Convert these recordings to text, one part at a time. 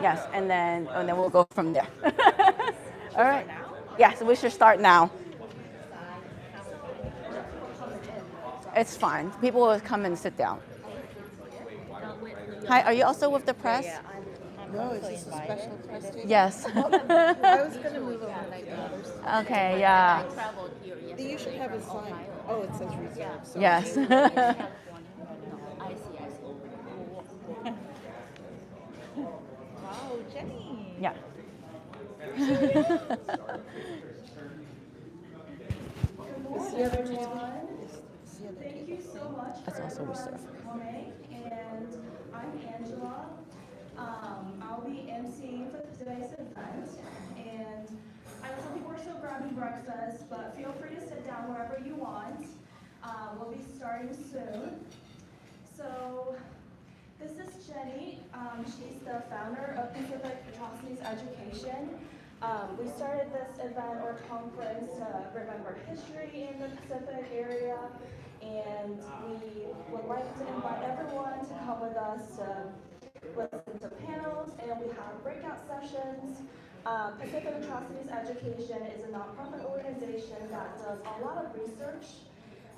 Yes, and then we'll go from there. All right. Yes, we should start now. It's fine. People will come and sit down. Hi, are you also with the press? No, is this a special testing? Yes. I was going to move over to the other side. Okay, yeah. You should have a sign. Oh, it says reserved. So Yes. Wow, Jenny. Yeah. Is the other table? Thank you so much That's also reserved. for coming. And I'm Angela. I'll be emceeing for today's event. And I know some people are still grabbing breakfast, but feel free to sit down wherever you want. We'll be starting soon. So this is Jenny. She's the founder of Pacific Atrocities Education. We started this event or conference to remember history in the Pacific area, and we would like to invite everyone to come with us to listen to panels, and we have breakout sessions. Pacific Atrocities Education is a nonprofit organization that does a lot of research,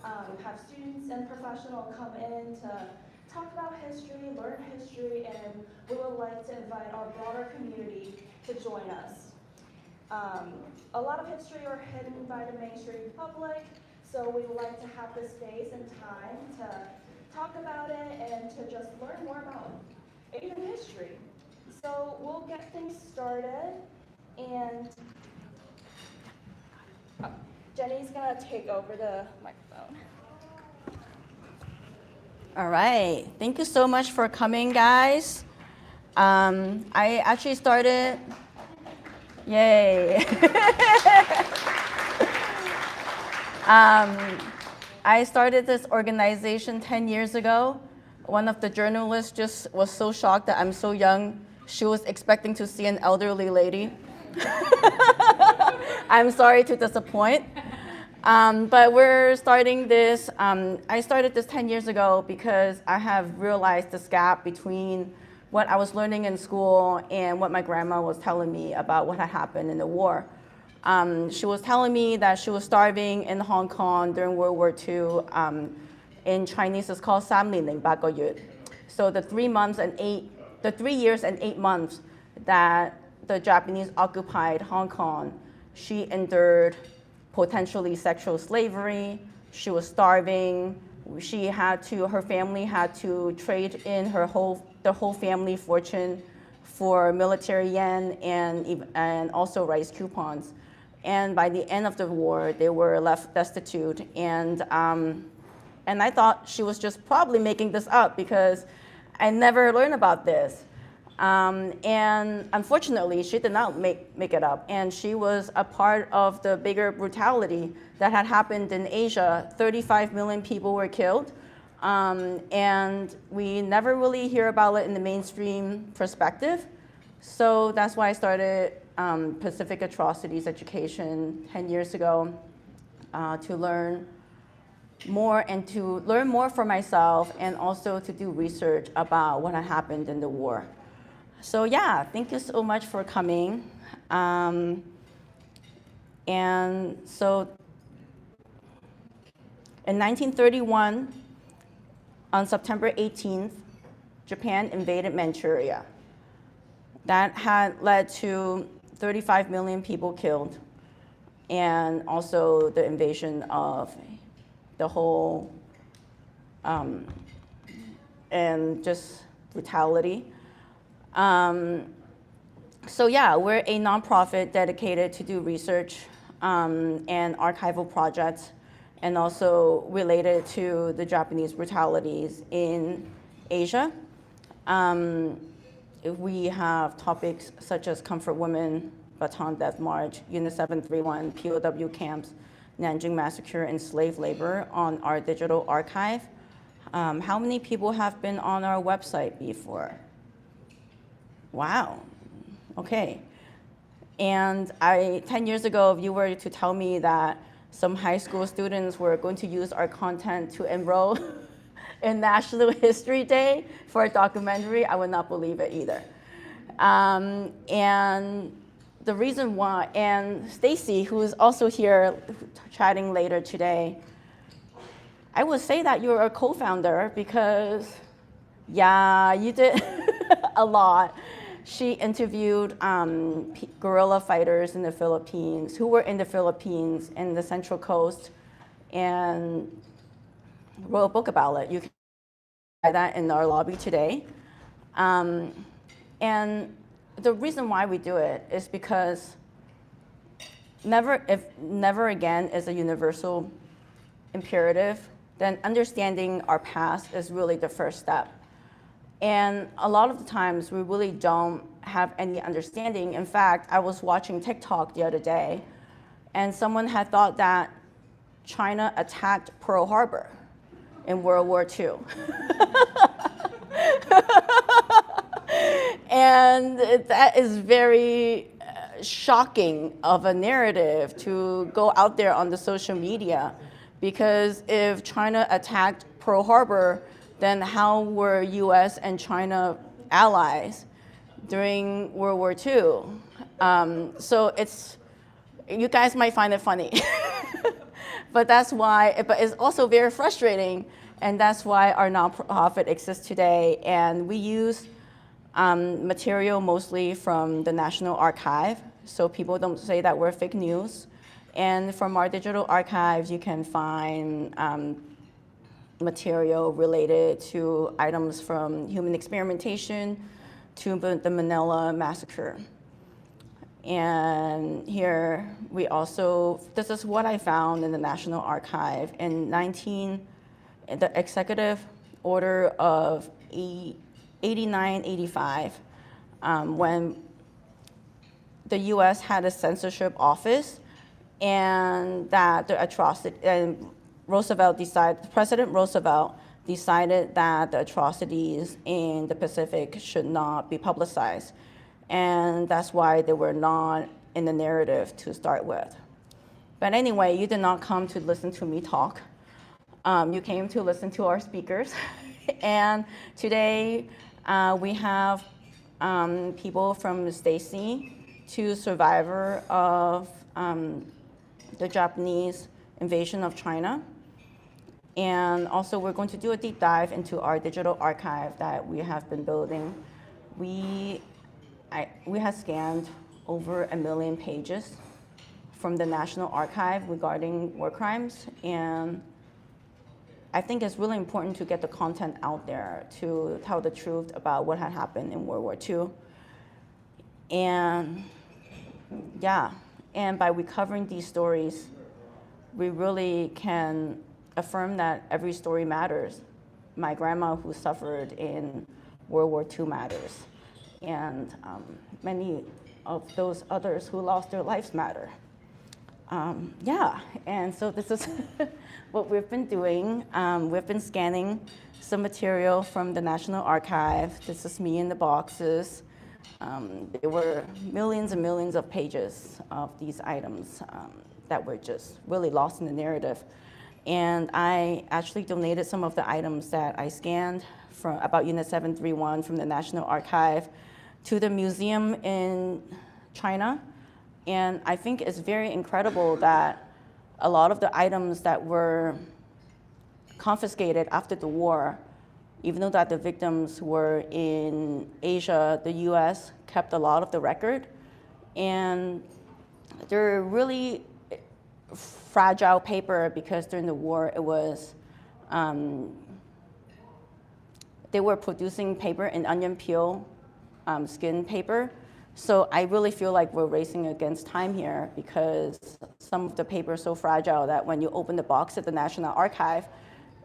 have students and professionals come in to talk about history, learn history, and we would like to invite our broader community to join us. A lot of history are hidden by the mainstream public, so we would like to have the space and time to talk about it and to just learn more about Asian history. So we'll get things started, and Jenny's gonna take over the microphone. All right. Thank you so much for coming, guys. I actually started. Yay. I started this organization 10 years ago. One of the journalists just was so shocked that I'm so young. She was expecting to see an elderly lady. I'm sorry to disappoint. But we're starting this. I started this 10 years ago because I have realized this gap between what I was learning in school and what my grandma was telling me about what had happened in the war. She was telling me that she was starving in Hong Kong during World War II. In Chinese, it's called 3年8個月. So the 3 years and 8 months that the Japanese occupied Hong Kong, she endured potentially sexual slavery. She was starving. Her family had to trade in the whole family fortune for military yen and also rice coupons. And by the end of the war, they were left destitute. And I thought she was just probably making this up because I never learned about this. And unfortunately, she did not make it up. And she was a part of the bigger brutality that had happened in Asia. 35 million people were killed. And we never really hear about it in the mainstream perspective. So that's why I started Pacific Atrocities Education 10 years ago to learn more and to learn more for myself and also to do research about what had happened in the war. So yeah, thank you so much for coming. And so in 1931, on September 18th, Japan invaded Manchuria. That had led to 35 million people killed, and also the invasion of the whole, and just brutality. So yeah, we're a nonprofit dedicated to do research and archival projects, and also related to the Japanese brutalities in Asia. We have topics such as Comfort Women, Bataan Death March, Unit 731, POW camps, Nanjing Massacre, and slave labor on our digital archive. How many people have been on our website before? Wow, okay. And 10 years ago, if you were to tell me that some high school students were going to use our content to enroll in National History Day for a documentary, I would not believe it either. And the reason why, and Stacy, who is also here chatting later today, I would say that you're a co-founder because, yeah, you did a lot. She interviewed guerrilla fighters in the Philippines, who were in the Philippines in the Central Coast, and wrote a book about it. You can buy that in our lobby today. And the reason why we do it is because if never again is a universal imperative, then understanding our past is really the first step. And a lot of the times we really don't have any understanding. In fact, I was watching TikTok the other day, and someone had thought that China attacked Pearl Harbor in World War II. And that is very shocking of a narrative to go out there on the social media, because if China attacked Pearl Harbor, then how were US and China allies during World War II? So you guys might find it funny, but that's why, but it's also very frustrating, and that's why our nonprofit exists today. And we use material mostly from the National Archive, so people don't say that we're fake news. And from our digital archives, you can find material related to items from human experimentation to the Manila Massacre. And here we also, this is what I found in the National Archive in the Executive Order of 89-85, when the US had a censorship office, and that the atrocity, and President Roosevelt decided that the atrocities in the Pacific should not be publicized. And that's why they were not in the narrative to start with. But anyway, you did not come to listen to me talk. You came to listen to our speakers. And today we have people from Stacy, to survivor of the Japanese invasion of China. And also we're going to do a deep dive into our digital archive that we have been building. We have scanned over 1 million pages from the National Archive regarding war crimes, and I think it's really important to get the content out there to tell the truth about what had happened in World War II. And yeah, and by recovering these stories, we really can affirm that every story matters. My grandma who suffered in World War II matters, and many of those others who lost their lives matter. Yeah, and so this is what we've been doing. We've been scanning some material from the National Archive. This is me in the boxes. There were millions and millions of pages of these items that were just really lost in the narrative. And I actually donated some of the items that I scanned from about Unit 731 from the National Archive to the museum in China. And I think it's very incredible that a lot of the items that were confiscated after the war, even though that the victims were in Asia, the US kept a lot of the record. And they're really fragile paper because during the war it was, they were producing paper in onion peel skin paper. So I really feel like we're racing against time here, because some of the paper is so fragile that when you open the box at the National Archive,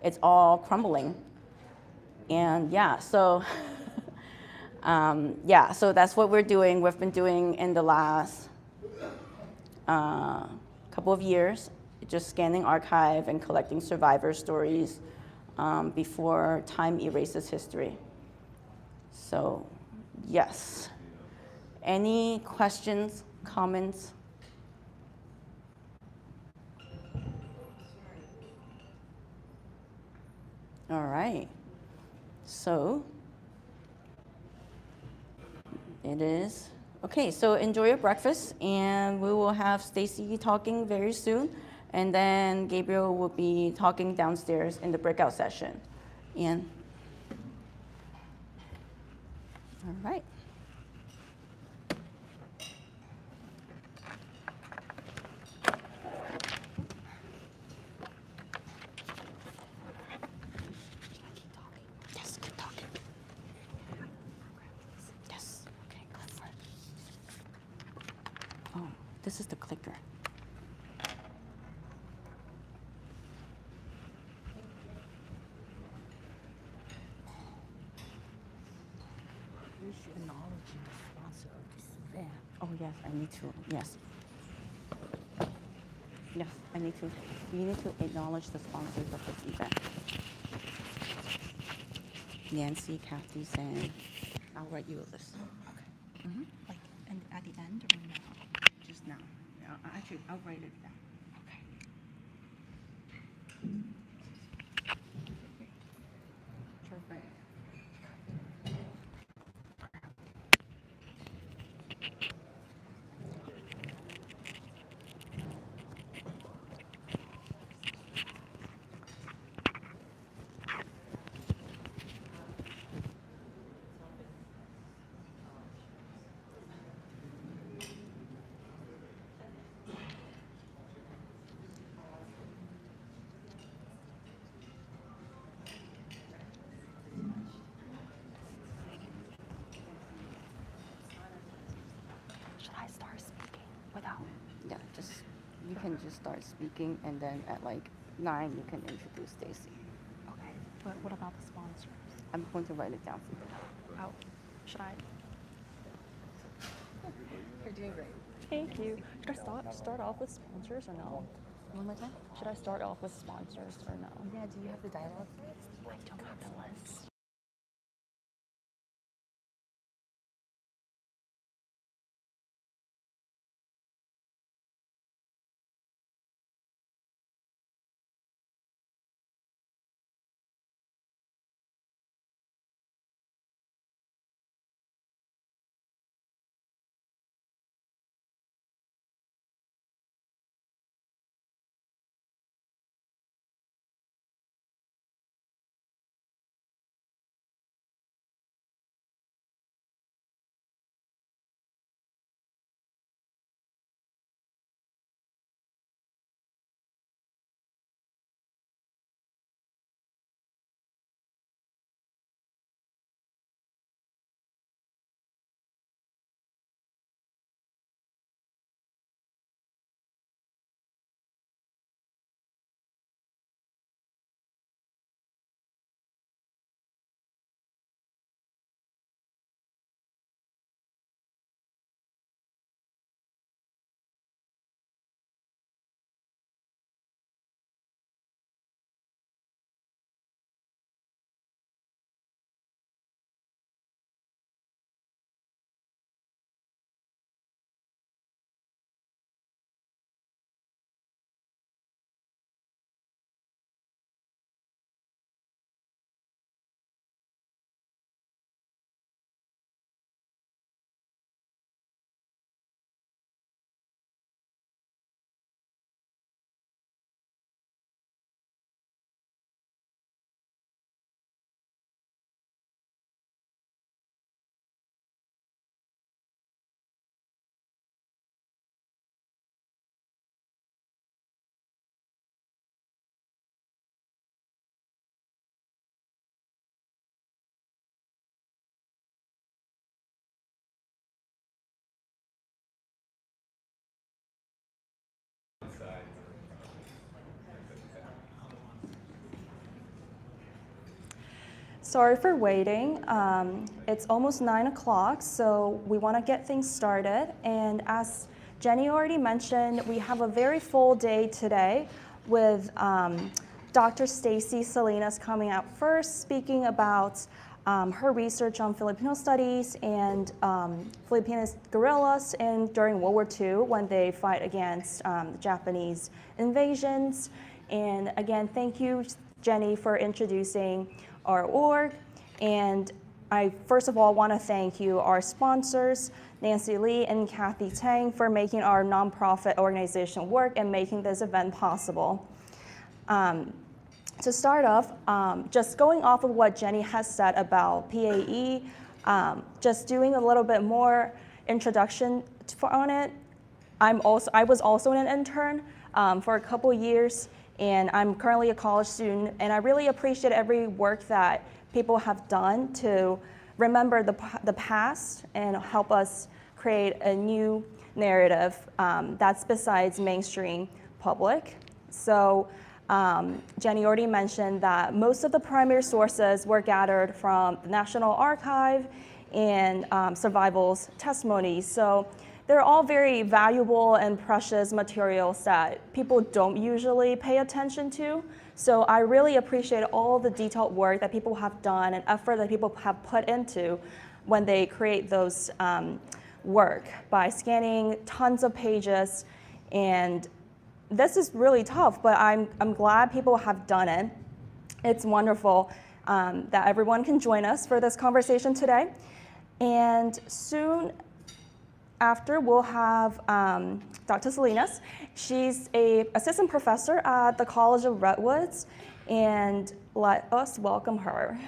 it's all crumbling. And yeah, so yeah, so that's what we're doing. We've been doing in the last couple of years, just scanning archive and collecting survivor stories before time erases history. So yes. Any questions, comments? All right. So It is. Okay, so enjoy your breakfast, and we will have Stacy talking very soon, and then Gabriel will be talking downstairs in the breakout session. And all right. Yes, keep talking. Yes. Okay, go for it. Oh, this is the clicker. Acknowledging the sponsor of this event. Oh, yes, I need to. Yes. Yes, I need to. We need to acknowledge the sponsors of this event. Nancy, Kathy, Sam. I'll write you a list. Okay. Mm-hmm. Like, and at the end or now? Just now. Actually, I'll write it down. Okay. Perfect. Should I start speaking without? Yeah, you can just start speaking, and then at like 9, you can introduce Stacy. Okay. But what about the sponsors? I'm going to write it down for you. Oh, should I? You're doing great. Thank you. Should I start off with sponsors or no? One more time? Should I start off with sponsors or no? Yeah, do you have the dialogue? I don't have the list. Sorry for waiting. It's almost 9 o'clock, so we want to get things started. And as Jenny already mentioned, we have a very full day today with Dr. Stacy Selena coming out first, speaking about her research on Filipino studies and Filipina's guerrillas during World War II when they fight against the Japanese invasions. And again, thank you, Jenny, for introducing our org. And I first of all want to thank you, our sponsors, Nancy Lee and Kathy Tang, for making our nonprofit organization work and making this event possible. To start off, just going off of what Jenny has said about PAE, just doing a little bit more introduction on it. I was also an intern for a couple years, and I'm currently a college student, and I really appreciate every work that people have done to remember the past and help us create a new narrative that's besides mainstream public. So Jenny already mentioned that most of the primary sources were gathered from the National Archive and survivals testimonies. So they're all very valuable and precious materials that people don't usually pay attention to. So I really appreciate all the detailed work that people have done and effort that people have put into when they create those work by scanning tons of pages. And this is really tough, but I'm glad people have done it. It's wonderful that everyone can join us for this conversation today. And soon after, we'll have Dr. Salinas. She's an assistant professor at the College of Redwoods, and let us welcome her.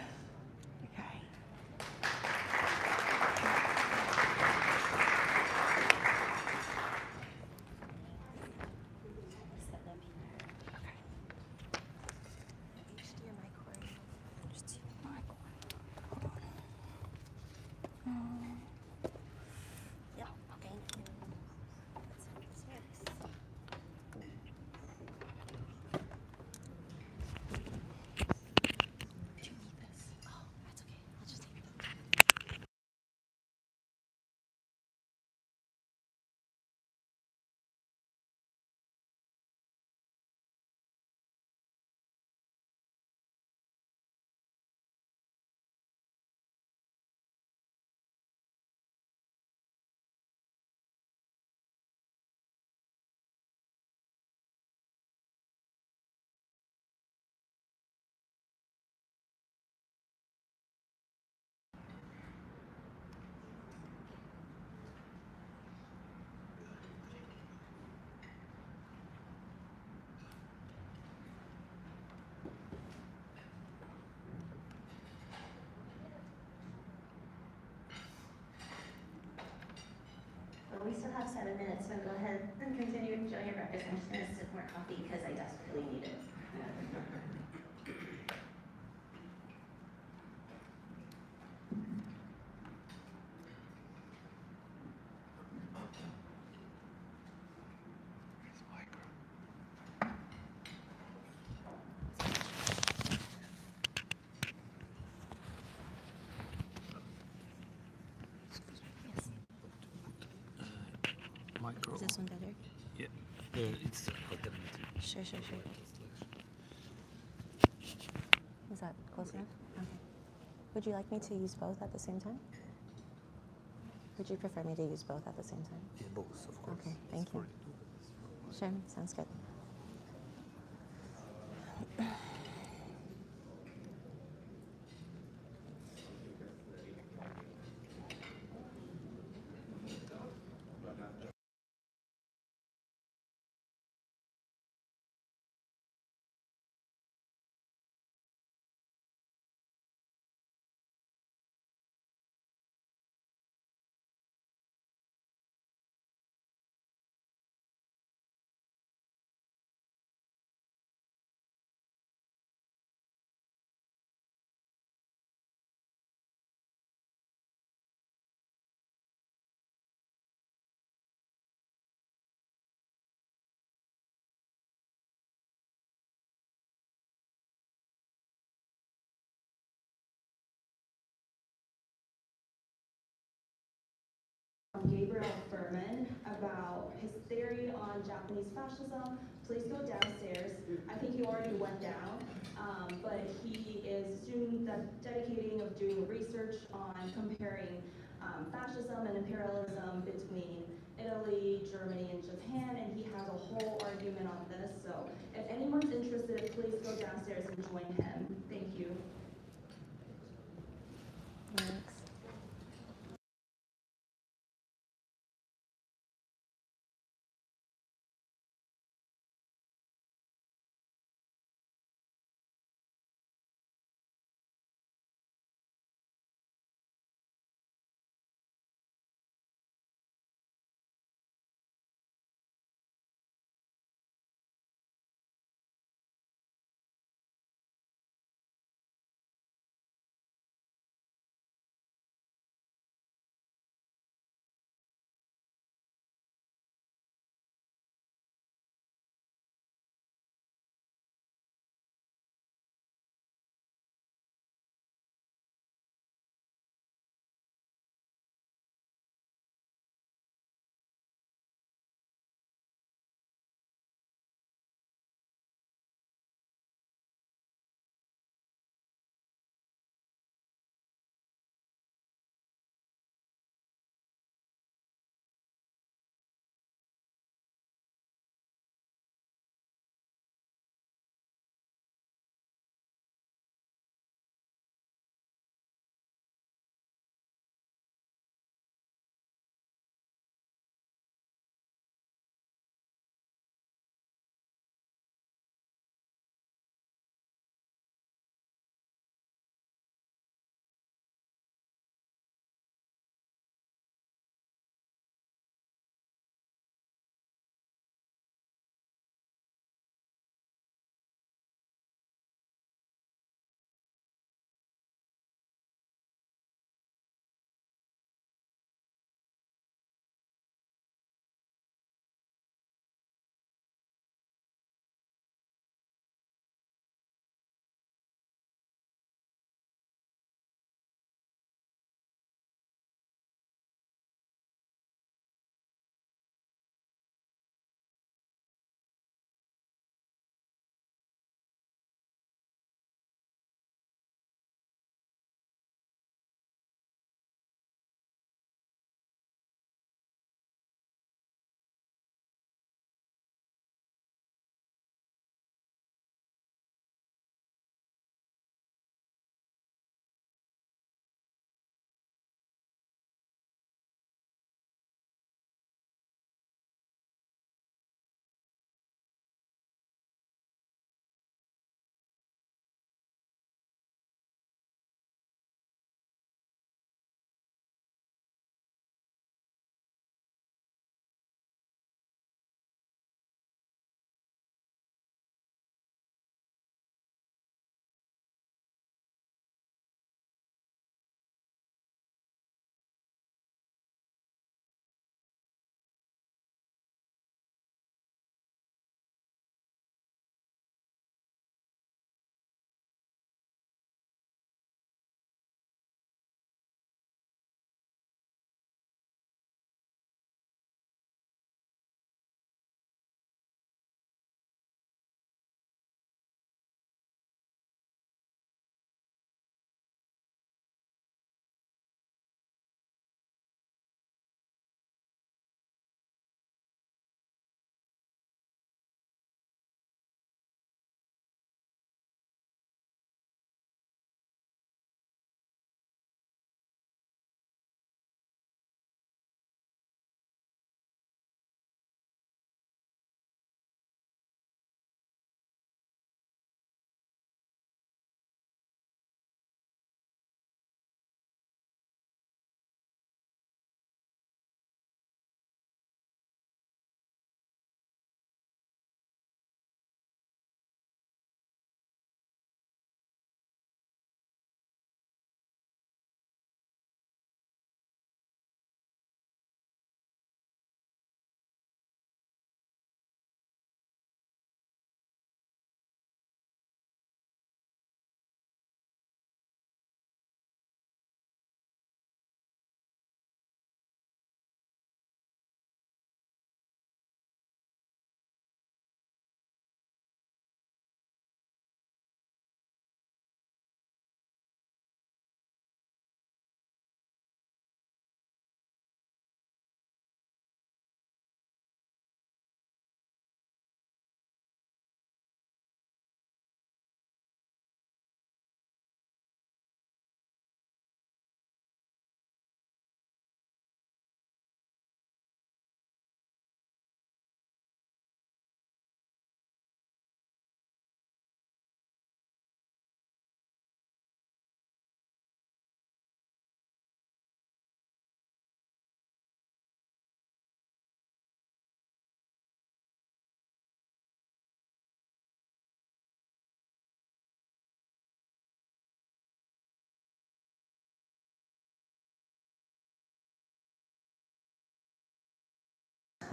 We still have 7 minutes, so go ahead and continue enjoying your breakfast. I'm just going to sip more coffee because I desperately need it. Micro. Is this one better? Yeah, it's alternative. Sure. Is that close enough? Okay. Would you like me to use both at the same time? Would you prefer me to use both at the same time? Yeah, both, of course. Okay, thank you. Sure, sounds good. Gabriel Ferman about his theory on Japanese fascism. Please go downstairs. I think he already went down, but he is a student dedicating of doing research on comparing fascism and imperialism between Italy, Germany, and Japan, and he has a whole argument on this. So if anyone's interested, please go downstairs and join him. Thank you. All right.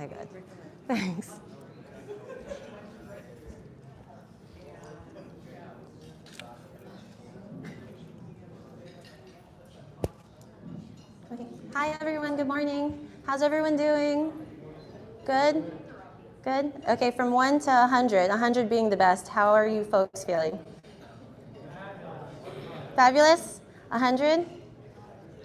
Okay, good. Thanks. Okay. Hi, everyone. Good morning. How's everyone doing? Good? Good? Okay, from 1 to 100, 100 being the best, how are you folks feeling? Fabulous? 100?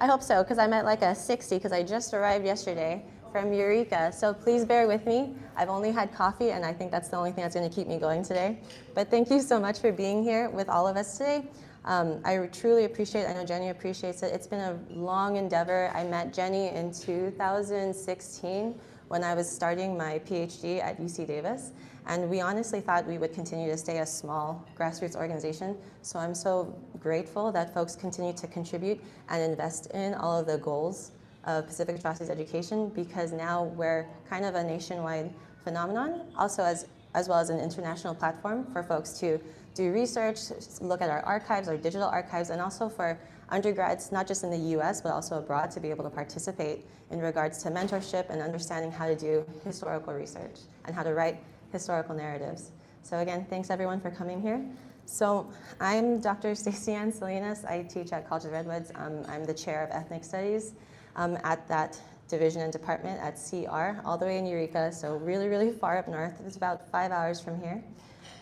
I hope so, because I'm at like a 60 because I just arrived yesterday from Eureka. So please bear with me. I've only had coffee, and I think that's the only thing that's going to keep me going today. But thank you so much for being here with all of us today. I truly appreciate it. I know Jenny appreciates it. It's been a long endeavor. I met Jenny in 2016 when I was starting my PhD at UC Davis. And we honestly thought we would continue to stay a small grassroots organization. So I'm so grateful that folks continue to contribute and invest in all of the goals of Pacific Atrocities Education, because now we're kind of a nationwide phenomenon, also as well as an international platform for folks to do research, look at our archives, our digital archives, and also for undergrads, not just in the US, but also abroad, to be able to participate in regards to mentorship and understanding how to do historical research and how to write historical narratives. So again, thanks everyone for coming here. So I'm Dr. Stacy Selena. I teach at College of Redwoods. I'm the chair of ethnic studies at that division and department at CR, all the way in Eureka, so really, really far up north. It's about 5 hours from here.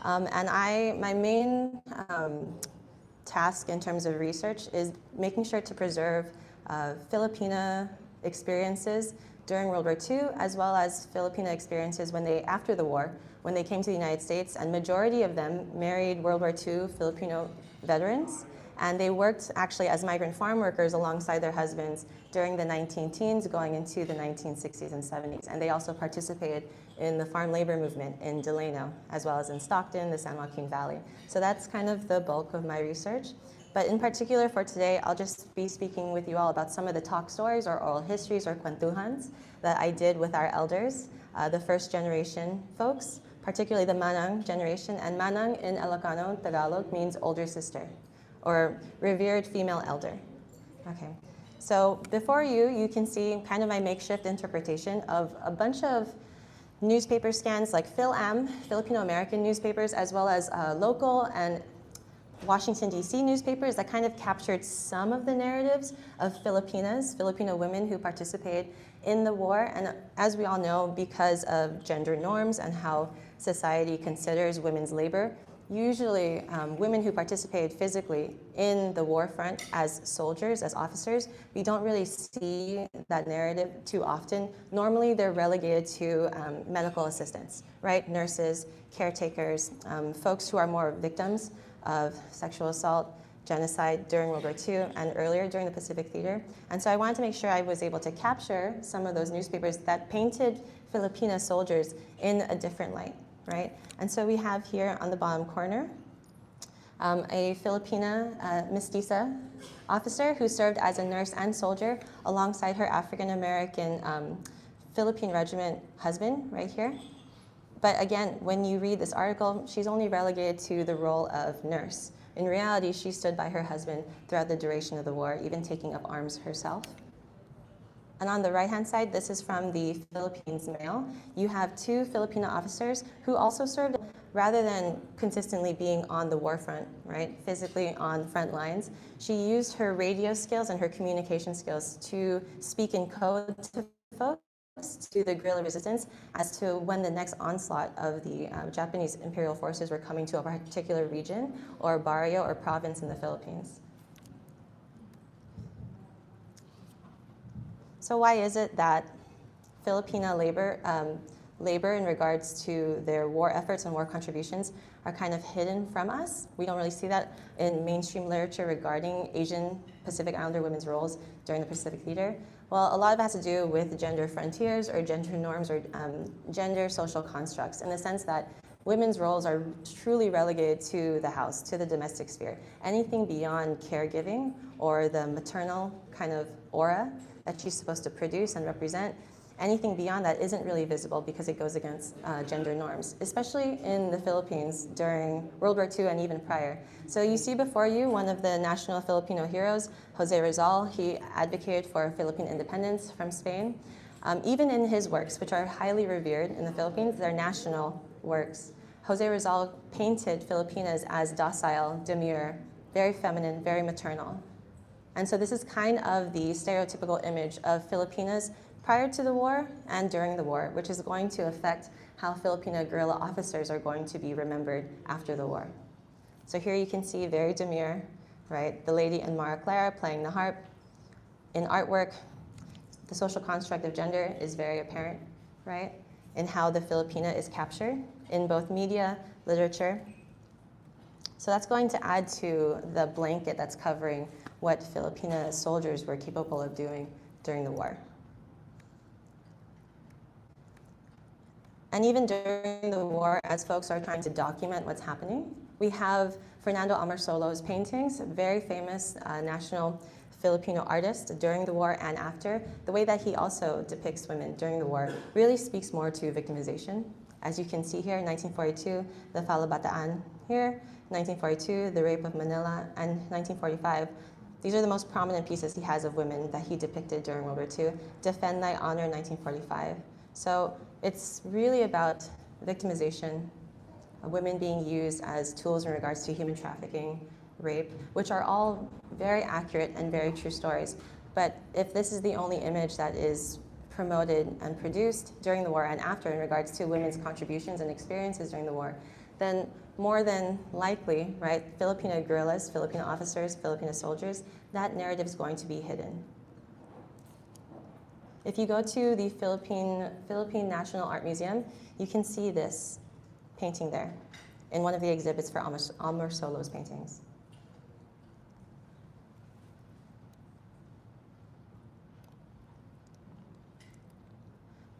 And my main task in terms of research is making sure to preserve Filipina experiences during World War II, as well as Filipina experiences after the war, when they came to the United States, and majority of them married World War II Filipino veterans, and they worked actually as migrant farm workers alongside their husbands during the 19-teens going into the 1960s and 70s, and they also participated in the farm labor movement in Delano, as well as in Stockton, the San Joaquin Valley. So that's kind of the bulk of my research. But in particular for today, I'll just be speaking with you all about some of the talk stories or oral histories or kwentuhans that I did with our elders, the first generation folks, particularly the Manang generation. And Manang in Ilocano, Tagalog, means older sister or revered female elder. Okay. So before you can see kind of my makeshift interpretation of a bunch of newspaper scans like Phil-Am, Filipino American newspapers, as well as local and Washington, D.C. newspapers that kind of captured some of the narratives of Filipinas, Filipino women who participated in the war. And as we all know, because of gender norms and how society considers women's labor, usually women who participated physically in the war front as soldiers, as officers, we don't really see that narrative too often. Normally they're relegated to medical assistants, right? Nurses, caretakers, folks who are more victims of sexual assault, genocide during World War II and earlier during the Pacific Theater. And so I wanted to make sure I was able to capture some of those newspapers that painted Filipina soldiers in a different light, right? And so we have here on the bottom corner a Filipina mestiza officer who served as a nurse and soldier alongside her African-American Philippine regiment husband right here. But again, when you read this article, she's only relegated to the role of nurse. In reality, she stood by her husband throughout the duration of the war, even taking up arms herself. And on the right-hand side, this is from the Philippines Mail. You have two Filipino officers who also served, rather than consistently being on the war front, right, physically on front lines. She used her radio skills and her communication skills to speak in code to folks, to the guerrilla resistance, as to when the next onslaught of the Japanese imperial forces were coming to a particular region or barrio or province in the Philippines. So why is it that Filipina labor in regards to their war efforts and war contributions are kind of hidden from us? We don't really see that in mainstream literature regarding Asian Pacific Islander women's roles during the Pacific Theater. Well, a lot of it has to do with gender frontiers or gender norms or gender social constructs, in the sense that women's roles are truly relegated to the house, to the domestic sphere. Anything beyond caregiving or the maternal kind of aura that she's supposed to produce and represent, anything beyond that isn't really visible because it goes against gender norms, especially in the Philippines during World War II and even prior. So you see before you one of the national Filipino heroes, Jose Rizal. He advocated for Philippine independence from Spain. Even in his works, which are highly revered in the Philippines, they're national works. Jose Rizal painted Filipinas as docile, demure, very feminine, very maternal. And so this is kind of the stereotypical image of Filipinas prior to the war and during the war, which is going to affect how Filipino guerrilla officers are going to be remembered after the war. So here you can see very demure, right? The lady in Mara Clara playing the harp. In artwork, the social construct of gender is very apparent, right? In how the Filipina is captured in both media, literature. So that's going to add to the blanket that's covering what Filipina soldiers were capable of doing during the war. And even during the war, as folks are trying to document what's happening, we have Fernando Amorsolo's paintings, very famous national Filipino artist during the war and after. The way that he also depicts women during the war really speaks more to victimization. As you can see here, 1942, the Falabataan here, 1942, the rape of Manila, and 1945. These are the most prominent pieces he has of women that he depicted during World War II. Defend Thy Honor, 1945. So it's really about victimization, women being used as tools in regards to human trafficking, rape, which are all very accurate and very true stories. But if this is the only image that is promoted and produced during the war and after in regards to women's contributions and experiences during the war, then more than likely, right, Filipino guerrillas, Filipino officers, Filipino soldiers, that narrative is going to be hidden. If you go to the Philippine National Art Museum, you can see this painting there in one of the exhibits for Amorsolo's paintings.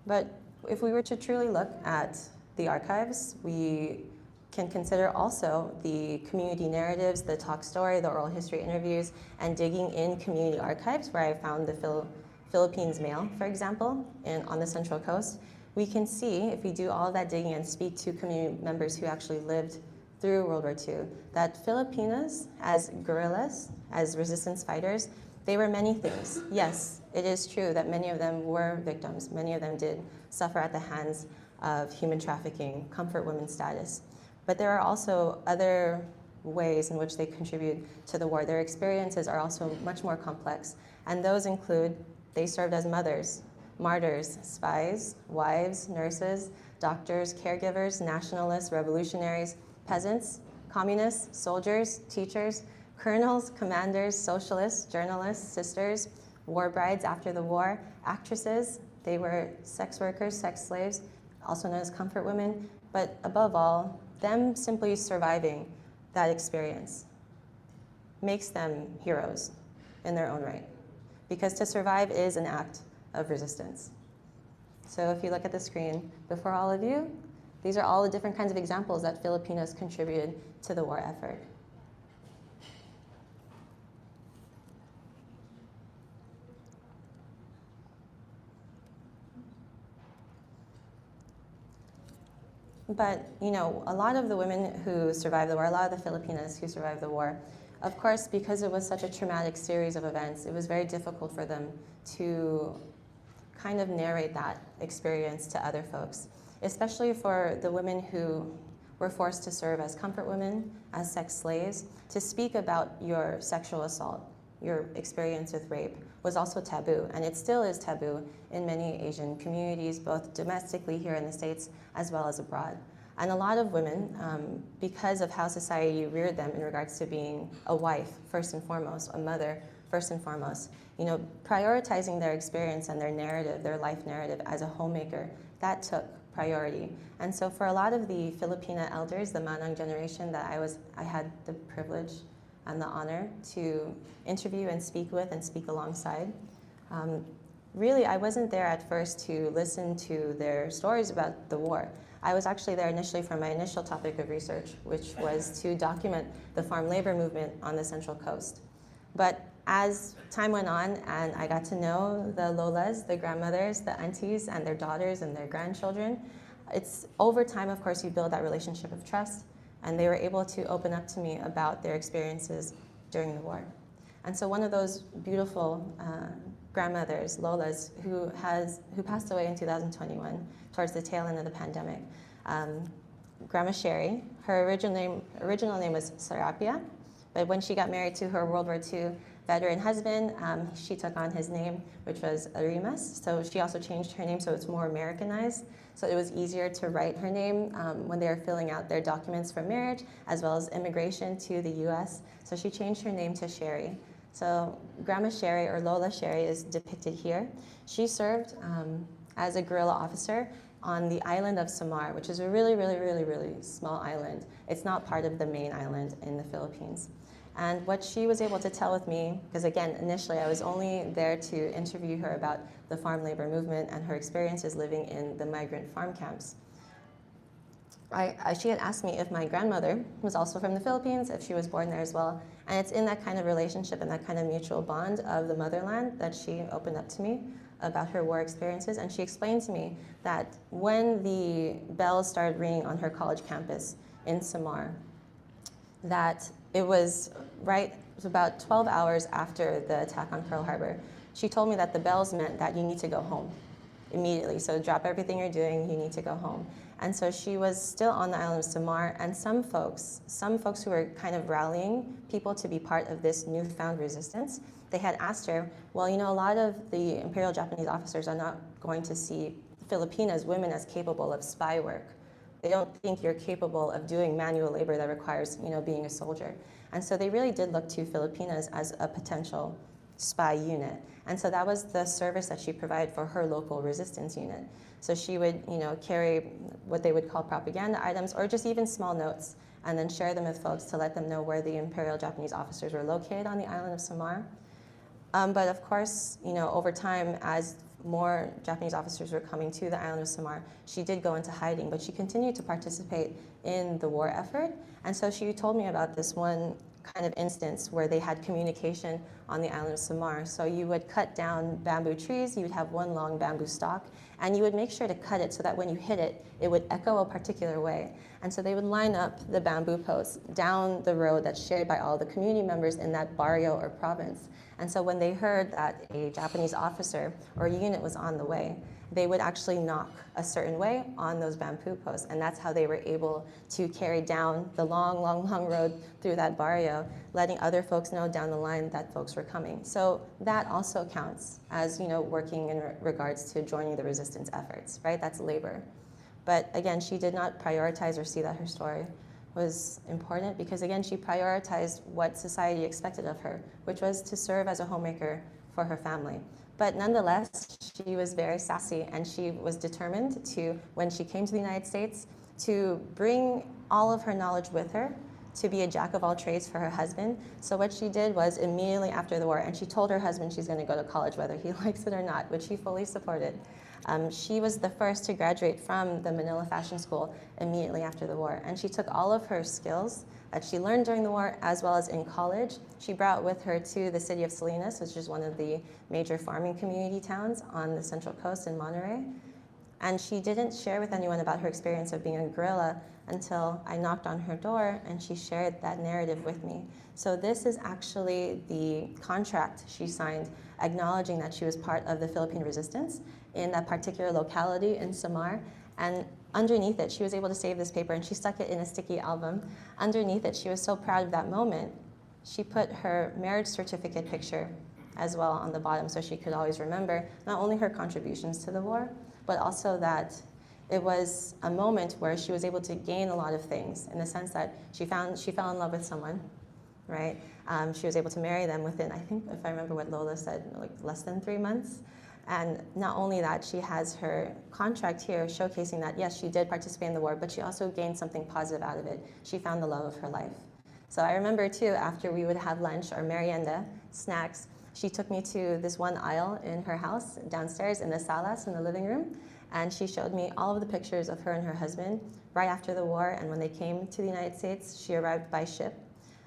But if we were to truly look at the archives, we can consider also the community narratives, the talk story, the oral history interviews, and digging in community archives where I found the Philippines Mail, for example, on the Central Coast. We can see, if we do all that digging and speak to community members who actually lived through World War II, that Filipinas, as guerrillas, as resistance fighters, they were many things. Yes, it is true that many of them were victims. Many of them did suffer at the hands of human trafficking, comfort women status. But there are also other ways in which they contribute to the war. Their experiences are also much more complex. And those include, they served as mothers, martyrs, spies, wives, nurses, doctors, caregivers, nationalists, revolutionaries, peasants, communists, soldiers, teachers, colonels, commanders, socialists, journalists, sisters, war brides after the war, actresses. They were sex workers, sex slaves, also known as comfort women. But above all, them simply surviving that experience makes them heroes in their own right. Because to survive is an act of resistance. So if you look at the screen before all of you, these are all the different kinds of examples that Filipinos contributed to the war effort. But, you know, a lot of the women who survived the war, a lot of the Filipinas who survived the war, of course, because it was such a traumatic series of events, it was very difficult for them to kind of narrate that experience to other folks, especially for the women who were forced to serve as comfort women, as sex slaves. To speak about your sexual assault, your experience with rape, was also taboo, and it still is taboo in many Asian communities, both domestically here in the States as well as abroad. And a lot of women, because of how society reared them in regards to being a wife, first and foremost, a mother, first and foremost, you know, prioritizing their experience and their narrative, their life narrative as a homemaker, that took priority. And so for a lot of the Filipina elders, the Manang generation that I had the privilege and the honor to interview and speak with and speak alongside. Really, I wasn't there at first to listen to their stories about the war. I was actually there initially for my initial topic of research, which was to document the farm labor movement on the Central Coast. But as time went on and I got to know the Lolas, the grandmothers, the aunties, and their daughters and their grandchildren, it's over time, of course, you build that relationship of trust, and they were able to open up to me about their experiences during the war. And so one of those beautiful grandmothers, Lolas, who passed away in 2021 towards the tail end of the pandemic. Grandma Sherry, her original name was Sarapia, but when she got married to her World War II veteran husband, she took on his name, which was Arimas. So she also changed her name so it's more Americanized. So it was easier to write her name when they were filling out their documents for marriage, as well as immigration to the US. So she changed her name to Sherry. So Grandma Sherry, or Lola Sherry, is depicted here. She served as a guerrilla officer on the island of Samar, which is a really, really, really, really small island. It's not part of the main island in the Philippines. And what she was able to tell with me, because again, initially I was only there to interview her about the farm labor movement and her experiences living in the migrant farm camps. She had asked me if my grandmother was also from the Philippines, if she was born there as well. And it's in that kind of relationship and that kind of mutual bond of the motherland that she opened up to me about her war experiences. And she explained to me that when the bells started ringing on her college campus in Samar, that it was about 12 hours after the attack on Pearl Harbor. She told me that the bells meant that you need to go home immediately. So drop everything you're doing, you need to go home. And so she was still on the island of Samar, and some folks who were kind of rallying people to be part of this newfound resistance, they had asked her, well, you know, a lot of the Imperial Japanese officers are not going to see Filipinas women as capable of spy work. They don't think you're capable of doing manual labor that requires, you know, being a soldier. And so they really did look to Filipinas as a potential spy unit. And so that was the service that she provided for her local resistance unit. So she would, you know, carry what they would call propaganda items or just even small notes and then share them with folks to let them know where the Imperial Japanese officers were located on the island of Samar. But of course, you know, over time, as more Japanese officers were coming to the island of Samar, she did go into hiding, but she continued to participate in the war effort. And so she told me about this one kind of instance where they had communication on the island of Samar. So you would cut down bamboo trees, you would have one long bamboo stalk, and you would make sure to cut it so that when you hit it, it would echo a particular way. And so they would line up the bamboo posts down the road that's shared by all the community members in that barrio or province. And so when they heard that a Japanese officer or unit was on the way, they would actually knock a certain way on those bamboo posts. And that's how they were able to carry down the long, long, long road through that barrio, letting other folks know down the line that folks were coming. So that also counts as, you know, working in regards to joining the resistance efforts, right? That's labor. But again, she did not prioritize or see that her story was important because, again, she prioritized what society expected of her, which was to serve as a homemaker for her family. But nonetheless, she was very sassy, and she was determined to, when she came to the United States, to bring all of her knowledge with her, to be a jack of all trades for her husband. So what she did was immediately after the war, and she told her husband she's going to go to college whether he likes it or not, which he fully supported. She was the first to graduate from the Manila Fashion School immediately after the war. And she took all of her skills that she learned during the war as well as in college. She brought with her to the city of Salinas, which is one of the major farming community towns on the Central Coast in Monterey. And she didn't share with anyone about her experience of being a guerrilla until I knocked on her door and she shared that narrative with me. So this is actually the contract she signed acknowledging that she was part of the Philippine resistance in that particular locality in Samar. And underneath it, she was able to save this paper and she stuck it in a sticky album. Underneath it, she was so proud of that moment, she put her marriage certificate picture as well on the bottom so she could always remember not only her contributions to the war, but also that it was a moment where she was able to gain a lot of things in the sense that she fell in love with someone, right? She was able to marry them within, I think, if I remember what Lola said, like less than 3 months. And not only that, she has her contract here showcasing that, yes, she did participate in the war, but she also gained something positive out of it. She found the love of her life. So I remember, too, after we would have lunch or merienda, snacks, she took me to this one aisle in her house downstairs in the salas in the living room, and she showed me all of the pictures of her and her husband right after the war, and when they came to the United States, she arrived by ship.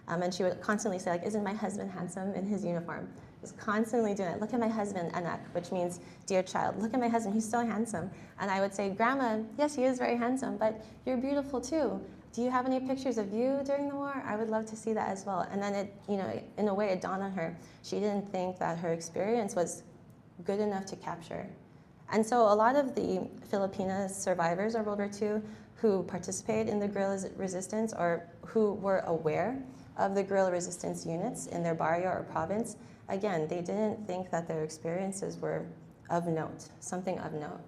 And she would constantly say, like, isn't my husband handsome in his uniform? Was constantly doing it. Look at my husband, Anak, which means dear child. Look at my husband, he's so handsome. And I would say, Grandma, yes, he is very handsome, but you're beautiful too. Do you have any pictures of you during the war? I would love to see that as well. And then it, you know, in a way it dawned on her. She didn't think that her experience was good enough to capture. And so a lot of the Filipina survivors of World War II who participated in the guerrilla resistance or who were aware of the guerrilla resistance units in their barrio or province, again, they didn't think that their experiences were of note, something of note.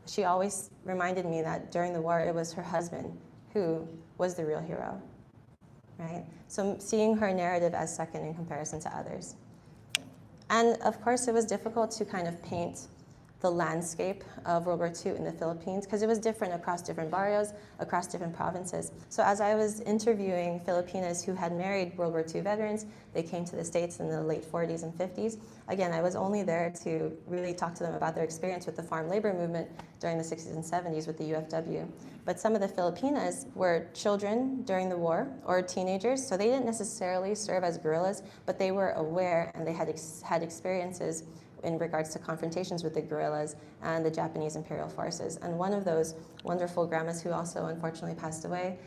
She always reminded me that during the war, it was her husband who was the real hero, right? So seeing her narrative as second in comparison to others. And of course, it was difficult to kind of paint the landscape of World War II in the Philippines because it was different across different barrios, across different provinces. So as I was interviewing Filipinas who had married World War II veterans, they came to the States in the late 40s and 50s. Again, I was only there to really talk to them about their experience with the farm labor movement during the 60s and 70s with the UFW. But some of the Filipinas were children during the war or teenagers, so they didn't necessarily serve as guerrillas, but they were aware and they had experiences in regards to confrontations with the guerrillas and the Japanese imperial forces. And one of those wonderful grandmas who also unfortunately passed away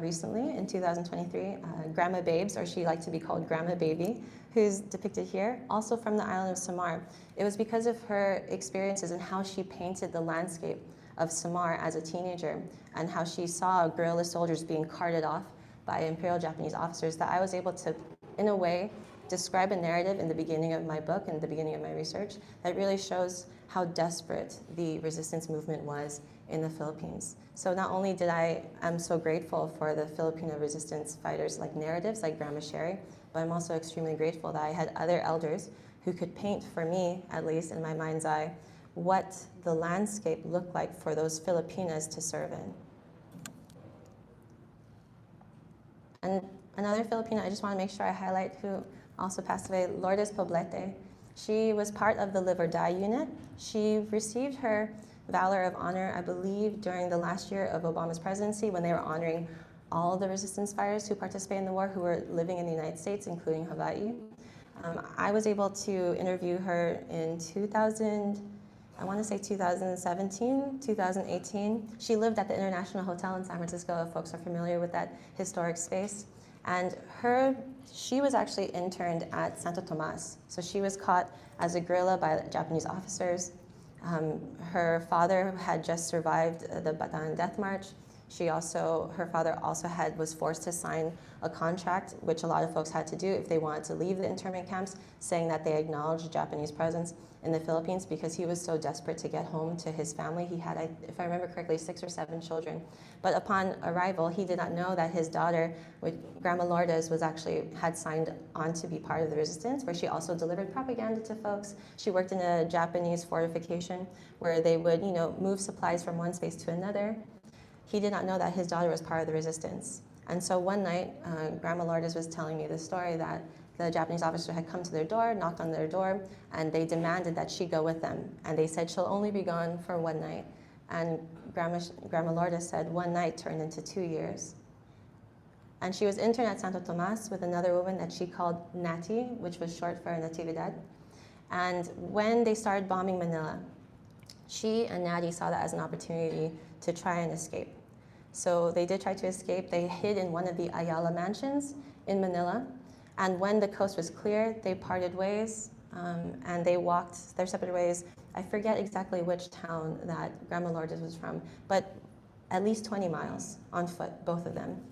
recently in 2023, Grandma Babes, or she liked to be called Grandma Baby, who's depicted here, also from the island of Samar. It was because of her experiences and how she painted the landscape of Samar as a teenager and how she saw guerrilla soldiers being carted off by imperial Japanese officers that I was able to, in a way, describe a narrative in the beginning of my book and the beginning of my research that really shows how desperate the resistance movement was in the Philippines. So not only did I'm so grateful for the Filipino resistance fighters like narratives like Grandma Sherry, but I'm also extremely grateful that I had other elders who could paint for me, at least in my mind's eye, what the landscape looked like for those Filipinas to serve in. And another Filipina, I just want to make sure I highlight who also passed away, Lourdes Poblete. She was part of the Live or Die unit. She received her Valor of Honor, I believe, during the last year of Obama's presidency when they were honoring all the resistance fighters who participated in the war who were living in the United States, including Hawaii. I was able to interview her in 2017, 2018. She lived at the International Hotel in San Francisco, if folks are familiar with that historic space. And she was actually interned at Santo Tomas. So she was caught as a guerrilla by Japanese officers. Her father had just survived the Bataan Death March. Her father also was forced to sign a contract, which a lot of folks had to do if they wanted to leave the internment camps, saying that they acknowledged Japanese presence in the Philippines because he was so desperate to get home to his family. He had, if I remember correctly, 6 or 7 children. But upon arrival, he did not know that his daughter, Grandma Lourdes, had signed on to be part of the resistance, where she also delivered propaganda to folks. She worked in a Japanese fortification where they would, move supplies from one space to another. He did not know that his daughter was part of the resistance. And so one night, Grandma Lourdes was telling me the story that the Japanese officer had come to their door, knocked on their door, and they demanded that she go with them. And they said she'll only be gone for one night. And Grandma Lourdes said 1 night turned into 2 years. And she was interned at Santo Tomas with another woman that she called Nati, which was short for Natividad. And when they started bombing Manila, she and Nati saw that as an opportunity to try and escape. So they did try to escape. They hid in one of the Ayala mansions in Manila. And when the coast was clear, they parted ways and they walked their separate ways. I forget exactly which town that Grandma Lourdes was from, but at least 20 miles on foot, both of them.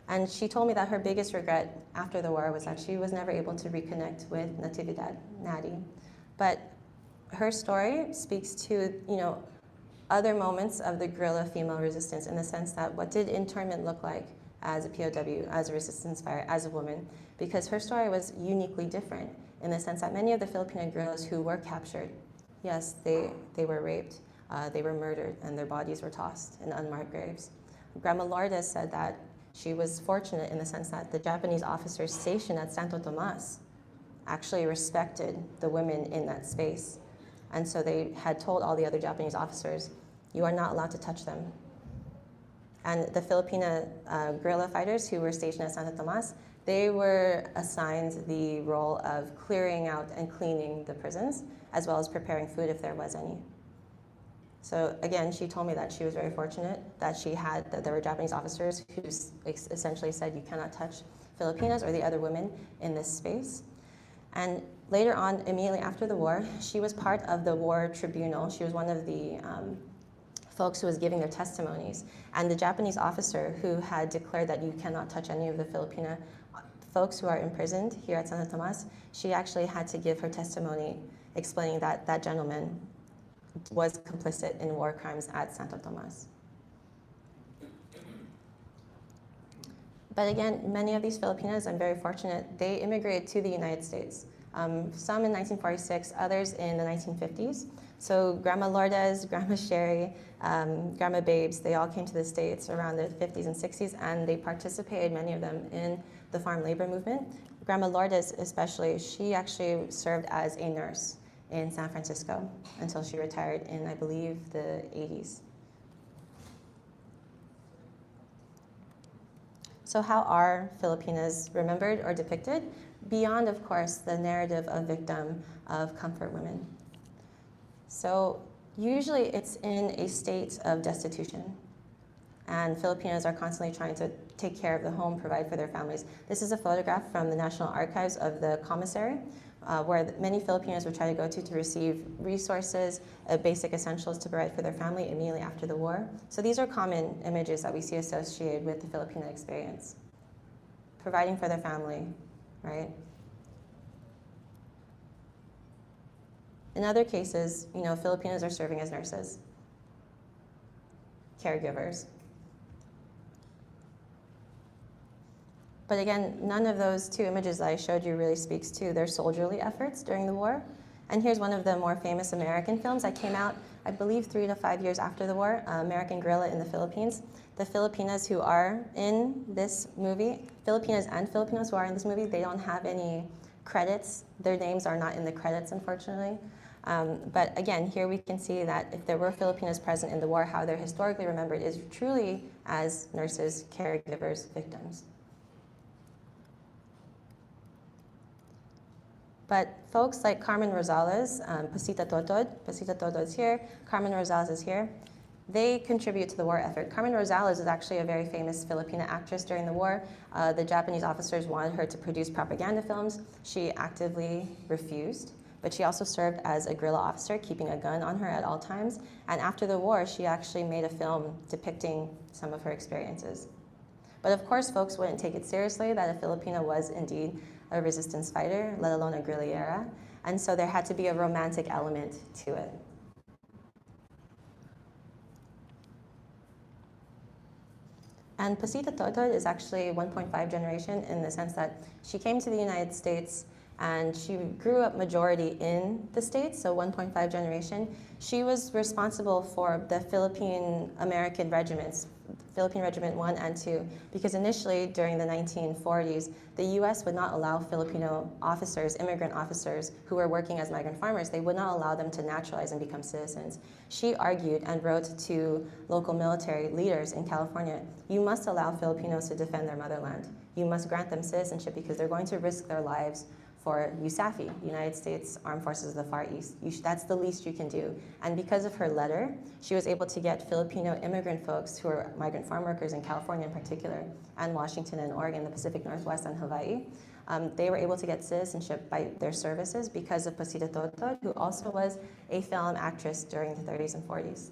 And she told me that her biggest regret after the war was that she was never able to reconnect with Natividad, Nati. But her story speaks to, other moments of the guerrilla female resistance in the sense that what did internment look like as a POW, as a resistance fighter, as a woman? Because her story was uniquely different in the sense that many of the Filipino guerrillas who were captured, yes, they were raped, they were murdered, and their bodies were tossed in unmarked graves. Grandma Lourdes said that she was fortunate in the sense that the Japanese officers stationed at Santo Tomas actually respected the women in that space. And so they had told all the other Japanese officers, you are not allowed to touch them. And the Filipina guerrilla fighters who were stationed at Santo Tomas, they were assigned the role of clearing out and cleaning the prisons, as well as preparing food if there was any. So again, she told me that she was very fortunate that there were Japanese officers who essentially said you cannot touch Filipinas or the other women in this space. And Later on, immediately after the war, she was part of the war tribunal. She was one of the folks who was giving their testimonies. And the Japanese officer who had declared that you cannot touch any of the Filipina folks who are imprisoned here at Santo Tomas, she actually had to give her testimony explaining that that gentleman was complicit in war crimes at Santo Tomas. But again, many of these Filipinas, I'm very fortunate, they immigrated to the United States. Some in 1946, others in the 1950s. So Grandma Lourdes, Grandma Sherry, Grandma Babes, they all came to the States around the 50s and 60s, and they participated, many of them, in the farm labor movement. Grandma Lourdes especially, she actually served as a nurse in San Francisco until she retired in, I believe, the 80s. So how are Filipinas remembered or depicted? Beyond, of course, the narrative of victim of comfort women. So usually it's in a state of destitution. And Filipinos are constantly trying to take care of the home, provide for their families. This is a photograph from the National Archives of the commissary, where many Filipinos would try to go to receive resources, basic essentials to provide for their family immediately after the war. So these are common images that we see associated with the Filipino experience. Providing for their family, right? In other cases, Filipinos are serving as nurses, caregivers. But again, none of those two images that I showed you really speaks to their soldierly efforts during the war. And here's one of the more famous American films that came out, I believe, 3 to 5 years after the war, American Guerrilla in the Philippines. The Filipinas who are in this movie, Filipinas and Filipinos who are in this movie, they don't have any credits. Their names are not in the credits, unfortunately. But again, here we can see that if there were Filipinos present in the war, how they're historically remembered is truly as nurses, caregivers, victims. But folks like Carmen Rosales, Pasita Totod is here, Carmen Rosales is here, they contribute to the war effort. Carmen Rosales is actually a very famous Filipina actress during the war. The Japanese officers wanted her to produce propaganda films. She actively refused, but she also served as a guerrilla officer, keeping a gun on her at all times. And after the war, she actually made a film depicting some of her experiences. But of course, folks wouldn't take it seriously that a Filipina was indeed a resistance fighter, let alone a guerrillera. And so there had to be a romantic element to it. And Pasita Totod is actually 1.5 generation in the sense that she came to the United States and she grew up majority in the States, so 1.5 generation. She was responsible for the Philippine American regiments, Philippine Regiment 1 and 2, because initially during the 1940s, the US would not allow Filipino officers, immigrant officers who were working as migrant farmers, they would not allow them to naturalize and become citizens. She argued and wrote to local military leaders in California, you must allow Filipinos to defend their motherland. You must grant them citizenship because they're going to risk their lives for USAFE, United States Armed Forces of the Far East. That's the least you can do. And because of her letter, she was able to get Filipino immigrant folks who are migrant farm workers in California in particular, and Washington and Oregon, the Pacific Northwest and Hawaii. They were able to get citizenship by their services because of Pasita Totod, who also was a film actress during the 30s and 40s.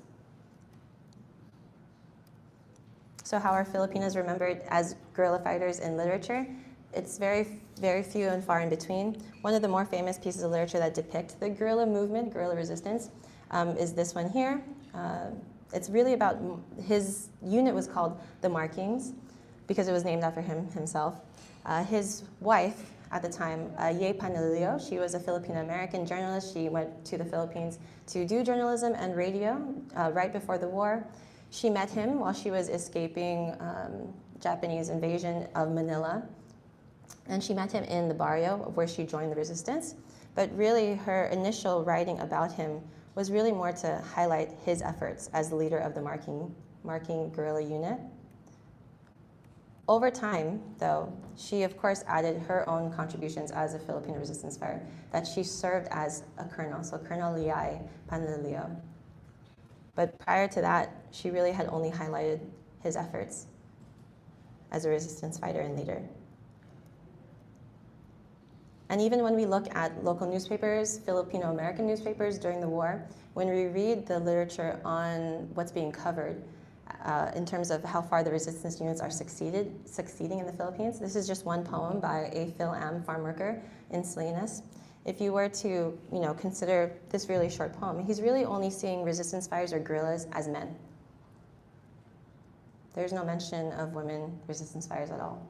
So how are Filipinas remembered as guerrilla fighters in literature? It's very, very few and far in between. One of the more famous pieces of literature that depict the guerrilla movement, guerrilla resistance, is this one here. It's really about, his unit was called the Markings because it was named after himself. His wife at the time, Ye Panalilio, she was a Filipino-American journalist. She went to the Philippines to do journalism and radio right before the war. She met him while she was escaping Japanese invasion of Manila. And she met him in the barrio where she joined the resistance. But really, her initial writing about him was really more to highlight his efforts as the leader of the marking guerrilla unit. Over time, though, she of course added her own contributions as a Filipino resistance fighter, that she served as a colonel, so Colonel Liay Panlilio. But prior to that, she really had only highlighted his efforts as a resistance fighter and leader. And even when we look at local newspapers, Filipino-American newspapers during the war, when we read the literature on what's being covered in terms of how far the resistance units are succeeding in the Philippines, this is just one poem by a Phil-Am farm worker in Salinas. If you were to consider this really short poem, he's really only seeing resistance fighters or guerrillas as men. There's no mention of women resistance fighters at all.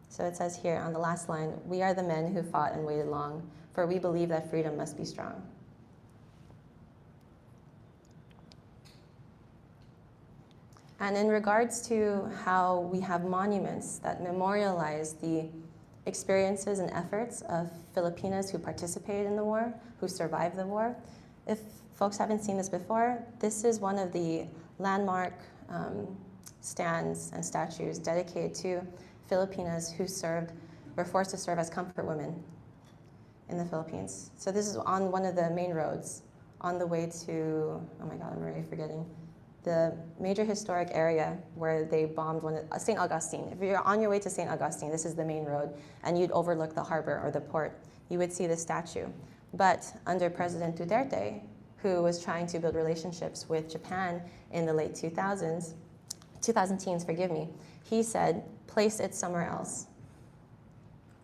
So it says here on the last line, "We are the men who fought and waited long, for we believe that freedom must be strong." And in regards to how we have monuments that memorialize the experiences and efforts of Filipinas who participated in the war, who survived the war, if folks haven't seen this before, this is one of the landmark stands and statues dedicated to Filipinas who were forced to serve as comfort women in the Philippines. So this is on one of the main roads on the way to, oh my God, I'm already forgetting, the major historic area where they bombed St. Augustine. If you're on your way to St. Augustine, this is the main road, and you'd overlook the harbor or the port, you would see this statue. But under President Duterte, who was trying to build relationships with Japan in the late 2010s, forgive me, he said, place it somewhere else.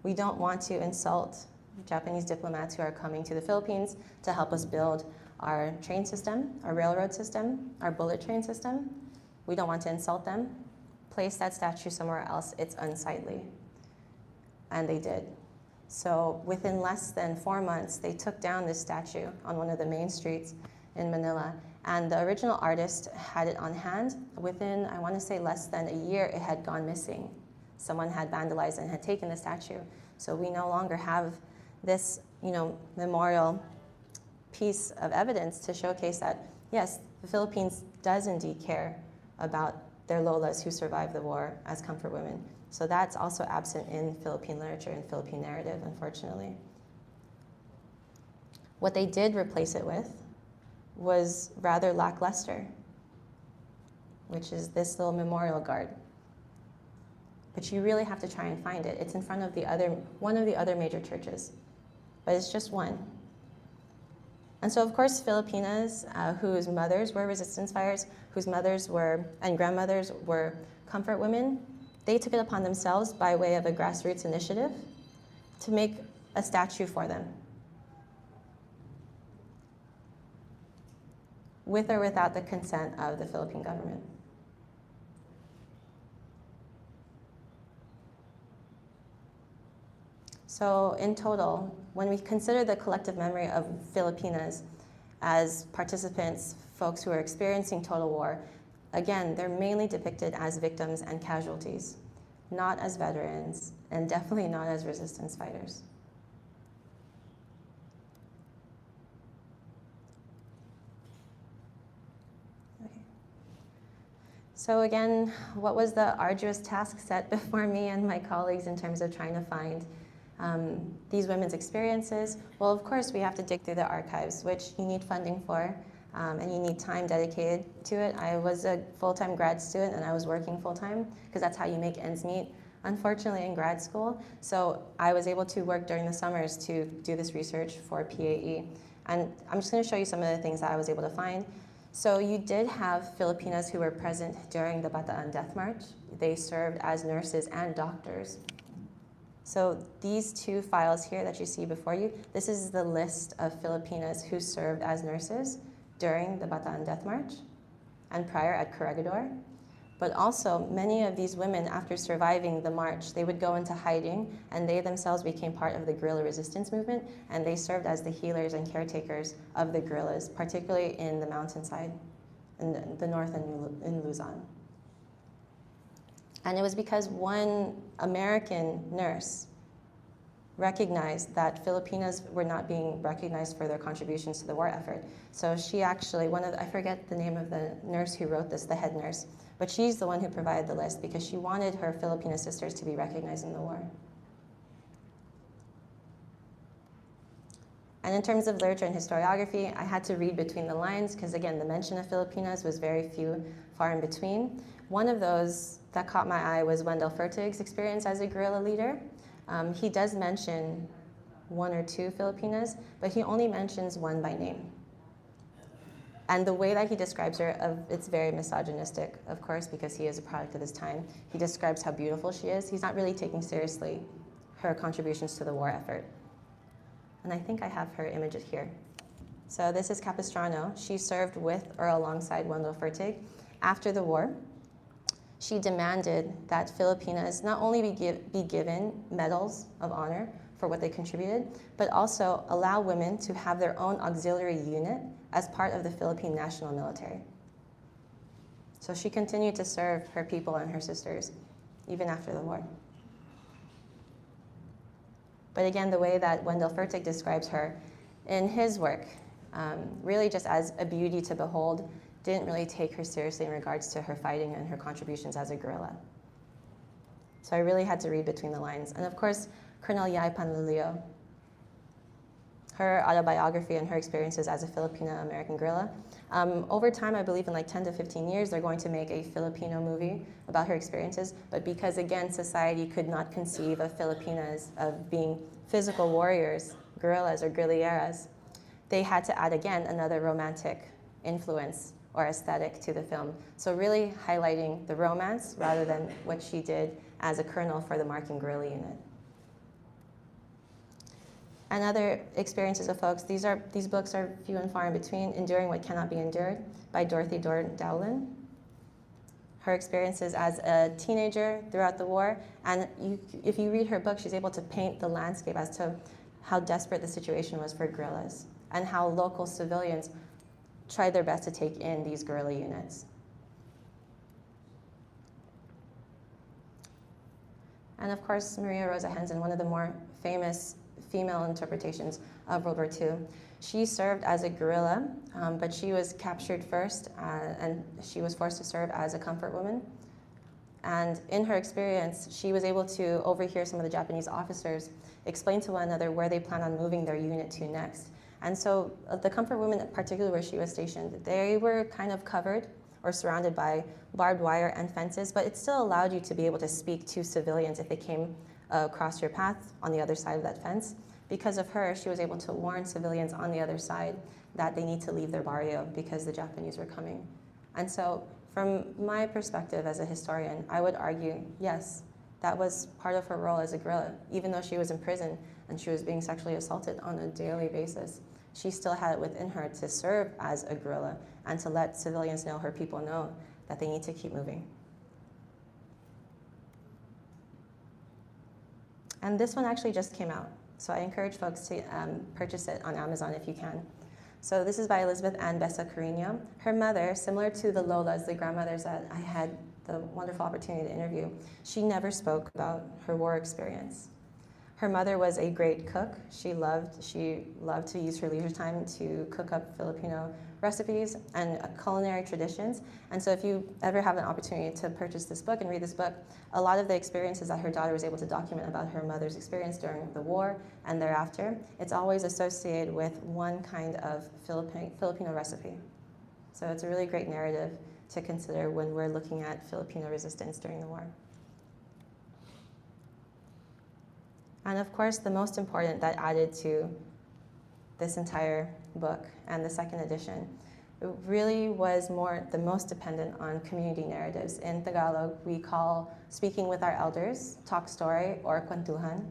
We don't want to insult Japanese diplomats who are coming to the Philippines to help us build our train system, our railroad system, our bullet train system. We don't want to insult them. Place that statue somewhere else. It's unsightly. And they did. So within less than 4 months, they took down this statue on one of the main streets in Manila. And the original artist had it on hand. Within, I want to say, less than a year, it had gone missing. Someone had vandalized and had taken the statue. So we no longer have this, memorial piece of evidence to showcase that, yes, the Philippines does indeed care about their lolas who survived the war as comfort women. So that's also absent in Philippine literature and Philippine narrative, unfortunately. What they did replace it with was rather lackluster, which is this little memorial guard. But you really have to try and find it. It's in front of one of the other major churches, but it's just one. And so, of course, Filipinas whose mothers were resistance fighters, whose mothers and grandmothers were comfort women, they took it upon themselves by way of a grassroots initiative to make a statue for them, with or without the consent of the Philippine government. So in total, when we consider the collective memory of Filipinas as participants, folks who are experiencing total war, again, they're mainly depicted as victims and casualties, not as veterans, and definitely not as resistance fighters. Okay. So again, what was the arduous task set before me and my colleagues in terms of trying to find these women's experiences? Well, of course, we have to dig through the archives, which you need funding for, and you need time dedicated to it. I was a full-time grad student, and I was working full-time, because that's how you make ends meet, unfortunately, in grad school. So I was able to work during the summers to do this research for PAE. And I'm just going to show you some of the things that I was able to find. So you did have Filipinas who were present during the Bataan Death March. They served as nurses and doctors. So these two files here that you see before you, this is the list of Filipinas who served as nurses during the Bataan Death March and prior at Corregidor. But also, many of these women, after surviving the march, they would go into hiding, and they themselves became part of the guerrilla resistance movement, and they served as the healers and caretakers of the guerrillas, particularly in the mountainside, in the north and in Luzon. And it was because one American nurse recognized that Filipinas were not being recognized for their contributions to the war effort. So she actually, I forget the name of the nurse who wrote this, the head nurse, but she's the one who provided the list because she wanted her Filipino sisters to be recognized in the war. And in terms of literature and historiography, I had to read between the lines because, again, the mention of Filipinas was very few, far in between. One of those that caught my eye was Wendell Fertig's experience as a guerrilla leader. He does mention one or two Filipinas, but he only mentions one by name. And the way that he describes her, it's very misogynistic, of course, because he is a product of his time. He describes how beautiful she is. He's not really taking seriously her contributions to the war effort. And I think I have her image here. So this is Capistrano. She served with or alongside Wendell Fertig. After the war, she demanded that Filipinas not only be given medals of honor for what they contributed, but also allow women to have their own auxiliary unit as part of the Philippine national military. So she continued to serve her people and her sisters, even after the war. But again, the way that Wendell Fertig describes her in his work, really just as a beauty to behold, didn't really take her seriously in regards to her fighting and her contributions as a guerrilla. So I really had to read between the lines. And of course, Colonel Yai Panlilio, her autobiography and her experiences as a Filipino-American guerrilla. Over time, I believe in like 10 to 15 years, they're going to make a Filipino movie about her experiences. But because, again, society could not conceive of Filipinas of being physical warriors, guerrillas or guerrilleras, they had to add, again, another romantic influence or aesthetic to the film. So really highlighting the romance rather than what she did as a colonel for the Marking Guerrilla Unit. And other experiences of folks, these books are few and far in between. Enduring What Cannot Be Endured by Dorothy Dowlin. Her experiences as a teenager throughout the war. And if you read her book, she's able to paint the landscape as to how desperate the situation was for guerrillas and how local civilians tried their best to take in these guerrilla units. And of course, Maria Rosa Henson, one of the more famous female interpretations of World War II. She served as a guerrilla, but she was captured first, and she was forced to serve as a comfort woman. And in her experience, she was able to overhear some of the Japanese officers explain to one another where they plan on moving their unit to next. And so the comfort women, particularly where she was stationed, they were kind of covered or surrounded by barbed wire and fences, but it still allowed you to be able to speak to civilians if they came across your path on the other side of that fence. Because of her, she was able to warn civilians on the other side that they need to leave their barrio because the Japanese were coming. And so from my perspective as a historian, I would argue, yes, that was part of her role as a guerrilla. Even though she was in prison and she was being sexually assaulted on a daily basis, she still had it within her to serve as a guerrilla and to let civilians know, her people know, that they need to keep moving. And this one actually just came out. So I encourage folks to purchase it on Amazon if you can. So this is by Elizabeth Ann Bessa Carino. Her mother, similar to the Lolas, the grandmothers that I had the wonderful opportunity to interview, she never spoke about her war experience. Her mother was a great cook. She loved to use her leisure time to cook up Filipino recipes and culinary traditions. And so if you ever have an opportunity to purchase this book and read this book, a lot of the experiences that her daughter was able to document about her mother's experience during the war and thereafter, it's always associated with one kind of Filipino recipe. So it's a really great narrative to consider when we're looking at Filipino resistance during the war. And of course, the most important that added to this entire book and the second edition, it really was the most dependent on community narratives. In Tagalog, we call speaking with our elders, talk story, or kwentuhan.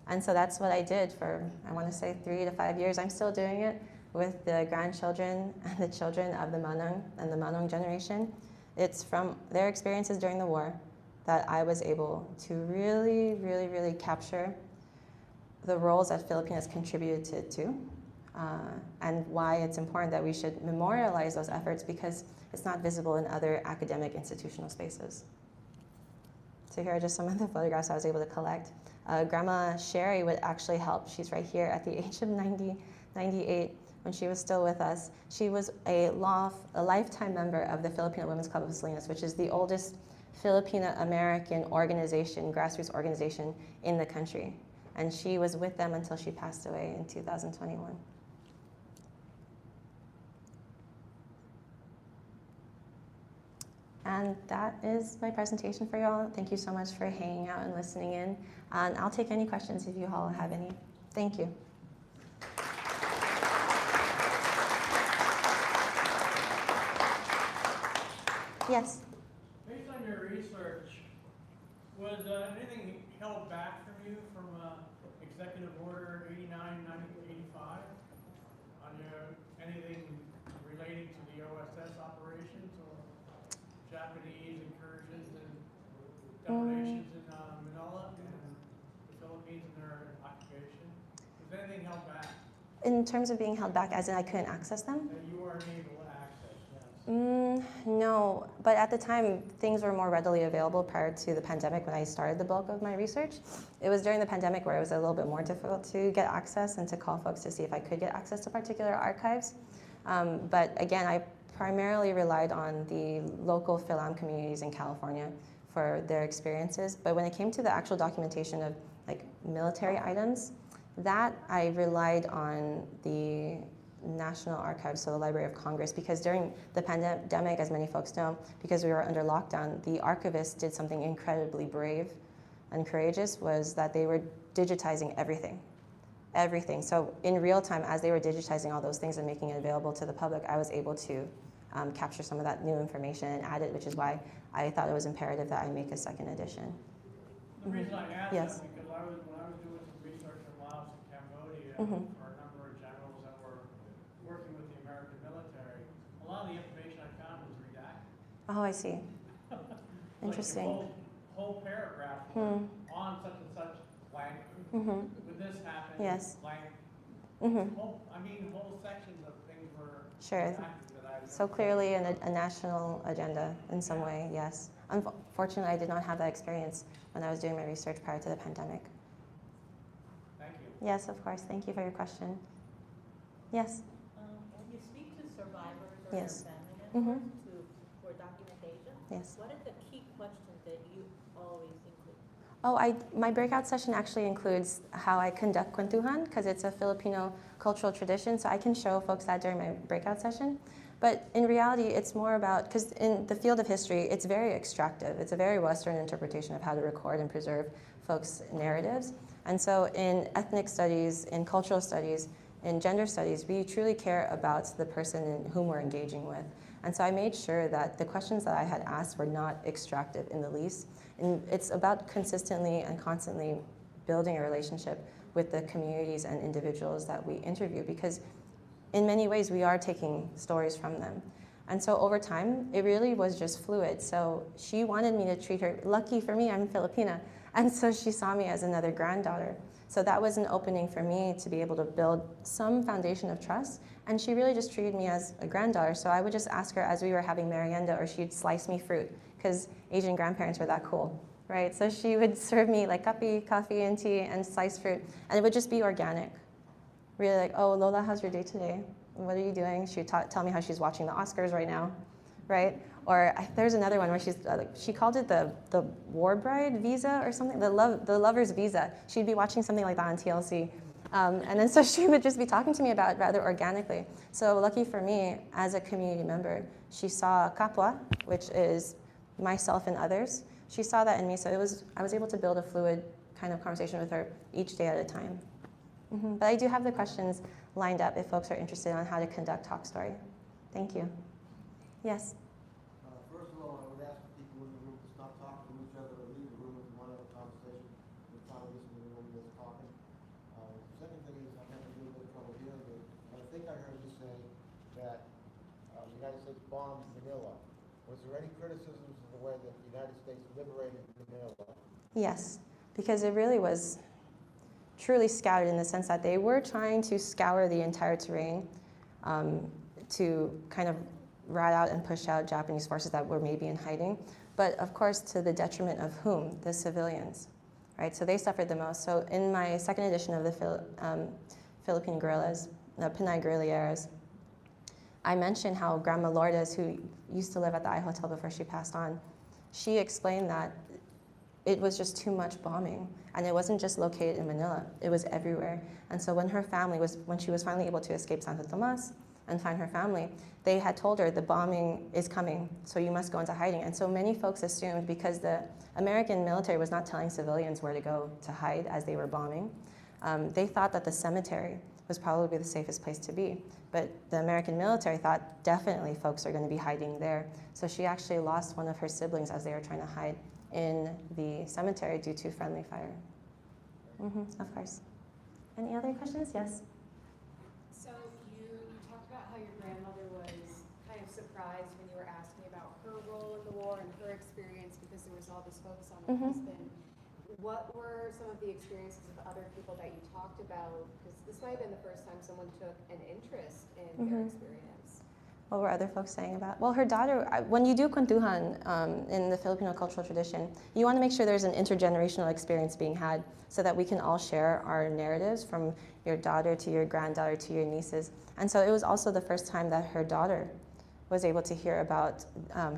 And so that's what I did for, I want to say, 3 to 5 years. I'm still doing it with the grandchildren and the children of the Manong and the Manong generation. It's from their experiences during the war that I was able to really, really, really capture the roles that Filipinas contributed to, and why it's important that we should memorialize those efforts because it's not visible in other academic institutional spaces. So here are just some of the photographs I was able to collect. Grandma Sherry would actually help. She's right here at the age of 98, when she was still with us. She was a lifetime member of the Filipino Women's Club of Salinas, which is the oldest Filipino-American organization, grassroots organization in the country. and she was with them until she passed away in 2021. And that is my presentation for y'all. Thank you so much for hanging out and listening in. And I'll take any questions if you all have any. Thank you. Yes? Based on your research, was anything held back from you from Executive Order 89, 1985? On anything relating to the OSS operations or Japanese incursions and depredations in Manila and the Philippines and their occupation? Was anything held back? In terms of being held back, as in I couldn't access them? That you weren't able to access, yes. No, but at the time, things were more readily available prior to the pandemic when I started the bulk of my research. It was during the pandemic where it was a little bit more difficult to get access and to call folks to see if I could get access to particular archives. But again, I primarily relied on the local Philam communities in California for their experiences. But when it came to the actual documentation of like military items, that I relied on the National Archives, so the Library of Congress, because during the pandemic, as many folks know, because we were under lockdown, the archivists did something incredibly brave and courageous, was that they were digitizing everything. Everything. So in real time, as they were digitizing all those things and making it available to the public, I was able to capture some of that new information and add it, which is why I thought it was imperative that I make a second edition. The reason I asked Yes. that, because when I was doing some research in Laos and Cambodia for a number of generals that were working with the American military, a lot of the information I found was redacted. Oh, I see. Like Interesting. the whole paragraph on such and such blank. Would this happen? Yes. Blank. Whole sections of things were Sure. redacted that I. So clearly a national agenda in some way, yes. Unfortunately, I did not have that experience when I was doing my research prior to the pandemic. Thank you. Yes, of course. Thank you for your question. Yes? When you speak to survivors or Yes. their family members for documentation, Yes. what are the key questions that you always include? Oh, my breakout session actually includes how I conduct kwentuhan, because it's a Filipino cultural tradition, so I can show folks that during my breakout session. But in reality, it's more about, because in the field of history, it's very extractive. It's a very Western interpretation of how to record and preserve folks' narratives. And so in ethnic studies, in cultural studies, in gender studies, we truly care about the person in whom we're engaging with. And so I made sure that the questions that I had asked were not extractive in the least. And it's about consistently and constantly building a relationship with the communities and individuals that we interview, because in many ways we are taking stories from them. And so over time, it really was just fluid. So she wanted me to treat her, lucky for me, I'm Filipina, and so she saw me as another granddaughter. So that was an opening for me to be able to build some foundation of trust. And she really just treated me as a granddaughter. So I would just ask her as we were having merienda, or she'd slice me fruit, because Asian grandparents were that cool, right? So she would serve me like coffee and tea and sliced fruit, and it would just be organic. Really like, oh, Lola, how's your day today? What are you doing? She would tell me how she's watching the Oscars right now, right? Or there's another one where she called it the war bride visa or something, the lover's visa. She'd be watching something like that on TLC. And then so she would just be talking to me about it rather organically. So lucky for me, as a community member, she saw kapwa, which is myself and others. She saw that in me, so I was able to build a fluid kind of conversation with her each day at a time. But I do have the questions lined up if folks are interested on how to conduct Talk Story. Thank you. Yes? First of all, I would ask people in the room to stop talking to each other or leave the room if you want to have a conversation with time listening to everybody that's talking. Second thing is, I'm having a little bit of trouble hearing you, but I think I heard you say that the United States bombed Manila. Was there any criticisms of the way that the United States liberated Manila? Yes, because it really was truly scouted in the sense that they were trying to scour the entire terrain to kind of rat out and push out Japanese forces that were maybe in hiding, but of course to the detriment of whom? The civilians, right? So they suffered the most. So in my second edition of the Philippine guerrillas, the Pinay guerrilleros, I mentioned how Grandma Lourdes, who used to live at the I Hotel before she passed on, she explained that it was just too much bombing. And it wasn't just located in Manila, it was everywhere. And so when she was finally able to escape Santo Tomas and find her family, they had told her the bombing is coming, so you must go into hiding. And so many folks assumed, because the American military was not telling civilians where to go to hide as they were bombing, they thought that the cemetery was probably the safest place to be. But the American military thought definitely folks are going to be hiding there. So she actually lost one of her siblings as they were trying to hide in the cemetery due to friendly fire. Of course. Any other questions? Yes? So you talked about how your grandmother was kind of surprised when you were asking about her role in the war and her experience, because there was all this focus on her husband. What were some of the experiences of other people that you talked about? Because this might have been the first time someone took an interest in their experience. What were other folks saying about? Well, her daughter, when you do kwentuhan in the Filipino cultural tradition, you want to make sure there's an intergenerational experience being had so that we can all share our narratives from your daughter to your granddaughter to your nieces. And so it was also the first time that her daughter was able to hear about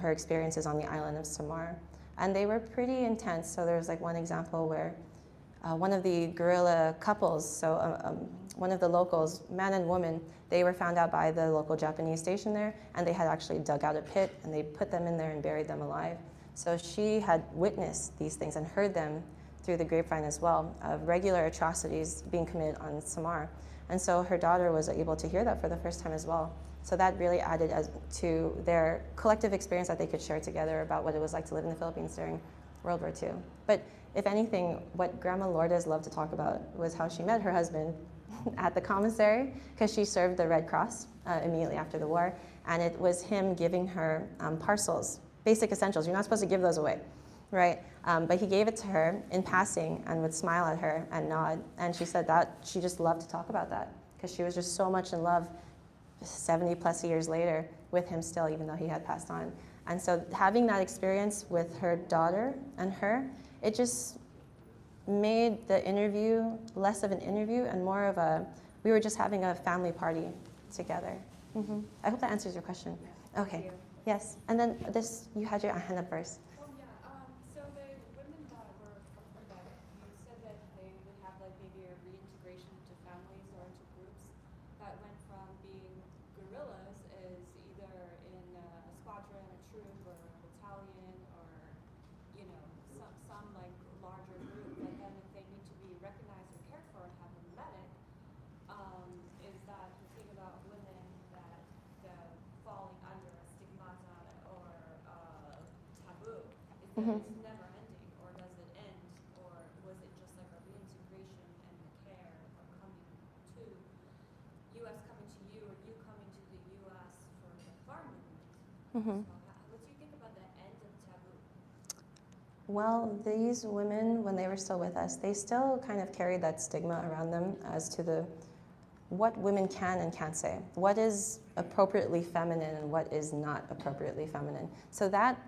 her experiences on the island of Samar. And they were pretty intense. So there's like one example where one of the guerrilla couples, so one of the locals, man and woman, they were found out by the local Japanese station there, and they had actually dug out a pit, and they put them in there and buried them alive. So she had witnessed these things and heard them through the grapevine as well, of regular atrocities being committed on Samar. And so her daughter was able to hear that for the first time as well. So that really added to their collective experience that they could share together about what it was like to live in the Philippines during World War II. But if anything, what Grandma Lourdes loved to talk about was how she met her husband at the commissary, because she served the Red Cross immediately after the war, and it was him giving her parcels, basic essentials. You're not supposed to give those away, right? But he gave it to her in passing and would smile at her and nod, and she said that she just loved to talk about that, because she was just so much in love 70 plus years later with him still, even though he had passed on. And so having that experience with her daughter and her, it just made the interview less of an interview and more of we were just having a family party together. I hope that answers your question. Okay, yes. And then you had your hand up first. Oh yeah, so the women that were talking about it, you said that they would have like maybe a reintegration into families or into groups that went from being guerrillas as either in a squadron, a troop, or a battalion, or some like larger group. But then if they need to be recognized or cared for and have a medic, is that the thing about women that falling under a stigmata or taboo? Is that it's never ending, or does it end, or was it just like a reintegration and care or coming to U.S. coming to you, or you coming to the U.S. for the farm movement? What do you think about the end of taboo? Well, these women, when they were still with us, they still kind of carried that stigma around them as to what women can and can't say, what is appropriately feminine and what is not appropriately feminine. So that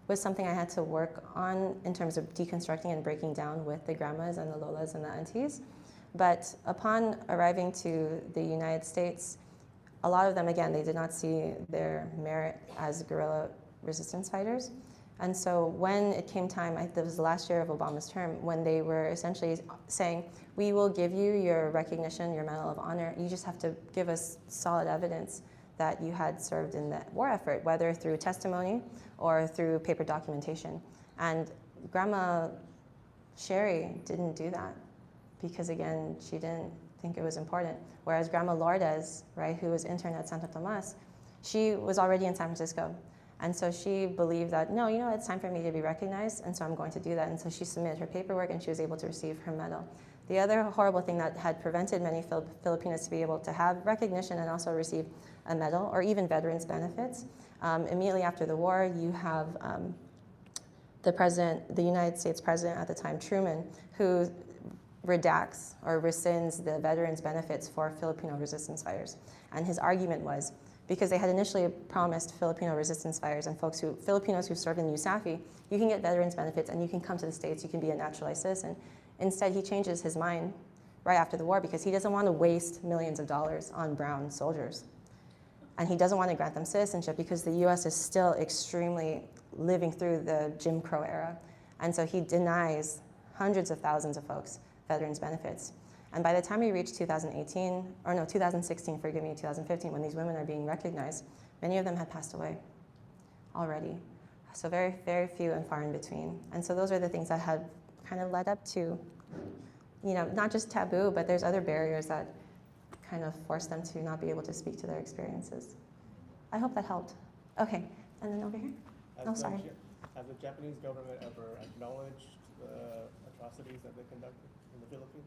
was something I had to work on in terms of deconstructing and breaking down with the grandmas and the lolas and the aunties. But upon arriving to the United States, a lot of them, again, they did not see their merit as guerrilla resistance fighters. And so when it came time, it was the last year of Obama's term, when they were essentially saying, we will give you your recognition, your Medal of Honor, you just have to give us solid evidence that you had served in the war effort, whether through testimony or through paper documentation. And Grandma Sherry didn't do that because, again, she didn't think it was important. Whereas Grandma Lourdes, right, who was intern at Santo Tomas, she was already in San Francisco. And so she believed that, no, it's time for me to be recognized, and so I'm going to do that. And so she submitted her paperwork, and she was able to receive her medal. The other horrible thing that had prevented many Filipinos to be able to have recognition and also receive a medal, or even veterans benefits, immediately after the war, you have the United States president at the time, Truman, who redacts or rescinds the veterans benefits for Filipino resistance fighters. And his argument was, because they had initially promised Filipino resistance fighters and Filipinos who served in USAFI, you can get veterans benefits and you can come to the States, you can be a naturalized citizen. Instead, he changes his mind right after the war because he doesn't want to waste millions of dollars on brown soldiers. And he doesn't want to grant them citizenship because the US is still extremely living through the Jim Crow era. And so he denies hundreds of thousands of folks veterans benefits. And by the time we reach 2016, forgive me, 2015, when these women are being recognized, many of them had passed away already. So very, very few and far in between. And so those are the things that had kind of led up to, not just taboo, but there's other barriers that kind of force them to not be able to speak to their experiences. I hope that helped. Okay, and then over here. Sorry. Has the Japanese government ever acknowledged the atrocities that they conducted in the Philippines?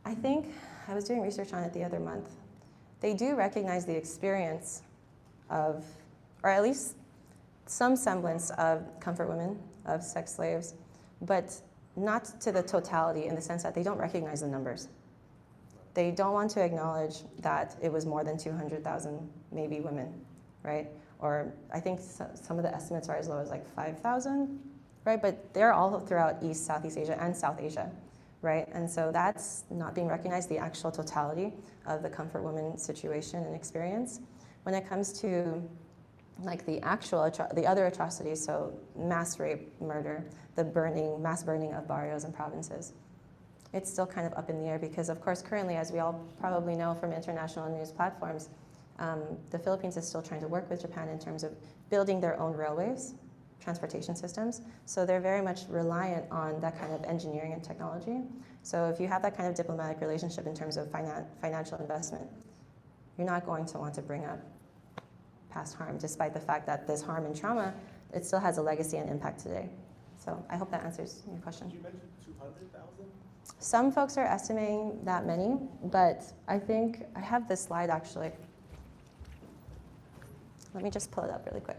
I think I was doing research on it the other month. They do recognize the experience of, or at least some semblance of comfort women, of sex slaves, but not to the totality in the sense that they don't recognize the numbers. They don't want to acknowledge that it was more than 200,000 maybe women, right? Or I think some of the estimates are as low as like 5,000, right? But they're all throughout East, Southeast Asia, and South Asia, right? And so that's not being recognized, the actual totality of the comfort woman situation and experience. When it comes to like the other atrocities, so mass rape, murder, the mass burning of barrios and provinces, it's still kind of up in the air because, of course, currently, as we all probably know from international news platforms, the Philippines is still trying to work with Japan in terms of building their own railways, transportation systems. So they're very much reliant on that kind of engineering and technology. So if you have that kind of diplomatic relationship in terms of financial investment, you're not going to want to bring up past harm, despite the fact that this harm and trauma, it still has a legacy and impact today. So I hope that answers your question. Did you mention 200,000? Some folks are estimating that many, but I think I have this slide actually. Let me just pull it up really quick.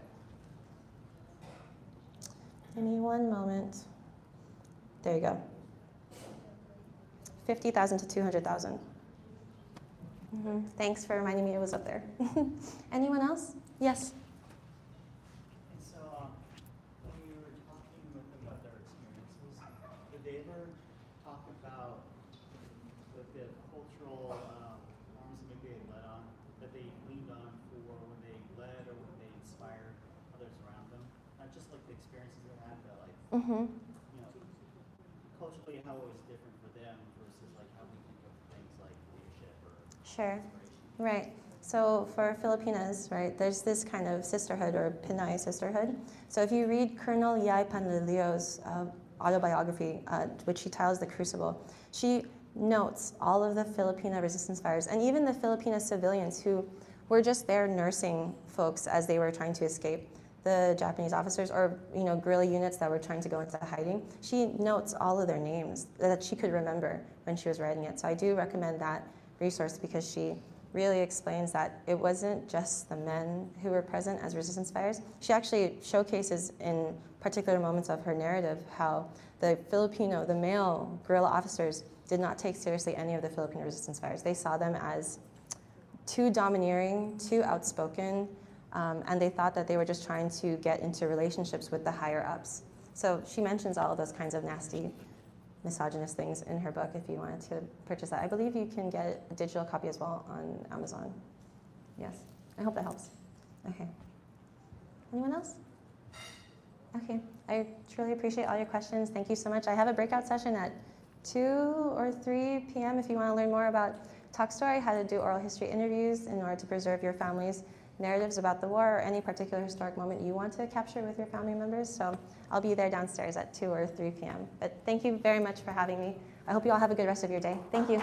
Give me one moment. There you go. 50,000 to 200,000. Thanks for reminding me it was up there. Anyone else? Yes? So, when you were talking with them about their experiences, did they ever talk about the cultural norms that maybe they led on, that they leaned on for when they led or when they inspired others around them? Not just like the experiences they had, but like, culturally how it was different for them versus like how we think of things like leadership or Sure. Right. So for Filipinas, right, there's this kind of sisterhood or Pinay sisterhood. So if you read Colonel Yai Panlilio's autobiography, which she titles The Crucible, she notes all of the Filipina resistance fighters and even the Filipina civilians who were just there nursing folks as they were trying to escape the Japanese officers or guerrilla units that were trying to go into hiding. She notes all of their names that she could remember when she was writing it. So I do recommend that resource because she really explains that it wasn't just the men who were present as resistance fighters. She actually showcases in particular moments of her narrative how the male guerrilla officers did not take seriously any of the Filipino resistance fighters. They saw them as too domineering, too outspoken, and they thought that they were just trying to get into relationships with the higher ups. So she mentions all of those kinds of nasty misogynist things in her book if you wanted to purchase that. I believe you can get a digital copy as well on Amazon. Yes, I hope that helps. Okay. Anyone else? Okay, I truly appreciate all your questions. Thank you so much. I have a breakout session at 2 or 3 p.m. if you want to learn more about Talk Story, how to do oral history interviews in order to preserve your family's narratives about the war or any particular historic moment you want to capture with your family members. So I'll be there downstairs at 2 or 3 p.m. But thank you very much for having me. I hope you all have a good rest of your day. Thank you.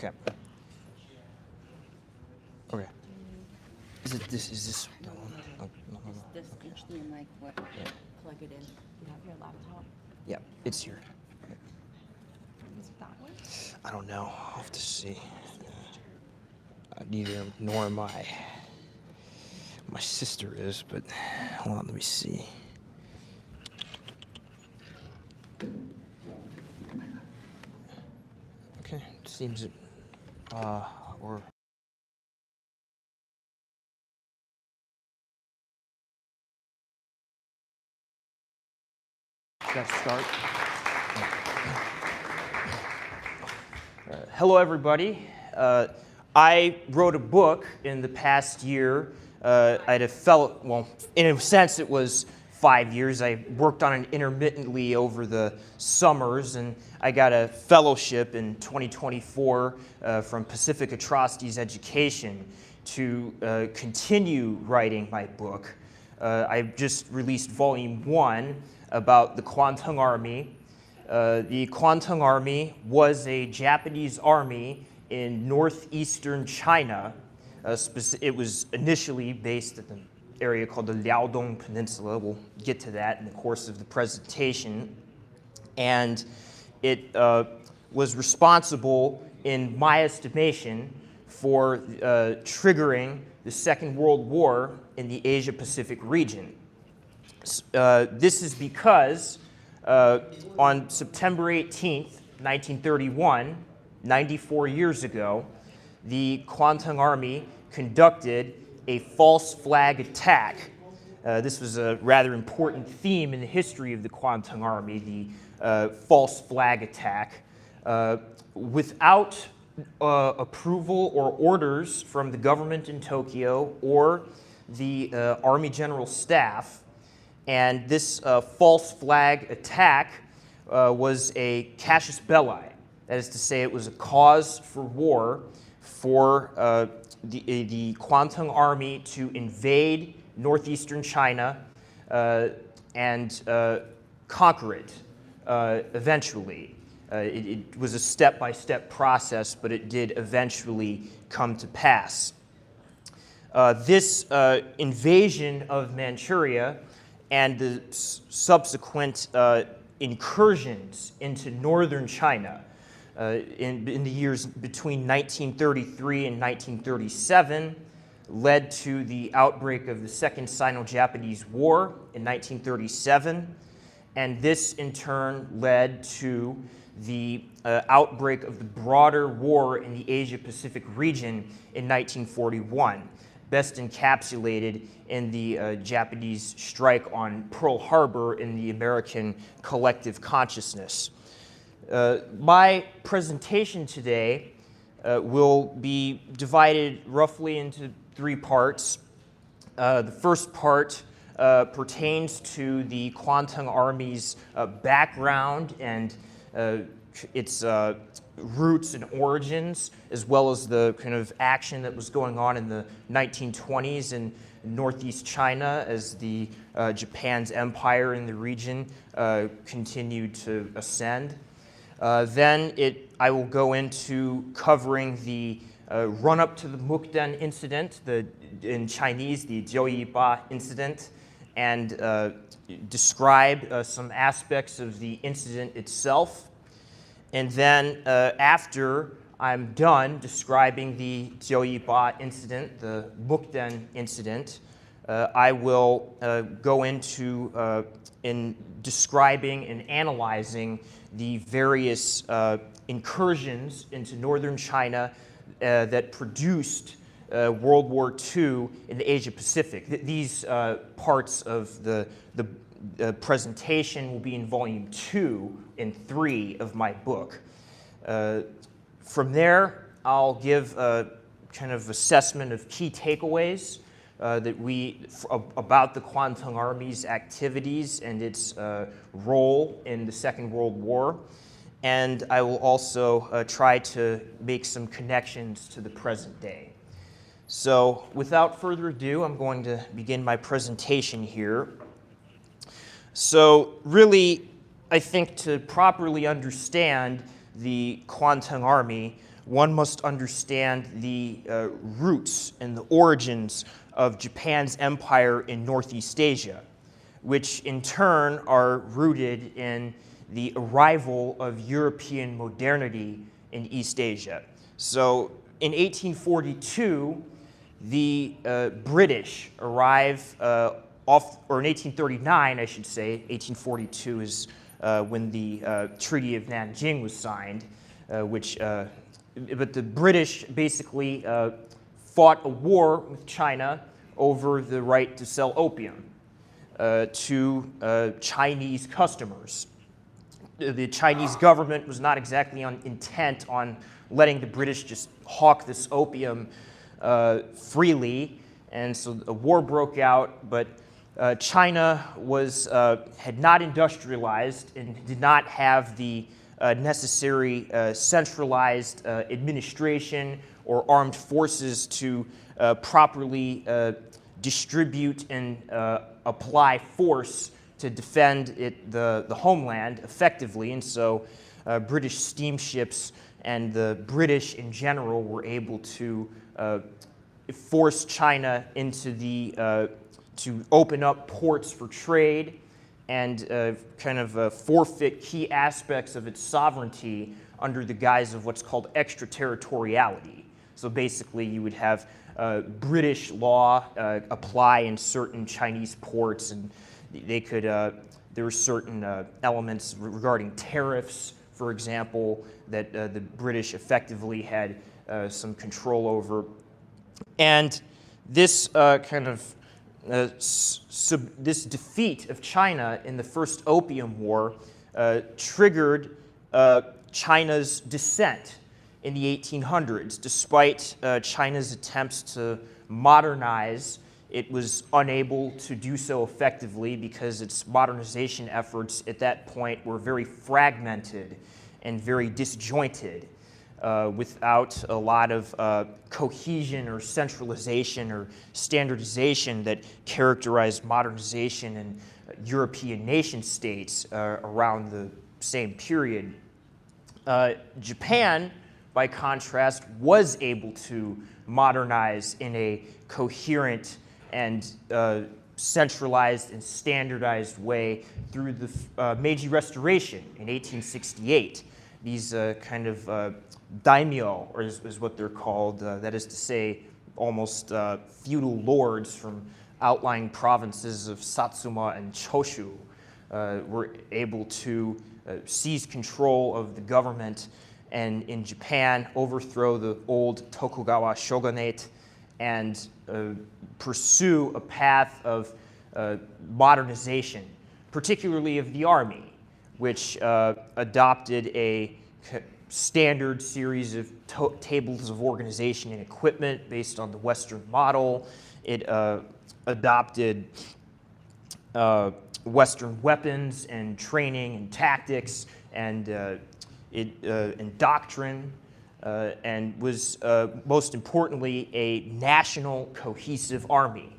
Okay. Okay. Is it this? Is this the one? Oh, no. This HDMI cord. Plug it in. You have your laptop. Yeah, it's here. Is it that one? I don't know. I'll have to see. Neither nor am I. My sister is, but hold on, let me see. Okay, it seems or. Let's start. Hello, everybody. I wrote a book in the past year. I had a fellow, well, in a sense, it was 5 years. I worked on it intermittently over the summers, and I got a fellowship in 2024 from Pacific Atrocities Education to continue writing my book. I just released volume 1 about the Kwantung Army. The Kwantung Army was a Japanese army in northeastern China. It was initially based at the area called the Liaodong Peninsula. We'll get to that in the course of the presentation. And it was responsible, in my estimation, for triggering the Second World War in the Asia-Pacific region. This is because on September 18th, 1931, 94 years ago, the Kwantung Army conducted a false flag attack. This was a rather important theme in the history of the Kwantung Army, the false flag attack. Without approval or orders from the government in Tokyo or the Army General Staff. And this false flag attack was a casus belli. That is to say, it was a cause for war for the Kwantung Army to invade northeastern China and conquer it eventually. It was a step-by-step process, but it did eventually come to pass. This invasion of Manchuria and the subsequent incursions into northern China in the years between 1933 and 1937 led to the outbreak of the Second Sino-Japanese War in 1937, and this in turn led to the outbreak of the broader war in the Asia-Pacific region in 1941, best encapsulated in the Japanese strike on Pearl Harbor in the American collective consciousness. My presentation today will be divided roughly into 3 parts. The first part pertains to the Kwantung Army's background and its roots and origins, as well as the kind of action that was going on in the 1920s in northeast China as the Japan's empire in the region continued to ascend. Then I will go into covering the run-up to the Mukden incident, in Chinese, the Jiuyiba incident, and describe some aspects of the incident itself. And then after I'm done describing the Jiuyiba incident, the Mukden incident, I will go into in describing and analyzing the various incursions into northern China that produced World War II in the Asia-Pacific. These parts of the presentation will be in volume 2 and 3 of my book. From there, I'll give a kind of assessment of key takeaways about the Kwantung Army's activities and its role in the Second World War. And I will also try to make some connections to the present day. So without further ado, I'm going to begin my presentation here. So really, I think to properly understand the Kwantung Army, one must understand the roots and the origins of Japan's empire in Northeast Asia, which in turn are rooted in the arrival of European modernity in East Asia. So in 1842, the British arrive or in 1839, I should say, 1842 is when the Treaty of Nanjing was signed, but the British basically fought a war with China over the right to sell opium to Chinese customers. The Chinese government was not exactly intent on letting the British just hawk this opium freely, and so a war broke out, but China had not industrialized and did not have the necessary centralized administration or armed forces to properly distribute and apply force to defend the homeland effectively. And so British steamships and the British in general were able to force China into to open up ports for trade and forfeit key aspects of its sovereignty under the guise of what's called extraterritoriality. So basically you would have British law apply in certain Chinese ports, and they could, there were certain elements regarding tariffs, for example, that the British effectively had some control over. And this this defeat of China in the First Opium War triggered China's descent in the 1800s. Despite China's attempts to modernize, it was unable to do so effectively because its modernization efforts at that point were very fragmented and very disjointed, without a lot of cohesion or centralization or standardization that characterized modernization in European nation states around the same period. Japan, by contrast, was able to modernize in a coherent and centralized and standardized way through the Meiji Restoration in 1868. These daimyo, is what they're called, that is to say, almost feudal lords from outlying provinces of Satsuma and Choshu, were able to seize control of the government and in Japan overthrow the old Tokugawa shogunate and pursue a path of modernization, particularly of the army, which adopted a standard series of tables of organization and equipment based on the Western model. It adopted Western weapons and training and tactics and doctrine, and was most importantly a national cohesive army,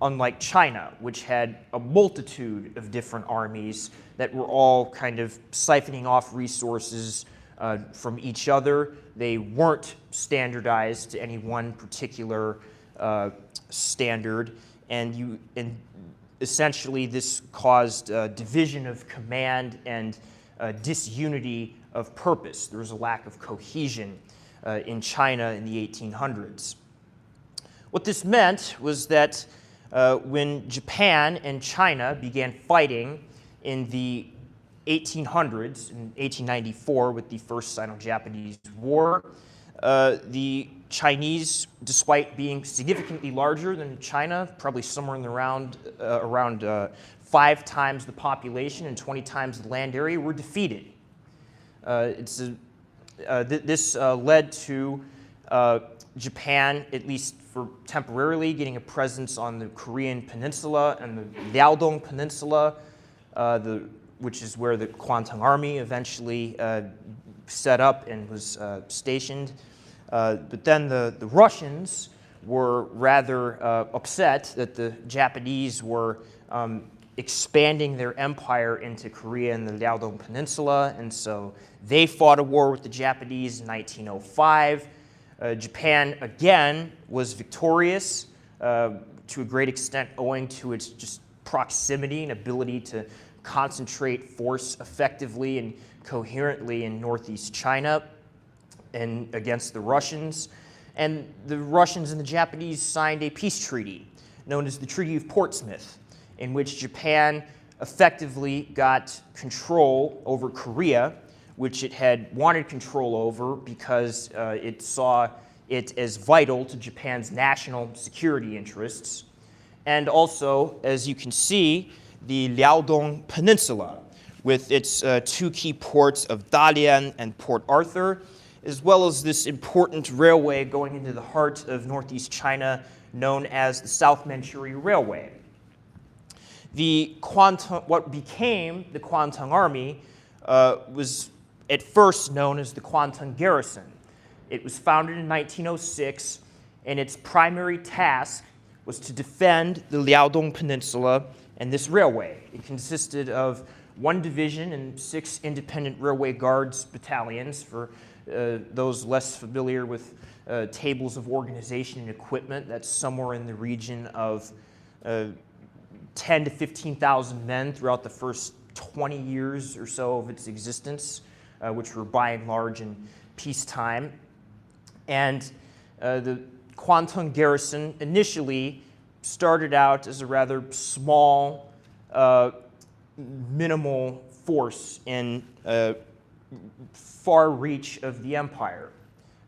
unlike China, which had a multitude of different armies that were all kind of siphoning off resources from each other. They weren't standardized to any one particular standard, and essentially this caused division of command and disunity of purpose. There was a lack of cohesion in China in the 1800s. What this meant was that when Japan and China began fighting in the 1800s, in 1894 with the First Sino-Japanese War, the Chinese, despite being significantly larger than China, probably somewhere in the around 5 times the population and 20 times the land area, were defeated. This led to Japan, at least for temporarily, getting a presence on the Korean Peninsula and the Liaodong Peninsula, which is where the Kwantung Army eventually set up and was stationed. But then the Russians were rather upset that the Japanese were expanding their empire into Korea and the Liaodong Peninsula, and so they fought a war with the Japanese in 1905. Japan, again, was victorious to a great extent owing to its just proximity and ability to concentrate force effectively and coherently in northeast China and against the Russians. And the Russians and the Japanese signed a peace treaty known as the Treaty of Portsmouth, in which Japan effectively got control over Korea, which it had wanted control over because it saw it as vital to Japan's national security interests. And also, as you can see, the Liaodong Peninsula, with its two key ports of Dalian and Port Arthur, as well as this important railway going into the heart of northeast China known as the South Manchuria Railway. What became the Kwantung Army was at first known as the Kwantung Garrison. It was founded in 1906, and its primary task was to defend the Liaodong Peninsula and this railway. It consisted of 1 division and 6 independent railway guards battalions. For those less familiar with tables of organization and equipment, that's somewhere in the region of 10 to 15,000 men throughout the first 20 years or so of its existence, which were by and large in peacetime. And the Kwantung Garrison initially started out as a rather small, minimal force in far reach of the empire,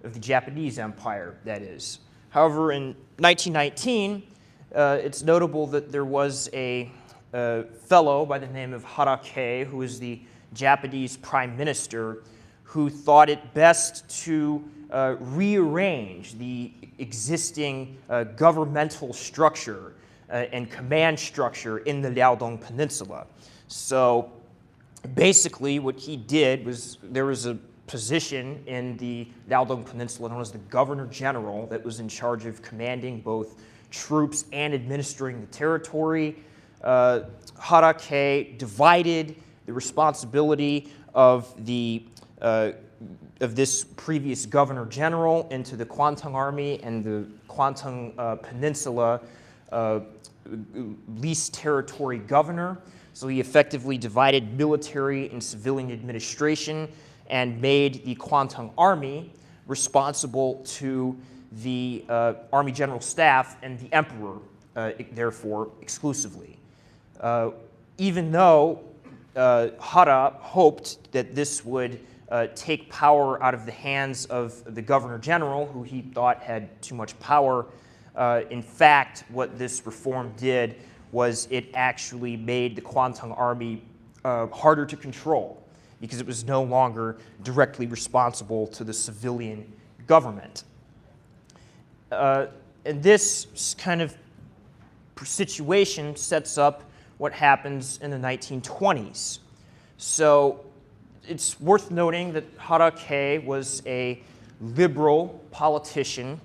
of the Japanese empire, that is. However, in 1919, it's notable that there was a fellow by the name of Harake, who was the Japanese prime minister, who thought it best to rearrange the existing governmental structure and command structure in the Liaodong Peninsula. So basically what he did was, there was a position in the Liaodong Peninsula known as the Governor General that was in charge of commanding both troops and administering the territory. Harake divided the responsibility of this previous Governor General into the Kwantung Army and the Kwantung Peninsula least territory governor. So he effectively divided military and civilian administration and made the Kwantung Army responsible to the Army General Staff and the Emperor, therefore, exclusively. Even though Hara hoped that this would take power out of the hands of the Governor General, who he thought had too much power, in fact, what this reform did was it actually made the Kwantung Army harder to control, because it was no longer directly responsible to the civilian government. And this kind of situation sets up what happens in the 1920s. So it's worth noting that Harake was a liberal politician,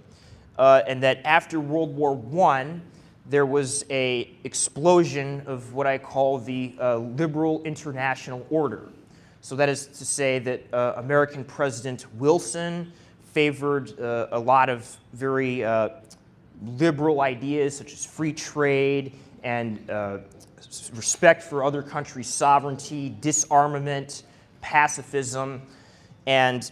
and that after World War I, there was an explosion of what I call the liberal international order. So that is to say that American President Wilson favored a lot of very liberal ideas such as free trade and respect for other countries' sovereignty, disarmament, pacifism. And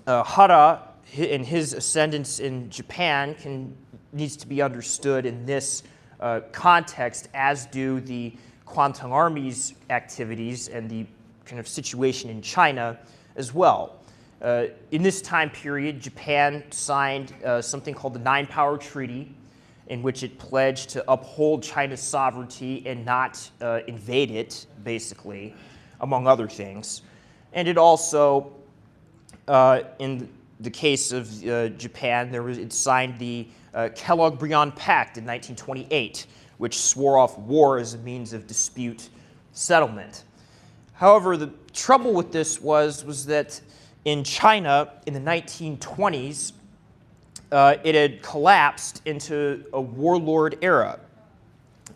Hara and his ascendance in Japan needs to be understood in this context, as do the Kwantung Army's activities and the kind of situation in China as well. In this time period, Japan signed something called the Nine-Power Treaty, in which it pledged to uphold China's sovereignty and not invade it, basically, among other things. And it also, in the case of Japan, it signed the Kellogg-Briand Pact in 1928, which swore off war as a means of dispute settlement. However, the trouble with this was that in China, in the 1920s, it had collapsed into a warlord era.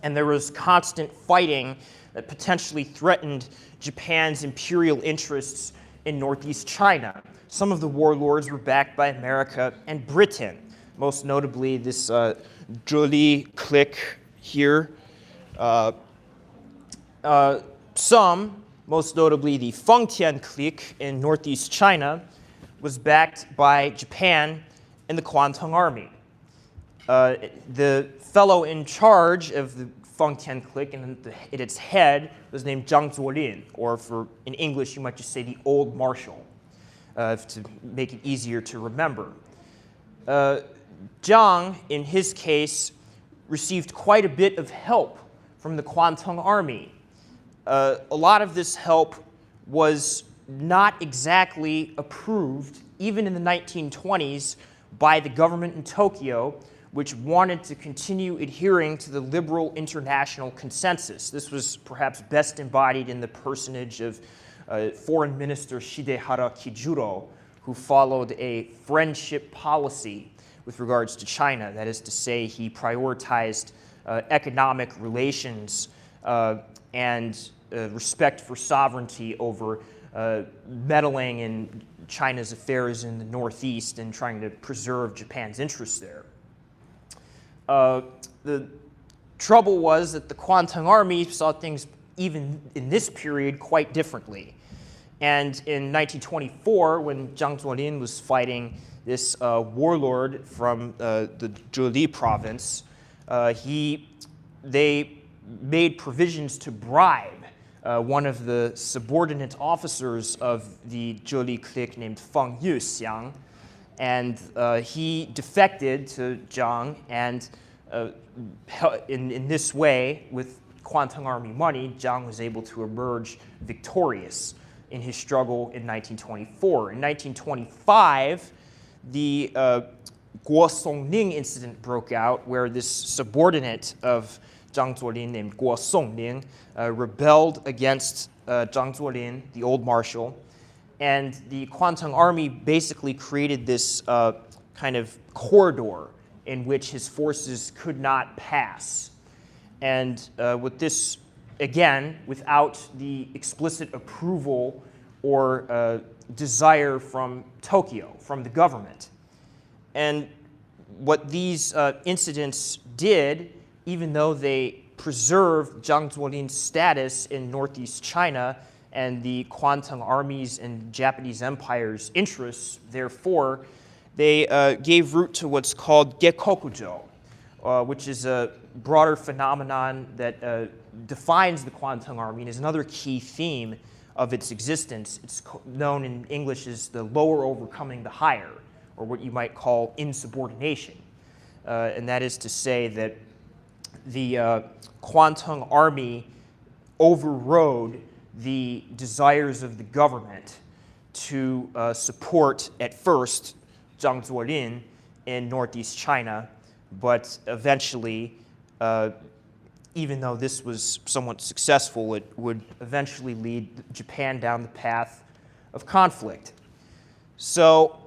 and there was constant fighting that potentially threatened Japan's imperial interests in northeast China. Some of the warlords were backed by America and Britain, most notably this Zheli clique here. Some, most notably the Fengtian clique in northeast China, was backed by Japan and the Kwantung Army. The fellow in charge of the Fengtian clique and at its head was named Zhang Zuolin, or in English you might just say the Old Marshal, to make it easier to remember. Zhang, in his case, received quite a bit of help from the Kwantung Army. A lot of this help was not exactly approved, even in the 1920s, by the government in Tokyo, which wanted to continue adhering to the liberal international consensus. This was perhaps best embodied in the personage of Foreign Minister Shidehara Kijuro, who followed a friendship policy with regards to China. That is to say, he prioritized economic relations and respect for sovereignty over meddling in China's affairs in the Northeast and trying to preserve Japan's interests there. The trouble was that the Kwantung Army saw things, even in this period, quite differently. And in 1924, when Zhang Zuolin was fighting this warlord from the Zheli province, they made provisions to bribe one of the subordinate officers of the Zheli clique named Feng Yuxiang, and he defected to Zhang, and in this way, with Kwantung Army money, Zhang was able to emerge victorious in his struggle in 1924. In 1925, the Guo Songning incident broke out, where this subordinate of Zhang Zuolin named Guo Songning rebelled against Zhang Zuolin, the old marshal, and the Kwantung Army basically created this kind of corridor in which his forces could not pass. And with this, again, without the explicit approval or desire from Tokyo, from the government. And what these incidents did, even though they preserved Zhang Zuolin's status in northeast China and the Kwantung Army's and Japanese Empire's interests, therefore, they gave root to what's called Gekokujo, which is a broader phenomenon that defines the Kwantung Army and is another key theme of its existence. It's known in English as the lower overcoming the higher, or what you might call insubordination. And that is to say that the Kwantung Army overrode the desires of the government to support, at first, Zhang Zuolin in northeast China, but eventually, even though this was somewhat successful, it would eventually lead Japan down the path of conflict. So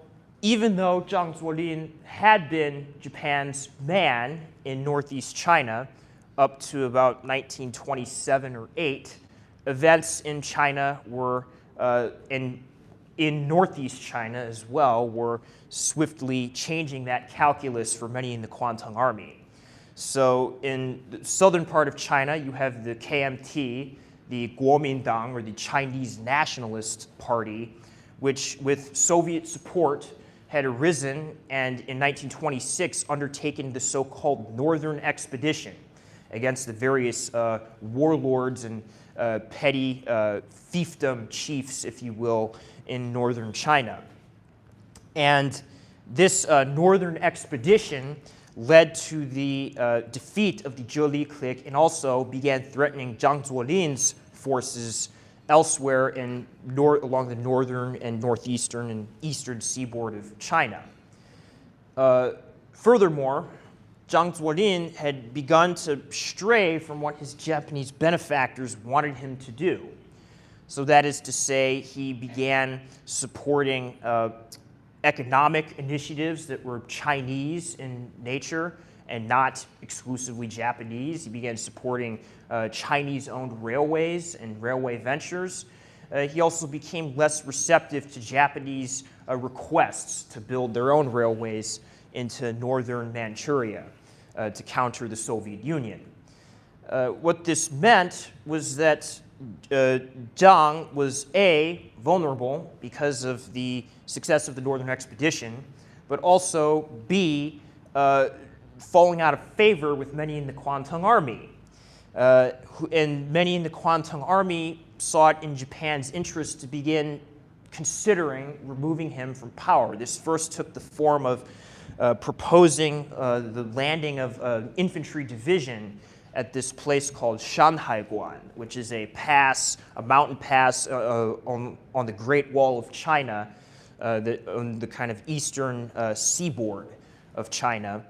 even though Zhang Zuolin had been Japan's man in northeast China up to about 1927 or 8, events in China were, in northeast China as well, were swiftly changing that calculus for many in the Kwantung Army. So in the southern part of China, you have the KMT, the Kuomintang, or the Chinese Nationalist Party, which with Soviet support had arisen and in 1926 undertaken the so-called Northern Expedition against the various warlords and petty fiefdom chiefs, if you will, in northern China. And this northern expedition led to the defeat of the Zheli clique and also began threatening Zhang Zuolin's forces elsewhere along the northern and northeastern and eastern seaboard of China. Furthermore, Zhang Zuolin had begun to stray from what his Japanese benefactors wanted him to do. So that is to say, he began supporting economic initiatives that were Chinese in nature and not exclusively Japanese. He began supporting Chinese-owned railways and railway ventures. He also became less receptive to Japanese requests to build their own railways into northern Manchuria to counter the Soviet Union. What this meant was that Zhang was A, vulnerable because of the success of the Northern Expedition, but also B, falling out of favor with many in the Kwantung Army. And many in the Kwantung Army saw it in Japan's interest to begin considering removing him from power. This first took the form of proposing the landing of an infantry division at this place called Shanhaiguan, which is a pass, a mountain pass on the Great Wall of China, on the kind of eastern seaboard of China.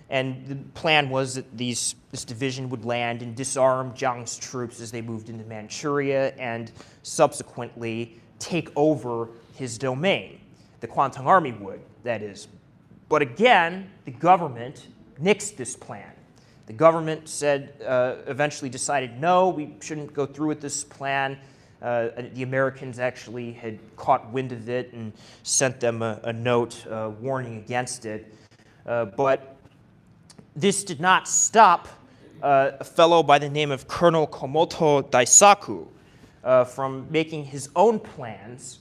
And the plan was that this division would land and disarm Zhang's troops as they moved into Manchuria and subsequently take over his domain. The Kwantung Army would, that is. But again, the government nixed this plan. The government said, eventually decided, no, we shouldn't go through with this plan. The Americans actually had caught wind of it and sent them a note warning against it. But this did not stop a fellow by the name of Colonel Komoto Daisaku from making his own plans,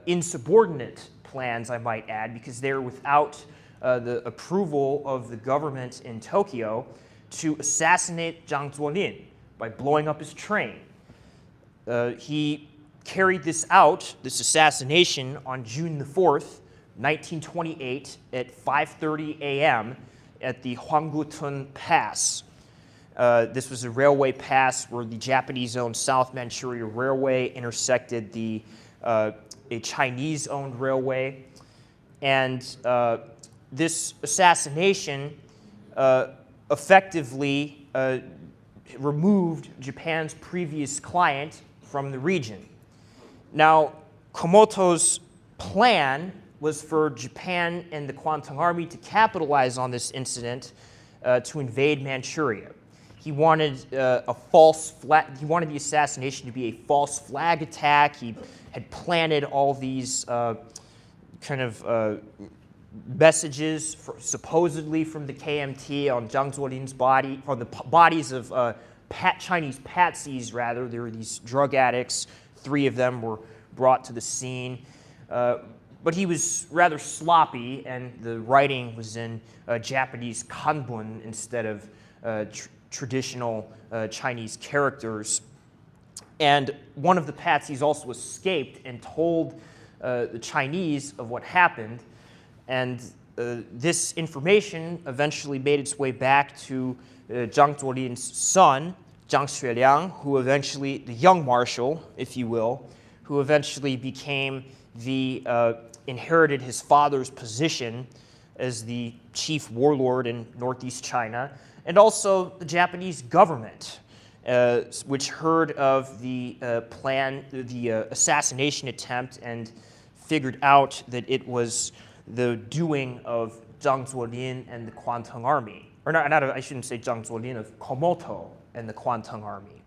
insubordinate plans, I might add, because they're without the approval of the government in Tokyo, to assassinate Zhang Zuolin by blowing up his train. He carried this out, this assassination, on June the 4th, 1928, at 5:30 a.m. at the Huanggutun Pass. This was a railway pass where the Japanese-owned South Manchuria Railway intersected a Chinese-owned railway. And this assassination effectively removed Japan's previous client from the region. Now, Komoto's plan was for Japan and the Kwantung Army to capitalize on this incident to invade Manchuria. He wanted he wanted the assassination to be a false flag attack. He had planted all these messages supposedly from the KMT on Zhang Zuolin's body, on the bodies of Chinese patsies, rather. There were these drug addicts. 3 of them were brought to the scene. But he was rather sloppy, and the writing was in Japanese kanbun instead of traditional Chinese characters. And one of the patsies also escaped and told the Chinese of what happened. And this information eventually made its way back to Zhang Zuolin's son, Zhang Xueliang, who eventually, the young marshal, if you will, who eventually became inherited his father's position as the chief warlord in northeast China, and also the Japanese government, which heard of the assassination attempt and figured out that it was the doing of Zhang Zuolin and the Kwantung Army. Or I shouldn't say Zhang Zuolin, of Komoto and the Kwantung Army.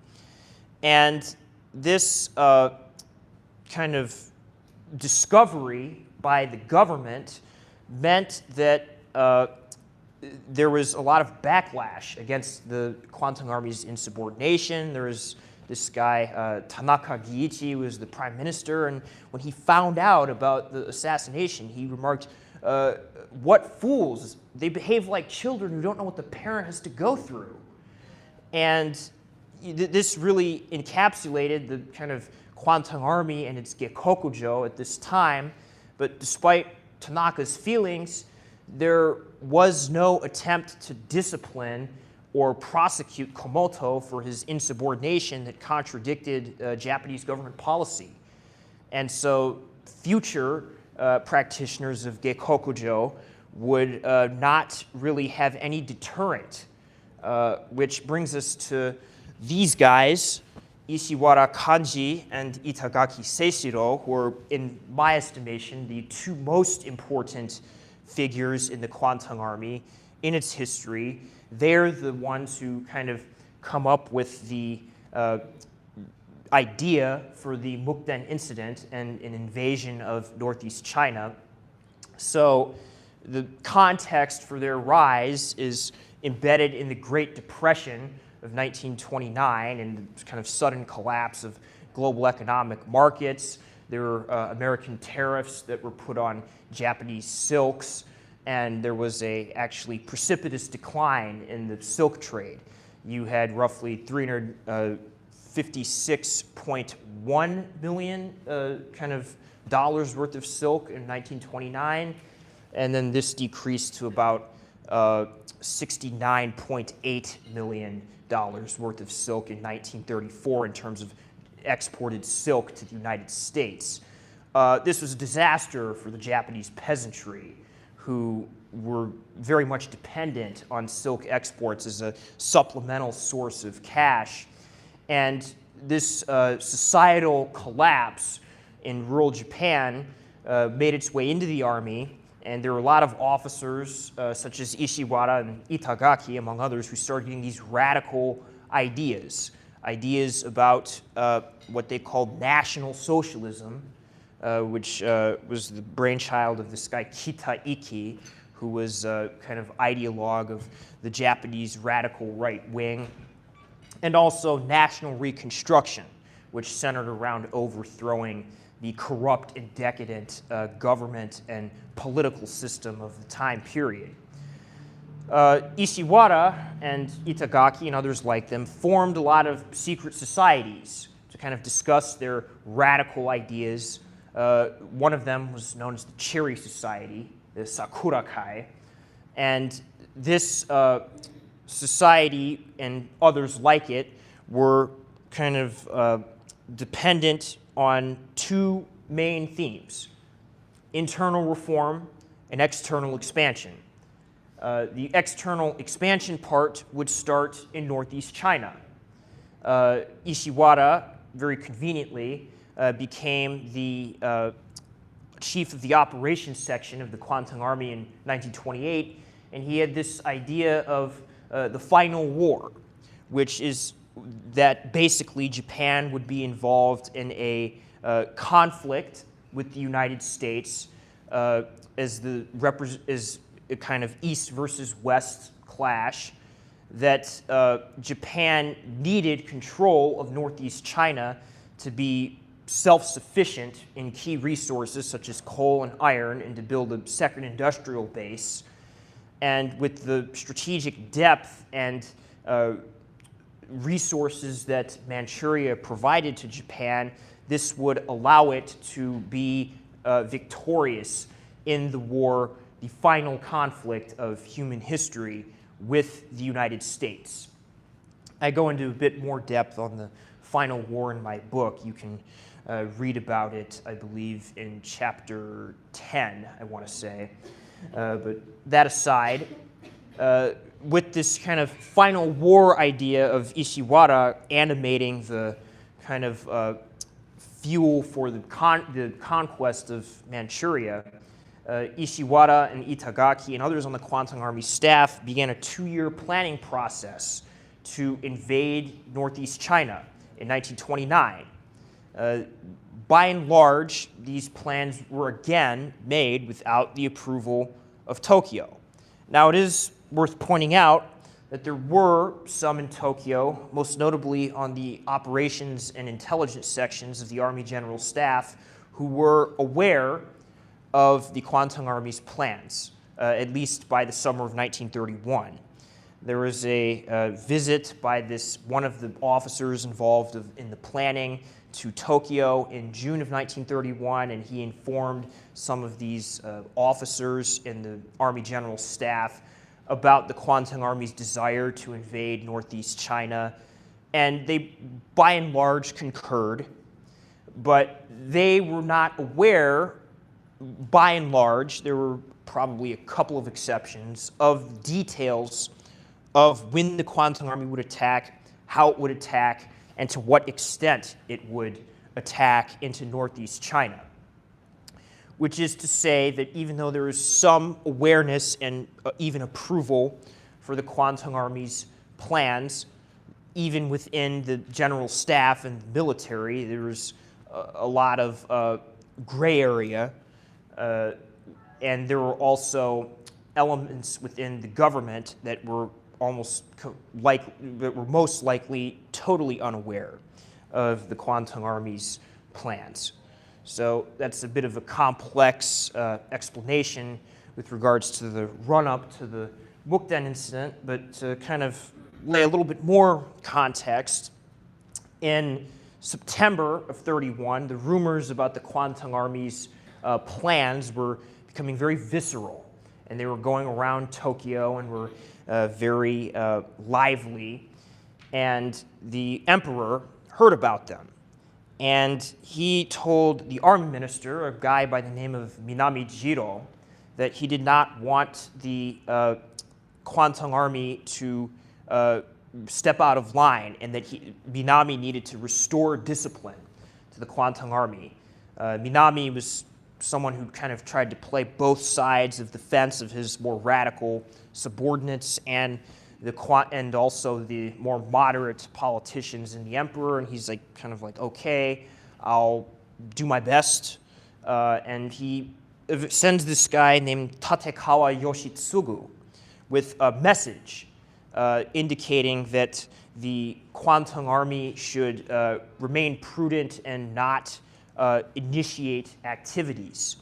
And this kind of discovery by the government meant that there was a lot of backlash against the Kwantung Army's insubordination. There was this guy, Tanaka Giichi, who was the prime minister, and when he found out about the assassination, he remarked, what fools, they behave like children who don't know what the parent has to go through. And this really encapsulated the kind of Kwantung Army and its Gekokujo at this time. But despite Tanaka's feelings, there was no attempt to discipline or prosecute Komoto for his insubordination that contradicted Japanese government policy. And so future practitioners of Gekokujo would not really have any deterrent, which brings us to these guys, Ishiwara Kanji and Itagaki Seishiro, who are, in my estimation, the 2 most important figures in the Kwantung Army. in its history. They're the ones who kind of come up with the idea for the Mukden incident and an invasion of Northeast China. So the context for their rise is embedded in the Great Depression of 1929 and the kind of sudden collapse of global economic markets. There were American tariffs that were put on Japanese silks, and there was a actually precipitous decline in the silk trade. You had roughly 356.1 million kind of dollars worth of silk in 1929, and then this decreased to about $69.8 million worth of silk in 1934 in terms of exported silk to the United States. This was a disaster for the Japanese peasantry, who were very much dependent on silk exports as a supplemental source of cash. And this societal collapse in rural Japan made its way into the army, and there were a lot of officers, such as Ishiwara and Itagaki, among others, who started getting these radical ideas about what they called National Socialism, which was the brainchild of this guy Kita Iki, who was kind of ideologue of the Japanese radical right wing, and also National Reconstruction, which centered around overthrowing the corrupt and decadent government and political system of the time period. Ishiwara and Itagaki and others like them formed a lot of secret societies to kind of discuss their radical ideas. One of them was known as the Cherry Society, the Sakura-kai, and this society and others like it were kind of dependent on two main themes: internal reform and external expansion. The external expansion part would start in Northeast China. Ishiwara, very conveniently, became the chief of the operations section of the Kwantung Army in 1928, and he had this idea of the final war, which is that basically Japan would be involved in a conflict with the United States as a kind of East versus West clash, that Japan needed control of Northeast China to be self-sufficient in key resources such as coal and iron, and to build a second industrial base. And with the strategic depth and resources that Manchuria provided to Japan, this would allow it to be victorious in the war, the final conflict of human history with the United States. I go into a bit more depth on the final war in my book. You can read about it, I believe, in chapter 10, I want to say. But that aside, with this kind of final war idea of Ishiwara animating the kind of fuel for the conquest of Manchuria, Ishiwara and Itagaki and others on the Kwantung Army staff began a 2-year planning process to invade Northeast China in 1929. By and large, these plans were again made without the approval of Tokyo. Now, it is worth pointing out that there were some in Tokyo, most notably on the operations and intelligence sections of the Army General Staff, who were aware of the Kwantung Army's plans, at least by the summer of 1931. There was a visit by one of the officers involved in the planning to Tokyo in June of 1931, and he informed some of these officers in the Army General Staff about the Kwantung Army's desire to invade Northeast China, and they, by and large, concurred, but they were not aware, by and large, there were probably a couple of exceptions, of details of when the Kwantung Army would attack, how it would attack, and to what extent it would attack into Northeast China. which is to say that even though there is some awareness and even approval for the Kwantung Army's plans, even within the general staff and the military, there's a lot of gray area, and there were also elements within the government that were most likely totally unaware of the Kwantung Army's plans. So that's a bit of a complex explanation with regards to the run-up to the Mukden incident, but to kind of lay a little bit more context, in September of 31, the rumors about the Kwantung Army's plans were becoming very visceral, and they were going around Tokyo and were very lively, and the emperor heard about them. And he told the army minister, a guy by the name of Minami Jiro, that he did not want the Kwantung Army to step out of line, and that Minami needed to restore discipline to the Kwantung Army. Minami was someone who kind of tried to play both sides of the fence of his more radical subordinates and also the more moderate politicians in the emperor, and he's like kind of like, okay, I'll do my best, and he sends this guy named Tatekawa Yoshitsugu with a message indicating that the Kwantung Army should remain prudent and not initiate activities.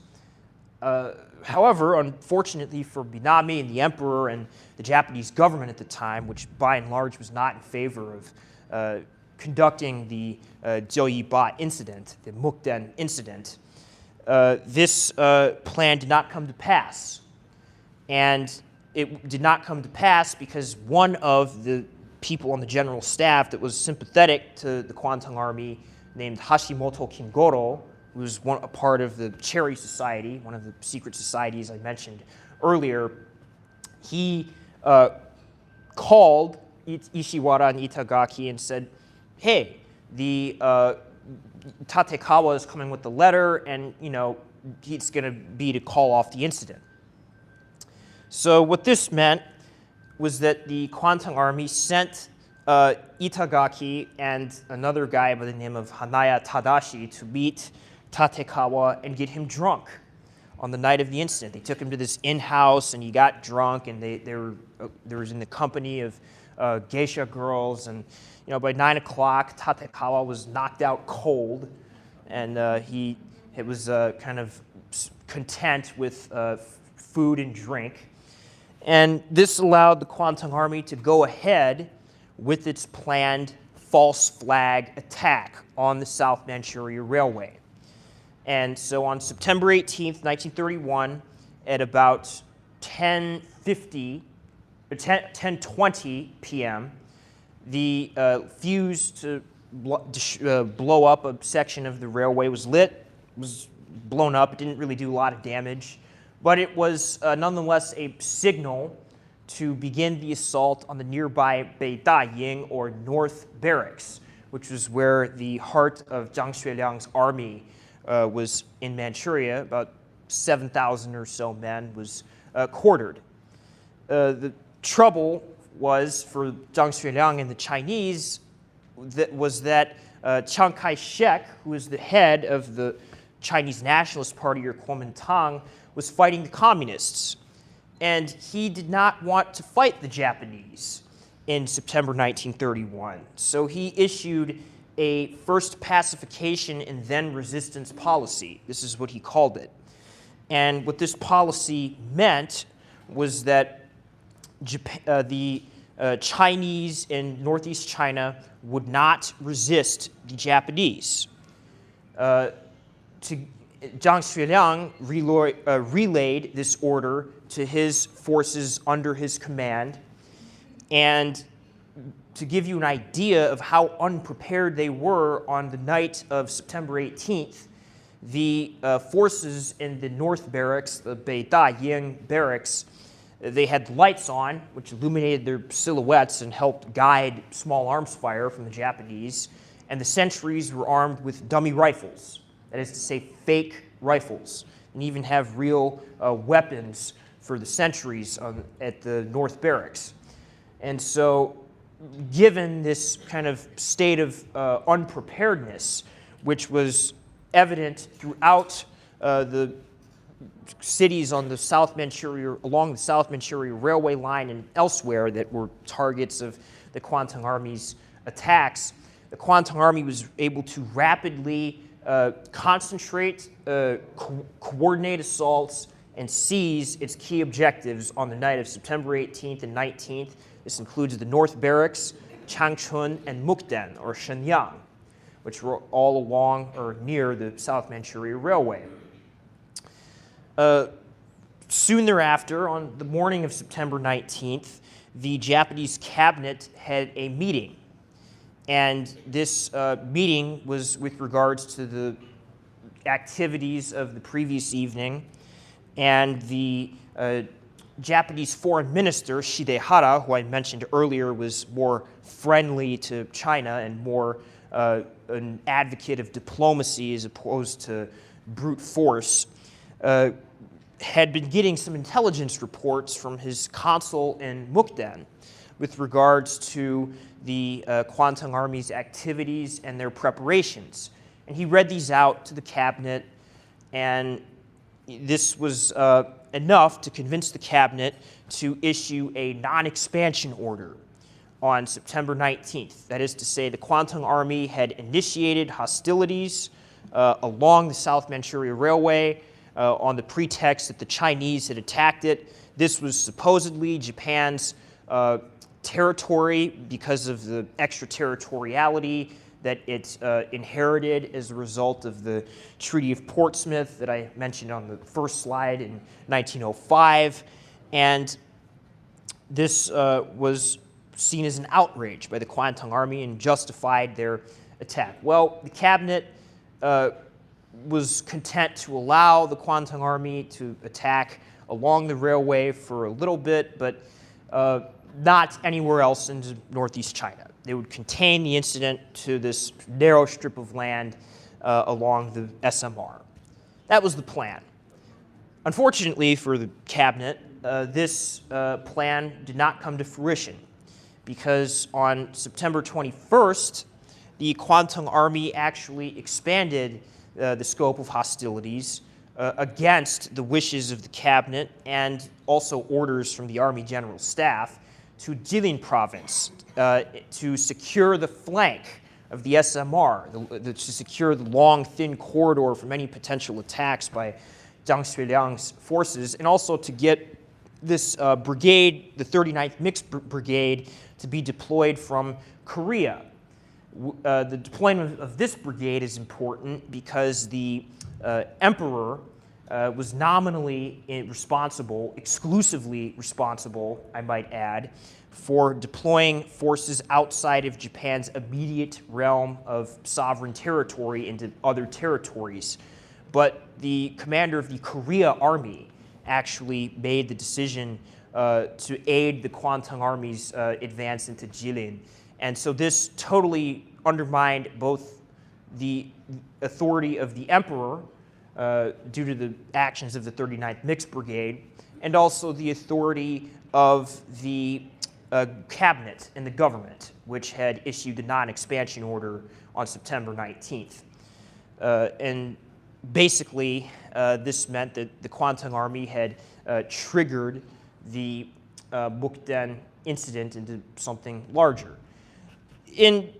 However, unfortunately for Minami and the emperor and the Japanese government at the time, which by and large was not in favor of conducting the Joyi-ba incident, the Mukden incident, this plan did not come to pass. And it did not come to pass because one of the people on the general staff that was sympathetic to the Kwantung Army, named Hashimoto Kingoro, who was a part of the Cherry Society, one of the secret societies I mentioned earlier, he called Ishiwara and Itagaki and said, hey, the Tatekawa is coming with the letter, and it's going to be to call off the incident. So what this meant was that the Kwantung Army sent Itagaki and another guy by the name of Hanaya Tadashi to meet Tatekawa and get him drunk on the night of the incident. They took him to this inn-house, and he got drunk, and they was in the company of geisha girls, and by 9 o'clock, Tatekawa was knocked out cold, and he was kind of content with food and drink. And this allowed the Kwantung Army to go ahead with its planned false flag attack on the South Manchuria Railway. And so on September 18th, 1931, at about 10:20 p.m., the fuse to blow up a section of the railway was blown up. It didn't really do a lot of damage, but it was nonetheless a signal to begin the assault on the nearby Beidaying, or North Barracks, which was where the heart of Zhang Xueliang's army was in Manchuria. About 7,000 or so men was quartered. The trouble was for Zhang Xueliang and the Chinese that Chiang Kai-shek, who was the head of the Chinese Nationalist Party, or Kuomintang, was fighting the communists. And he did not want to fight the Japanese in September 1931. So he issued a first pacification and then resistance policy. This is what he called it. And what this policy meant was that the Chinese in northeast China would not resist the Japanese. Zhang Xueliang relayed this order to his forces under his command. And to give you an idea of how unprepared they were on the night of September 18th, the forces in the North Barracks, the Beidaying Barracks, they had lights on, which illuminated their silhouettes and helped guide small arms fire from the Japanese. And the sentries were armed with dummy rifles. that is to say fake rifles, and even have real weapons for the sentries at the North Barracks. And so given this kind of state of unpreparedness, which was evident throughout the cities on the along the South Manchuria Railway line and elsewhere that were targets of the Kwantung Army's attacks, the Kwantung Army was able to rapidly concentrate, coordinate assaults, and seize its key objectives on the night of September 18th and 19th. This includes the North Barracks, Changchun, and Mukden, or Shenyang, which were all along or near the South Manchuria Railway. Soon thereafter, on the morning of September 19th, the Japanese cabinet had a meeting. And this meeting was with regards to the activities of the previous evening. And the Japanese foreign minister, Shidehara, who I mentioned earlier was more friendly to China and more an advocate of diplomacy as opposed to brute force, had been getting some intelligence reports from his consul in Mukden with regards to the Kwantung Army's activities and their preparations. And he read these out to the cabinet, and this was enough to convince the cabinet to issue a non-expansion order on September 19th. That is to say, the Kwantung Army had initiated hostilities along the South Manchuria Railway on the pretext that the Chinese had attacked it. This was supposedly Japan's territory because of the extraterritoriality that it inherited as a result of the Treaty of Portsmouth that I mentioned on the first slide in 1905. And this was seen as an outrage by the Kwantung Army and justified their attack. Well, the cabinet was content to allow the Kwantung Army to attack along the railway for a little bit, but not anywhere else in northeast China. They would contain the incident to this narrow strip of land along the SMR. That was the plan. Unfortunately for the cabinet, this plan did not come to fruition because on September 21st, the Kwantung Army actually expanded the scope of hostilities against the wishes of the cabinet and also orders from the Army General Staff to Jilin province to secure the flank of the SMR, to secure the long, thin corridor from any potential attacks by Zhang Xueliang's forces, and also to get this brigade, the 39th Mixed Brigade, to be deployed from Korea. The deployment of this brigade is important because the emperor was nominally responsible, exclusively responsible, I might add, for deploying forces outside of Japan's immediate realm of sovereign territory into other territories. But the commander of the Korea Army actually made the decision to aid the Kwantung Army's advance into Jilin. And so this totally undermined both the authority of the emperor due to the actions of the 39th Mixed Brigade, and also the authority of the cabinet and the government, which had issued the non-expansion order on September 19th. And basically, this meant that the Kwantung Army had triggered the Mukden incident into something larger. In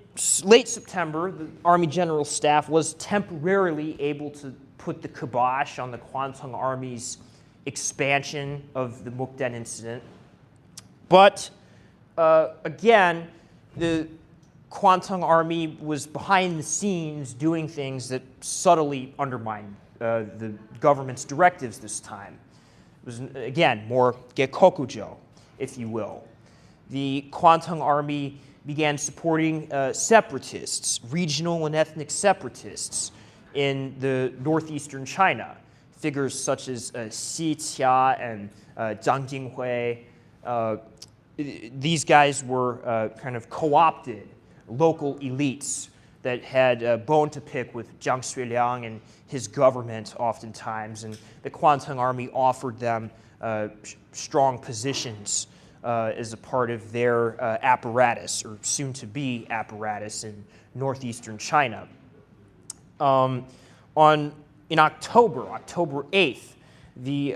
late September, the Army General Staff was temporarily able to put the kibosh on the Kwantung Army's expansion of the Mukden incident. But again, the Kwantung Army was behind the scenes doing things that subtly undermined the government's directives this time. It was, again, more gekokujo, if you will. The Kwantung Army began supporting separatists, regional and ethnic separatists in the northeastern China. Figures such as Xi Qia and Zhang Jinghui. These guys were kind of co-opted local elites that had a bone to pick with Jiang Xueliang and his government oftentimes, and the Kwantung Army offered them strong positions as a part of their apparatus, or soon-to-be apparatus, in northeastern China. In October 8th, the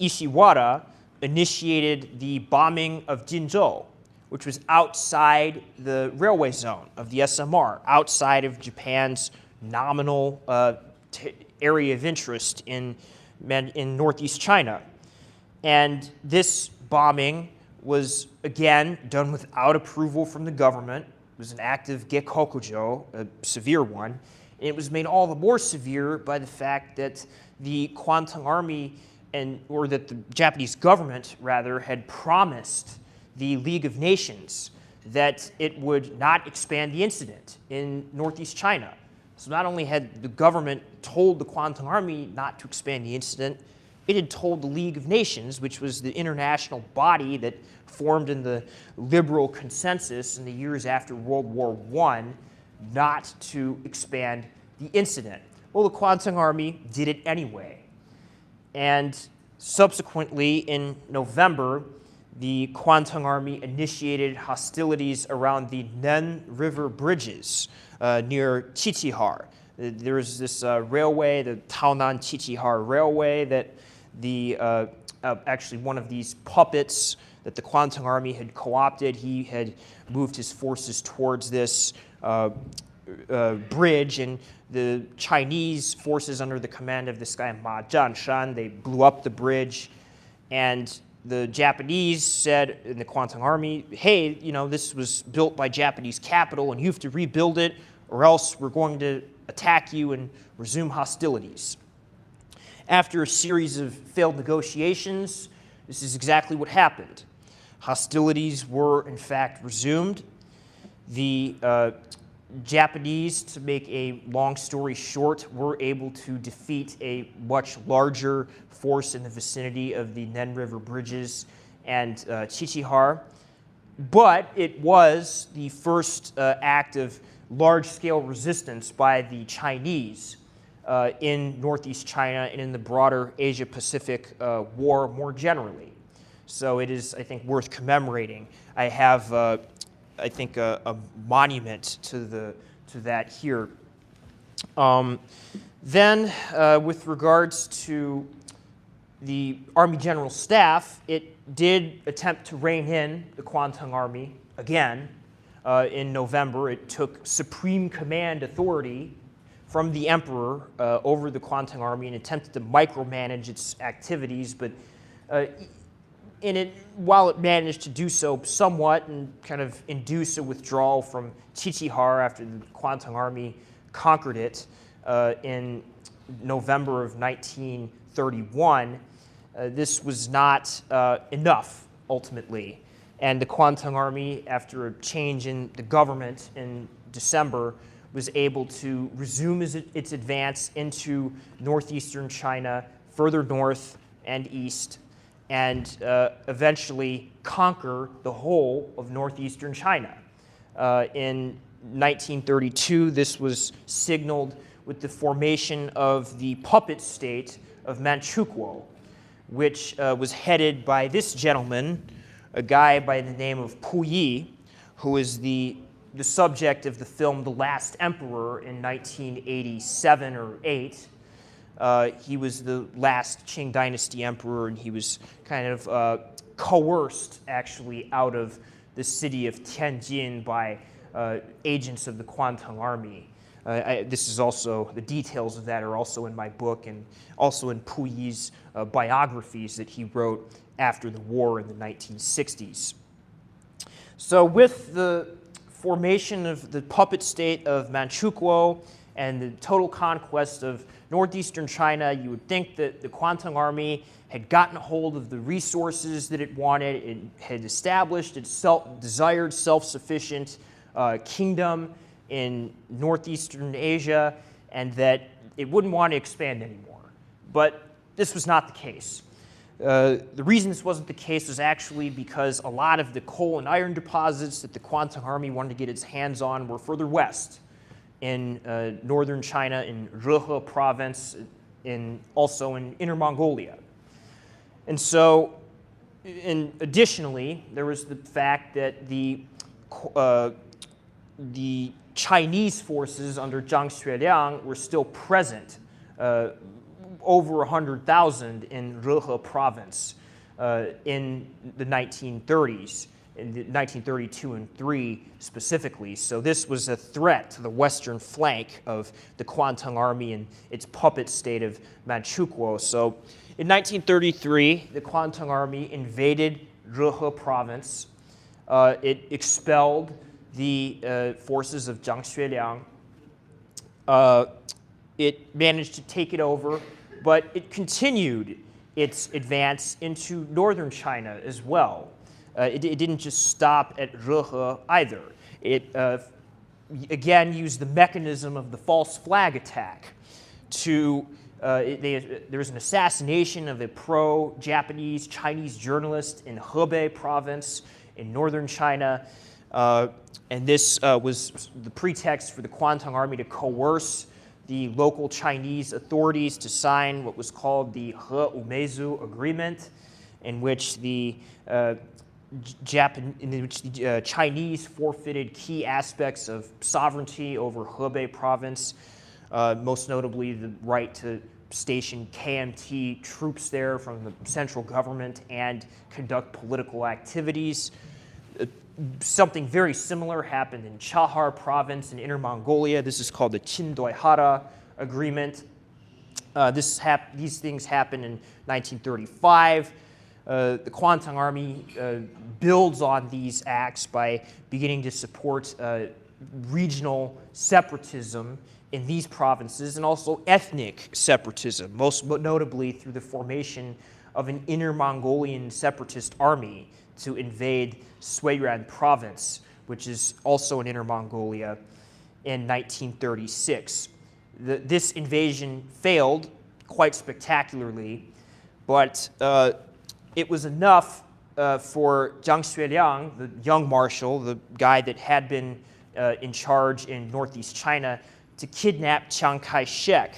Ishiwara initiated the bombing of Jinzhou, which was outside the railway zone of the SMR, outside of Japan's nominal area of interest in northeast China. And this bombing was, again, done without approval from the government. It was an act of gekokujo, a severe one. And it was made all the more severe by the fact that the Kwantung Army, or that the Japanese government, rather, had promised the League of Nations that it would not expand the incident in northeast China. So not only had the government told the Kwantung Army not to expand the incident, it had told the League of Nations, which was the international body that formed in the liberal consensus in the years after World War I, not to expand the incident. Well, the Kwantung Army did it anyway. And subsequently, in November, the Kwantung Army initiated hostilities around the Nen River bridges near Qiqihar. There was this railway, the Taonan-Qiqihar Railway, that actually one of these puppets that the Kwantung Army had co-opted, he had moved his forces towards this bridge, and the Chinese forces under the command of this guy Ma Zhanshan, they blew up the bridge, and the Japanese said in the Kwantung Army, hey, this was built by Japanese capital and you have to rebuild it or else we're going to attack you and resume hostilities. After a series of failed negotiations, this is exactly what happened. Hostilities were, in fact, resumed. The Japanese, to make a long story short, were able to defeat a much larger force in the vicinity of the Nen River bridges and Qiqihar. But it was the first act of large-scale resistance by the Chinese in northeast China and in the broader Asia-Pacific war more generally. So it is, I think, worth commemorating. I have, I think, a monument to that here. Then, with regards to the Army General Staff, it did attempt to rein in the Kwantung Army again. In November, it took supreme command authority from the emperor over the Kwantung Army and attempted to micromanage its activities, but while it managed to do so somewhat and kind of induce a withdrawal from Qiqihar after the Kwantung Army conquered it in November of 1931, this was not enough, ultimately. And the Kwantung Army, after a change in the government in December, was able to resume its advance into northeastern China, further north and east, and eventually conquer the whole of northeastern China. In 1932, this was signaled with the formation of the puppet state of Manchukuo, which was headed by this gentleman, a guy by the name of Puyi, who is the subject of the film The Last Emperor in 1987 or 8. He was the last Qing Dynasty emperor, and he was kind of coerced, actually, out of the city of Tianjin by agents of the Kwantung Army. This is also, the details of that are also in my book and also in Puyi's biographies that he wrote after the war in the 1960s. So with the formation of the puppet state of Manchukuo and the total conquest of northeastern China, you would think that the Kwantung Army had gotten a hold of the resources that it wanted. It had established its desired self-sufficient kingdom in northeastern Asia, and that it wouldn't want to expand anymore. But this was not the case. The reason this wasn't the case was actually because a lot of the coal and iron deposits that the Kwantung Army wanted to get its hands on were further west in northern China, in Rehe province, also in Inner Mongolia. And so, additionally, there was the fact that the Chinese forces under Zhang Xueliang were still present, over 100,000 in Rehe province in the 1930s, in the 1932 and 3 specifically. So this was a threat to the western flank of the Kwantung Army and its puppet state of Manchukuo. So in 1933, the Kwantung Army invaded Rehe province. It expelled the forces of Zhang Xueliang. It managed to take it over, but it continued its advance into northern China as well. It didn't just stop at Rehe either. It again used the mechanism of the false flag attack to there was an assassination of a pro-Japanese Chinese journalist in Hebei province in northern China. And this was the pretext for the Kwantung Army to coerce the local Chinese authorities to sign what was called the He Umezu Agreement, in which the Chinese forfeited key aspects of sovereignty over Hebei province, most notably the right to station KMT troops there from the central government and conduct political activities. Something very similar happened in Chahar province in Inner Mongolia. This is called the Chindoihara Agreement. These things happened in 1935. The Kwantung Army builds on these acts by beginning to support regional separatism in these provinces and also ethnic separatism, most notably through the formation of an Inner Mongolian separatist army to invade Suiyuan province, which is also in Inner Mongolia, in 1936. This invasion failed quite spectacularly, but it was enough for Zhang Xueliang, the young marshal, the guy that had been in charge in northeast China, to kidnap Chiang Kai-shek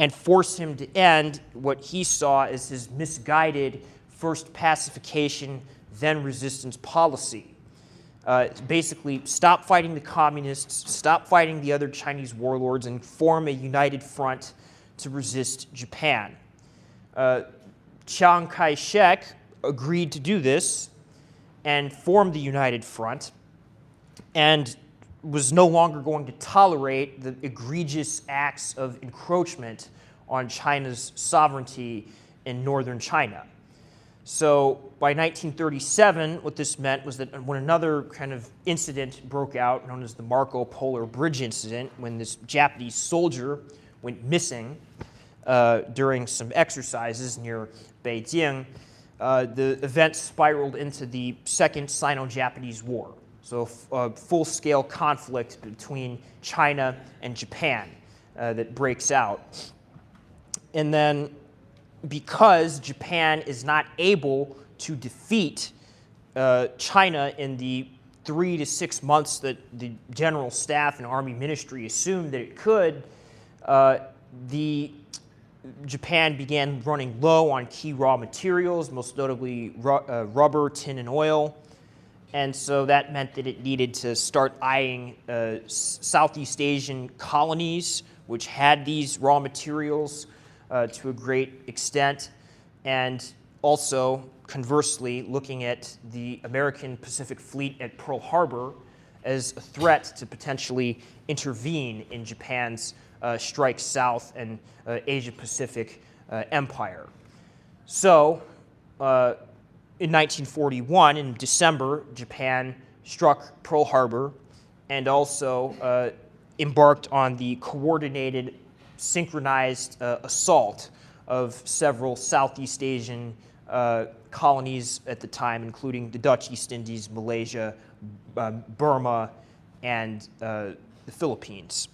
and force him to end what he saw as his misguided first pacification, then resistance policy. Basically, stop fighting the communists, stop fighting the other Chinese warlords, and form a united front to resist Japan. Chiang Kai-shek agreed to do this and formed the united front and was no longer going to tolerate the egregious acts of encroachment on China's sovereignty in northern China. So by 1937, what this meant was that when another kind of incident broke out, known as the Marco Polo Bridge incident, when this Japanese soldier went missing during some exercises near Beijing, the event spiraled into the Second Sino-Japanese War. So a full-scale conflict between China and Japan that breaks out. And then because Japan is not able to defeat China in the 3 to 6 months that the General Staff and Army Ministry assumed that it could, Japan began running low on key raw materials, most notably rubber, tin, and oil. And so that meant that it needed to start eyeing Southeast Asian colonies, which had these raw materials to a great extent, and also, conversely, looking at the American Pacific Fleet at Pearl Harbor as a threat to potentially intervene in Japan's strike south and Asia-Pacific empire. So, in 1941, in December, Japan struck Pearl Harbor and also embarked on the coordinated, synchronized assault of several Southeast Asian colonies at the time, including the Dutch East Indies, Malaysia, Burma, and the Philippines.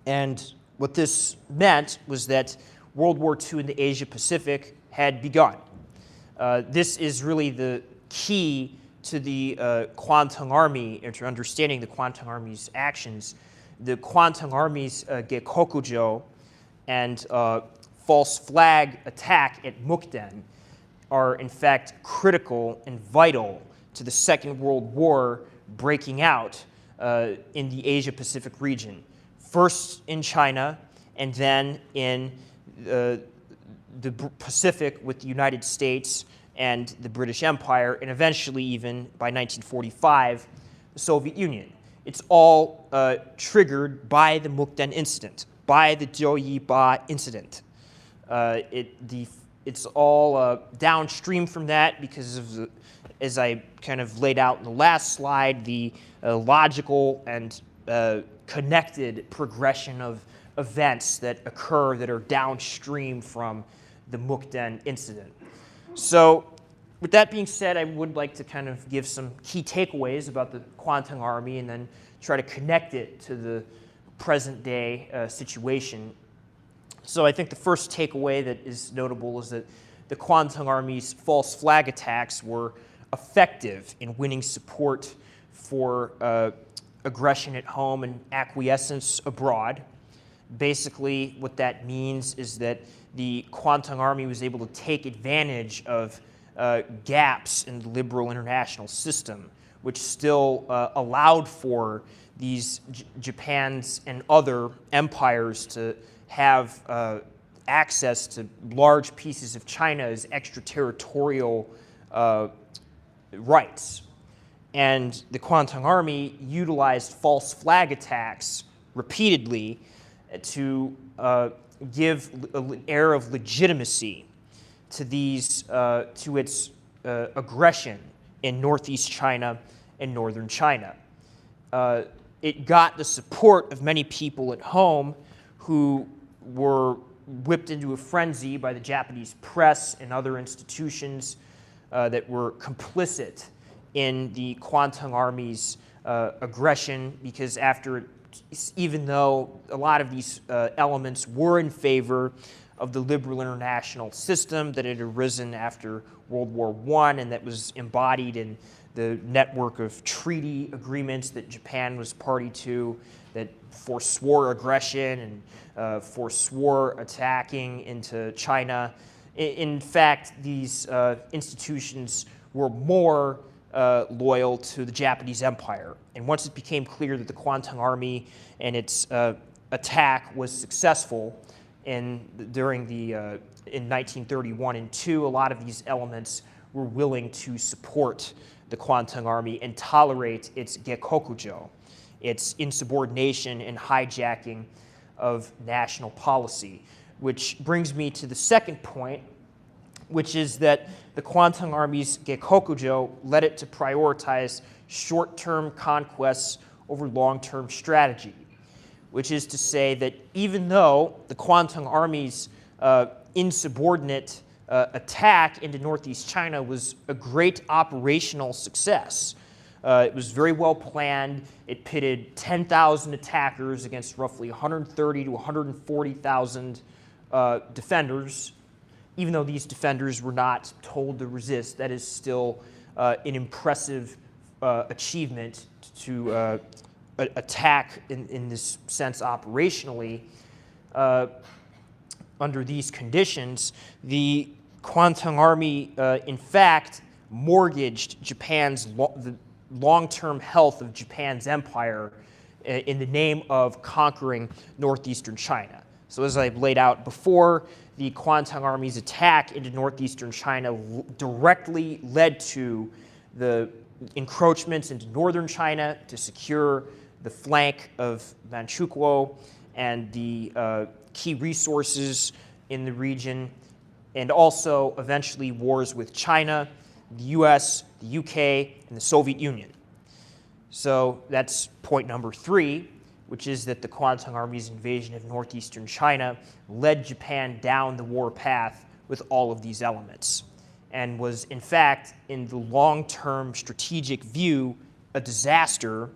And what this meant was that World War II in the Asia-Pacific had begun. This is really the key to the Kwantung Army, or to understanding the Kwantung Army's actions, the Kwantung Army's Gekokujo and false flag attack at Mukden are in fact critical and vital to the Second World War breaking out in the Asia-Pacific region, first in China and then in the Pacific with the United States and the British Empire, and eventually even by 1945, the Soviet Union. It's all triggered by the Mukden incident, by the Jiuyiba incident. It's all downstream from that because of the, as I kind of laid out in the last slide, the logical and connected progression of events that occur that are downstream from the Mukden incident. So with that being said, I would like to kind of give some key takeaways about the Kwantung Army and then try to connect it to the present day situation. So I think the first takeaway that is notable is that the Kwantung Army's false flag attacks were effective in winning support for aggression at home and acquiescence abroad. Basically, what that means is that the Kwantung Army was able to take advantage of gaps in the liberal international system, which still allowed for these Japan's and other empires to have access to large pieces of China as extraterritorial rights. And the Kwantung Army utilized false flag attacks repeatedly to give an air of legitimacy to these to its aggression in northeast China and northern China. It got the support of many people at home who were whipped into a frenzy by the Japanese press and other institutions that were complicit in the Kwantung Army's aggression, because even though a lot of these elements were in favor of the liberal international system that had arisen after World War I and that was embodied in the network of treaty agreements that Japan was party to that forswore aggression and forswore attacking into China. In fact, these institutions were more loyal to the Japanese Empire. And once it became clear that the Kwantung Army and its attack was successful in 1931 and 2, a lot of these elements were willing to support the Kwantung Army and tolerate its Gekokujo, its insubordination and hijacking of national policy. Which brings me to the second point, which is that the Kwantung Army's Gekokujo led it to prioritize short-term conquests over long-term strategy, which is to say that even though the Kwantung Army's insubordinate attack into northeast China was a great operational success, it was very well planned. It pitted 10,000 attackers against roughly 130 to 140,000 defenders. Even though these defenders were not told to resist, that is still an impressive achievement to attack in this sense operationally. Under these conditions, the Kwantung Army, in fact, mortgaged the long-term health of Japan's empire in the name of conquering northeastern China. So as I've laid out before, the Kwantung Army's attack into northeastern China directly led to the encroachments into northern China to secure the flank of Manchukuo and the key resources in the region, and also eventually wars with China, the US, the UK, and the Soviet Union. So that's point number 3, which is that the Kwantung Army's invasion of northeastern China led Japan down the war path with all of these elements, and was in fact, in the long-term strategic view, a disaster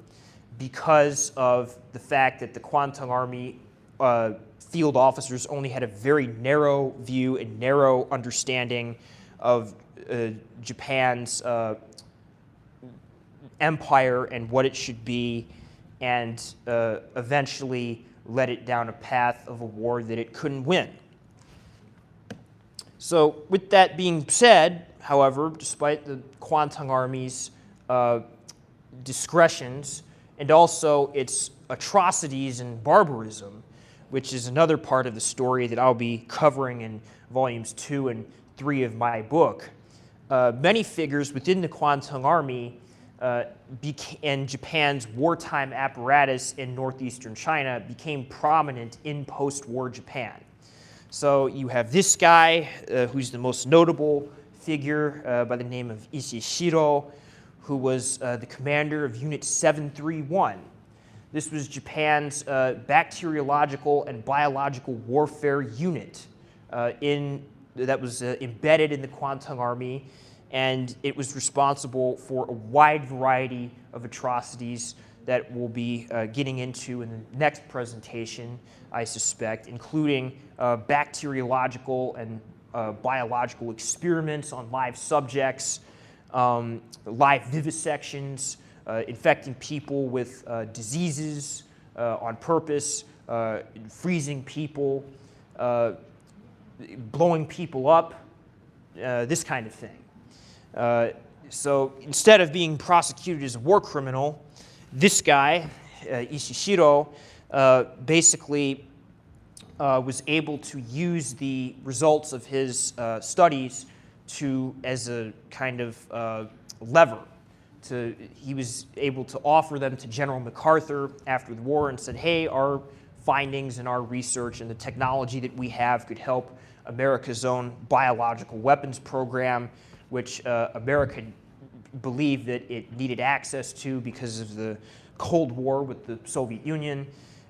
because of the fact that the Kwantung Army field officers only had a very narrow view and narrow understanding of Japan's empire and what it should be, and eventually led it down a path of a war that it couldn't win. So with that being said, however, despite the Kwantung Army's discretions and also its atrocities and barbarism, which is another part of the story that I'll be covering in volumes 2 and 3 of my book, many figures within the Kwantung Army and Japan's wartime apparatus in northeastern China became prominent in post-war Japan. So you have this guy, who's the most notable figure by the name of Ishishiro, who was the commander of Unit 731. This was Japan's bacteriological and biological warfare unit that was embedded in the Kwantung Army, and it was responsible for a wide variety of atrocities that we'll be getting into in the next presentation, I suspect, including bacteriological and biological experiments on live subjects, live vivisections, infecting people with diseases on purpose, freezing people, blowing people up, this kind of thing. So instead of being prosecuted as a war criminal, this guy, Ishishiro, basically was able to use the results of his studies as a kind of lever. He was able to offer them to General MacArthur after the war and said, hey, our findings and our research and the technology that we have could help America's own biological weapons program, which America believed that it needed access to because of the Cold War with the Soviet Union.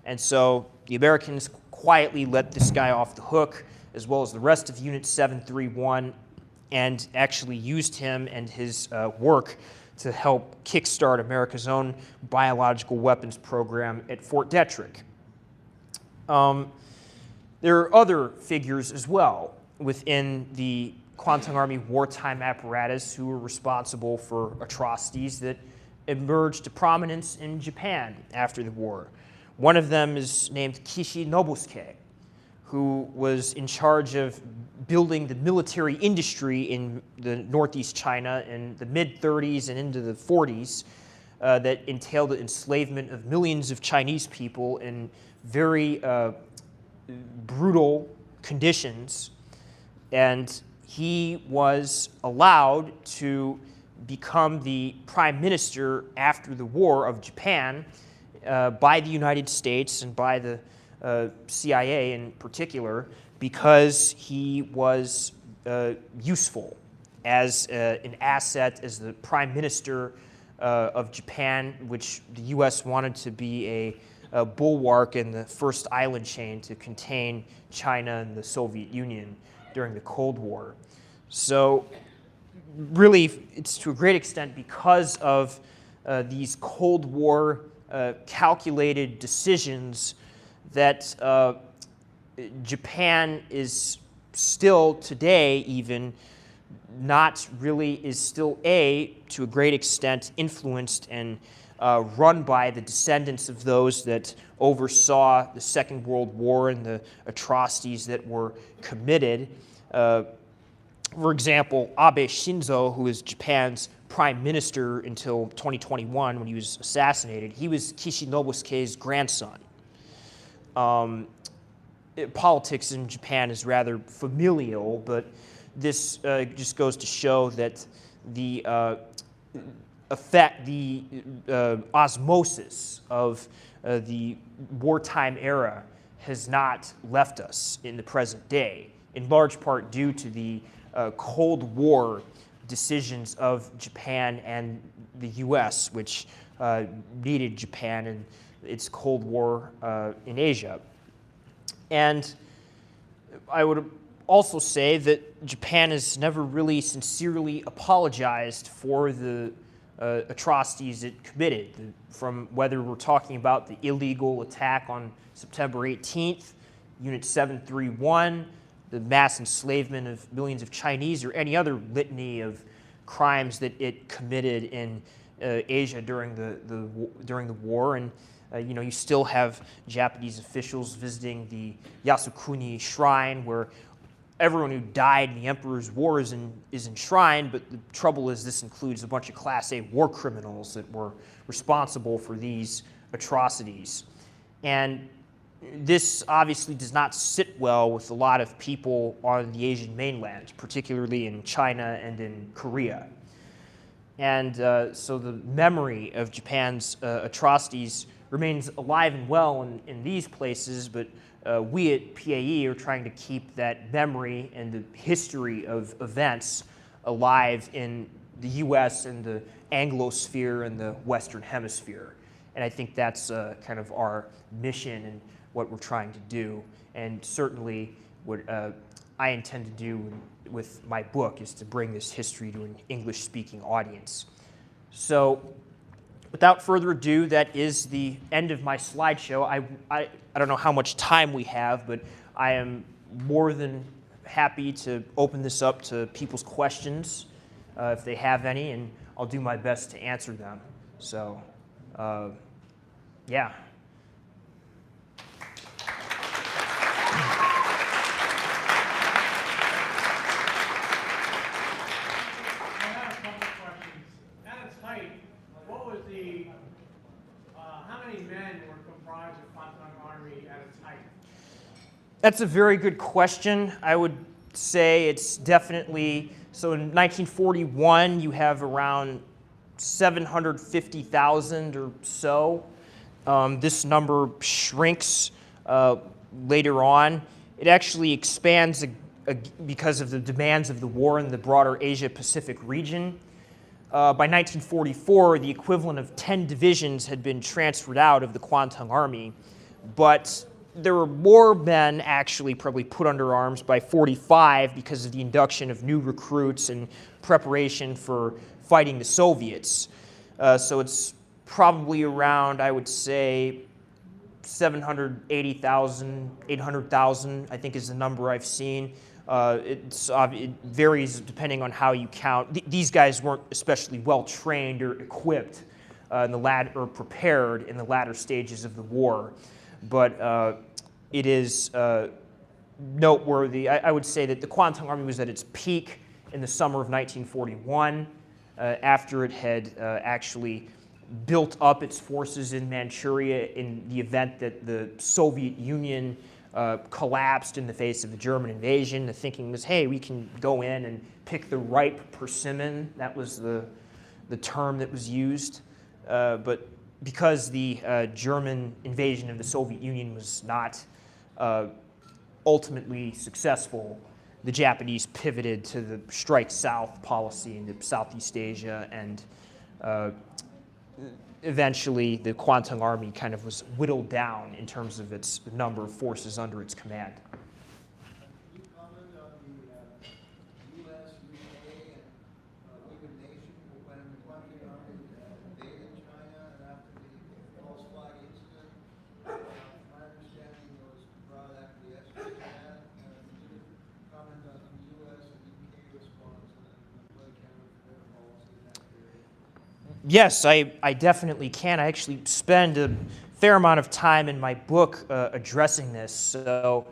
And so the Americans quietly let this guy off the hook, as well as the rest of Unit 731, and actually used him and his work to help kickstart America's own biological weapons program at Fort Detrick. There are other figures as well within the Kwantung Army wartime apparatus who were responsible for atrocities that emerged to prominence in Japan after the war. One of them is named Kishi Nobusuke, who was in charge of building the military industry in the northeast China in the mid-30s and into the 40s that entailed the enslavement of millions of Chinese people in very brutal conditions. And he was allowed to become the prime minister after the war of Japan by the United States and by the CIA in particular, because he was useful as an asset as the prime minister of Japan, which the U.S. wanted to be a bulwark in the first island chain to contain China and the Soviet Union during the Cold War. So really, it's to a great extent because of these Cold War calculated decisions that Japan is still today even not really, is still to a great extent influenced and run by the descendants of those that oversaw the Second World War and the atrocities that were committed. For example, Abe Shinzo, who was Japan's prime minister until 2021 when he was assassinated, he was Kishi Nobusuke's grandson. Politics in Japan is rather familial, but this just goes to show that the osmosis of the wartime era has not left us in the present day, in large part due to the Cold War decisions of Japan and the U.S., which needed Japan and its Cold War in Asia. And I would also say that Japan has never really sincerely apologized for the atrocities it committed, from whether we're talking about the illegal attack on September 18th, Unit 731, the mass enslavement of millions of Chinese, or any other litany of crimes that it committed in Asia during the war. And You still have Japanese officials visiting the Yasukuni Shrine, where everyone who died in the Emperor's War is enshrined, but the trouble is this includes a bunch of Class A war criminals that were responsible for these atrocities. And this obviously does not sit well with a lot of people on the Asian mainland, particularly in China and in Korea. And so the memory of Japan's atrocities remains alive and well in these places, but we at PAE are trying to keep that memory and the history of events alive in the US and the Anglosphere and the Western Hemisphere. And I think that's kind of our mission and what we're trying to do. And certainly what I intend to do with my book is to bring this history to an English-speaking audience. So without further ado, that is the end of my slideshow. I don't know how much time we have, but I am more than happy to open this up to people's questions if they have any, and I'll do my best to answer them. So, yeah. That's a very good question. I would say it's definitely, so in 1941, you have around 750,000 or so. This number shrinks later on. It actually expands because of the demands of the war in the broader Asia-Pacific region. By 1944, the equivalent of 10 divisions had been transferred out of the Kwantung Army, but there were more men actually probably put under arms by 45 because of the induction of new recruits and preparation for fighting the Soviets. So it's probably around, I would say, 780,000, 800,000, I think is the number I've seen. It varies depending on how you count. These guys weren't especially well trained or equipped or prepared in the latter stages of the war. But it is noteworthy. I would say that the Kwantung Army was at its peak in the summer of 1941, after it had actually built up its forces in Manchuria in the event that the Soviet Union collapsed in the face of the German invasion. The thinking was, hey, we can go in and pick the ripe persimmon. That was the term that was used. But because the German invasion of the Soviet Union was not ultimately successful, the Japanese pivoted to the strike south policy into Southeast Asia, and eventually the Kwantung Army kind of was whittled down in terms of its number of forces under its command. Yes, I definitely can. I actually spend a fair amount of time in my book addressing this. So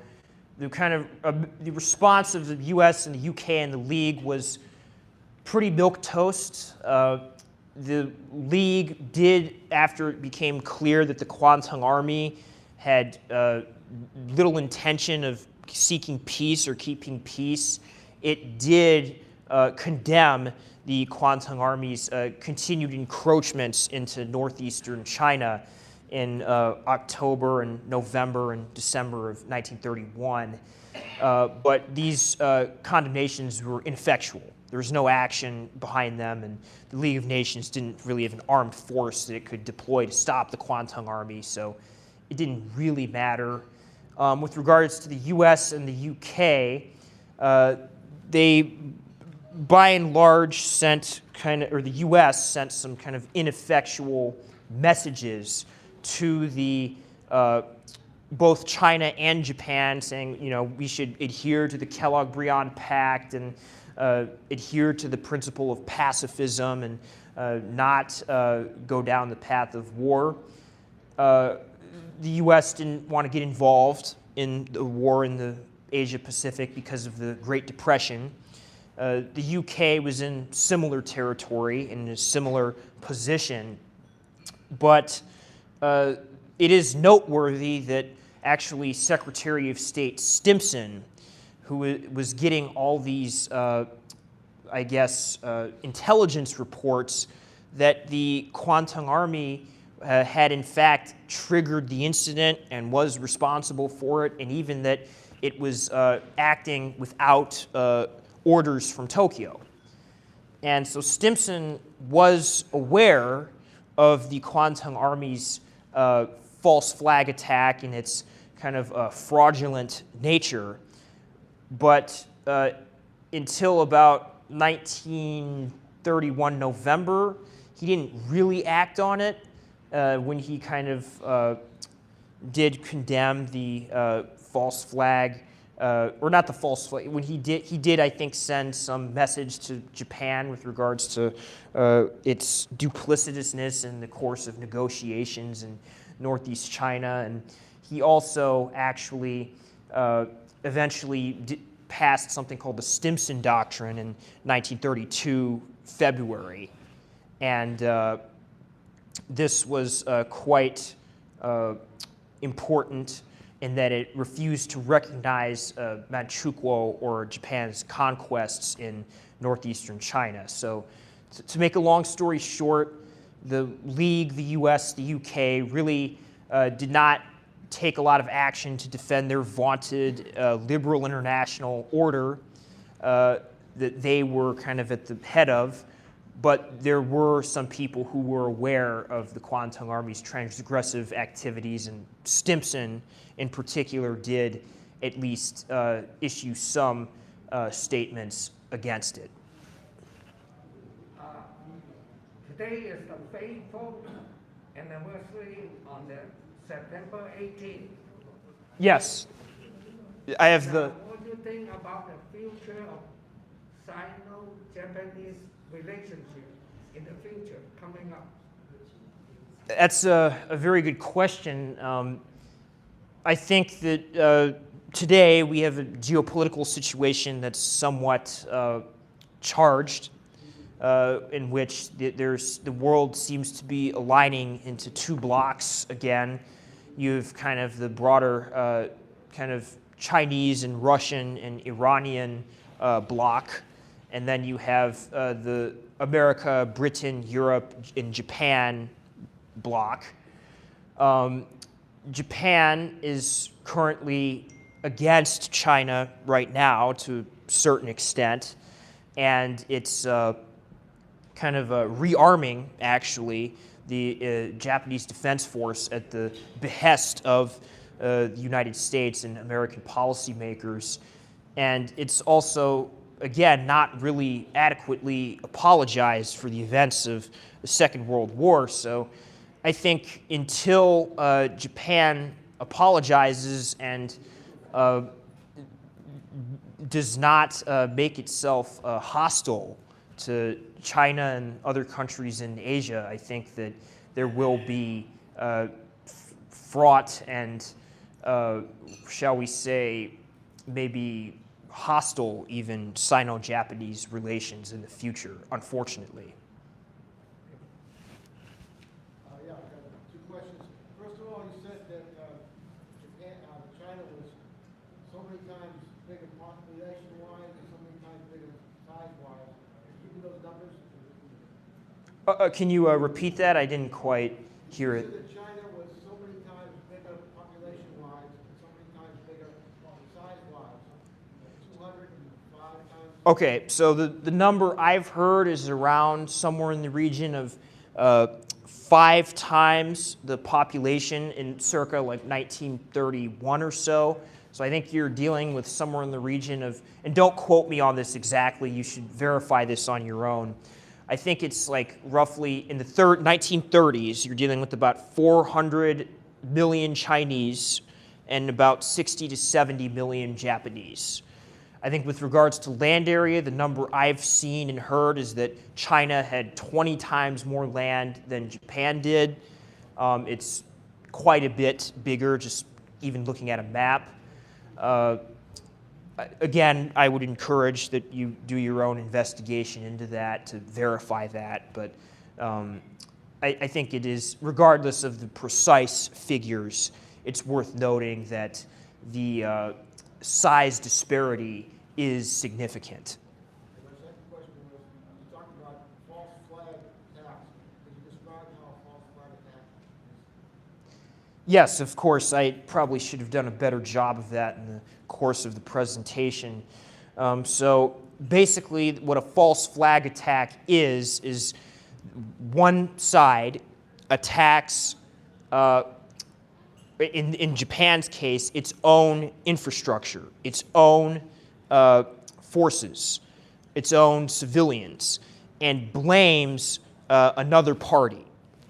the kind of the response of the U.S. and the U.K. and the League was pretty milquetoast. The League did, after it became clear that the Kwantung Army had little intention of seeking peace or keeping peace, it did condemn the Kwantung Army's continued encroachments into northeastern China in October and November and December of 1931. But these condemnations were ineffectual. There was no action behind them, and the League of Nations didn't really have an armed force that it could deploy to stop the Kwantung Army, so it didn't really matter. With regards to the US and the UK, they by and large the US sent some kind of ineffectual messages to the both China and Japan, saying, we should adhere to the Kellogg-Briand Pact and adhere to the principle of pacifism and not go down the path of war. the U.S. didn't want to get involved in the war in the Asia Pacific because of the Great Depression. The UK was in similar territory, in a similar position, but it is noteworthy that actually Secretary of State Stimson, who was getting all these, intelligence reports that the Kwantung Army had in fact triggered the incident and was responsible for it, and even that it was acting without orders from Tokyo. And so Stimson was aware of the Kwantung Army's false flag attack and its kind of fraudulent nature, but until about 1931 November, he didn't really act on it when he kind of did condemn the false flag, or not the false flag, when he did, I think, send some message to Japan with regards to its duplicitousness in the course of negotiations in Northeast China. And he also actually eventually passed something called the Stimson Doctrine in 1932 February. And this was quite important in that it refused to recognize Manchukuo or Japan's conquests in northeastern China. So to make a long story short, the League, the US, the UK really did not take a lot of action to defend their vaunted liberal international order that they were kind of at the head of. But there were some people who were aware of the Kwantung Army's transgressive activities, and Stimson in particular did at least issue some statements against it. Today is the faithful anniversary on the September 18th. Yes, I have the... What do you think about the future of Sino-Japanese relationship in the future coming up? That's a very good question. I think that today we have a geopolitical situation that's somewhat charged, in which the world seems to be aligning into two blocks again. You have kind of the broader kind of Chinese and Russian and Iranian bloc, and then you have the America, Britain, Europe, and Japan bloc. Japan is currently against China right now to a certain extent, and it's kind of rearming, actually, the Japanese Defense Force at the behest of the United States and American policymakers. And it's also, again, not really adequately apologized for the events of the Second World War. So I think until Japan apologizes and does not make itself hostile to China and other countries in Asia, I think that there will be fraught and, shall we say, maybe hostile even Sino-Japanese relations in the future, unfortunately. Yeah, I've got two questions. First of all, you said that China was so many times bigger population-wise and so many times bigger size-wise. Can you give me those numbers? Can you repeat that? I didn't quite hear it. You said that China was so many times bigger population-wise and so many times bigger size-wise. 205 times. Okay, so the number I've heard is around somewhere in the region of 5 times the population in circa like 1931 or so. So I think you're dealing with somewhere in the region of, and don't quote me on this exactly, you should verify this on your own. I think it's like roughly in the 1930s, you're dealing with about 400 million Chinese and about 60 to 70 million Japanese. I think with regards to land area, the number I've seen and heard is that China had 20 times more land than Japan did. It's quite a bit bigger, just even looking at a map. Again, I would encourage that you do your own investigation into that to verify that, but I think it is, regardless of the precise figures, it's worth noting that the size disparity is significant. My second question was, you talked about false flag attacks. Could you describe how a false flag attack is? Yes, of course. I probably should have done a better job of that in the course of the presentation. So basically, what a false flag attack is one side attacks, in Japan's case, its own infrastructure, its own forces, its own civilians, and blames another party,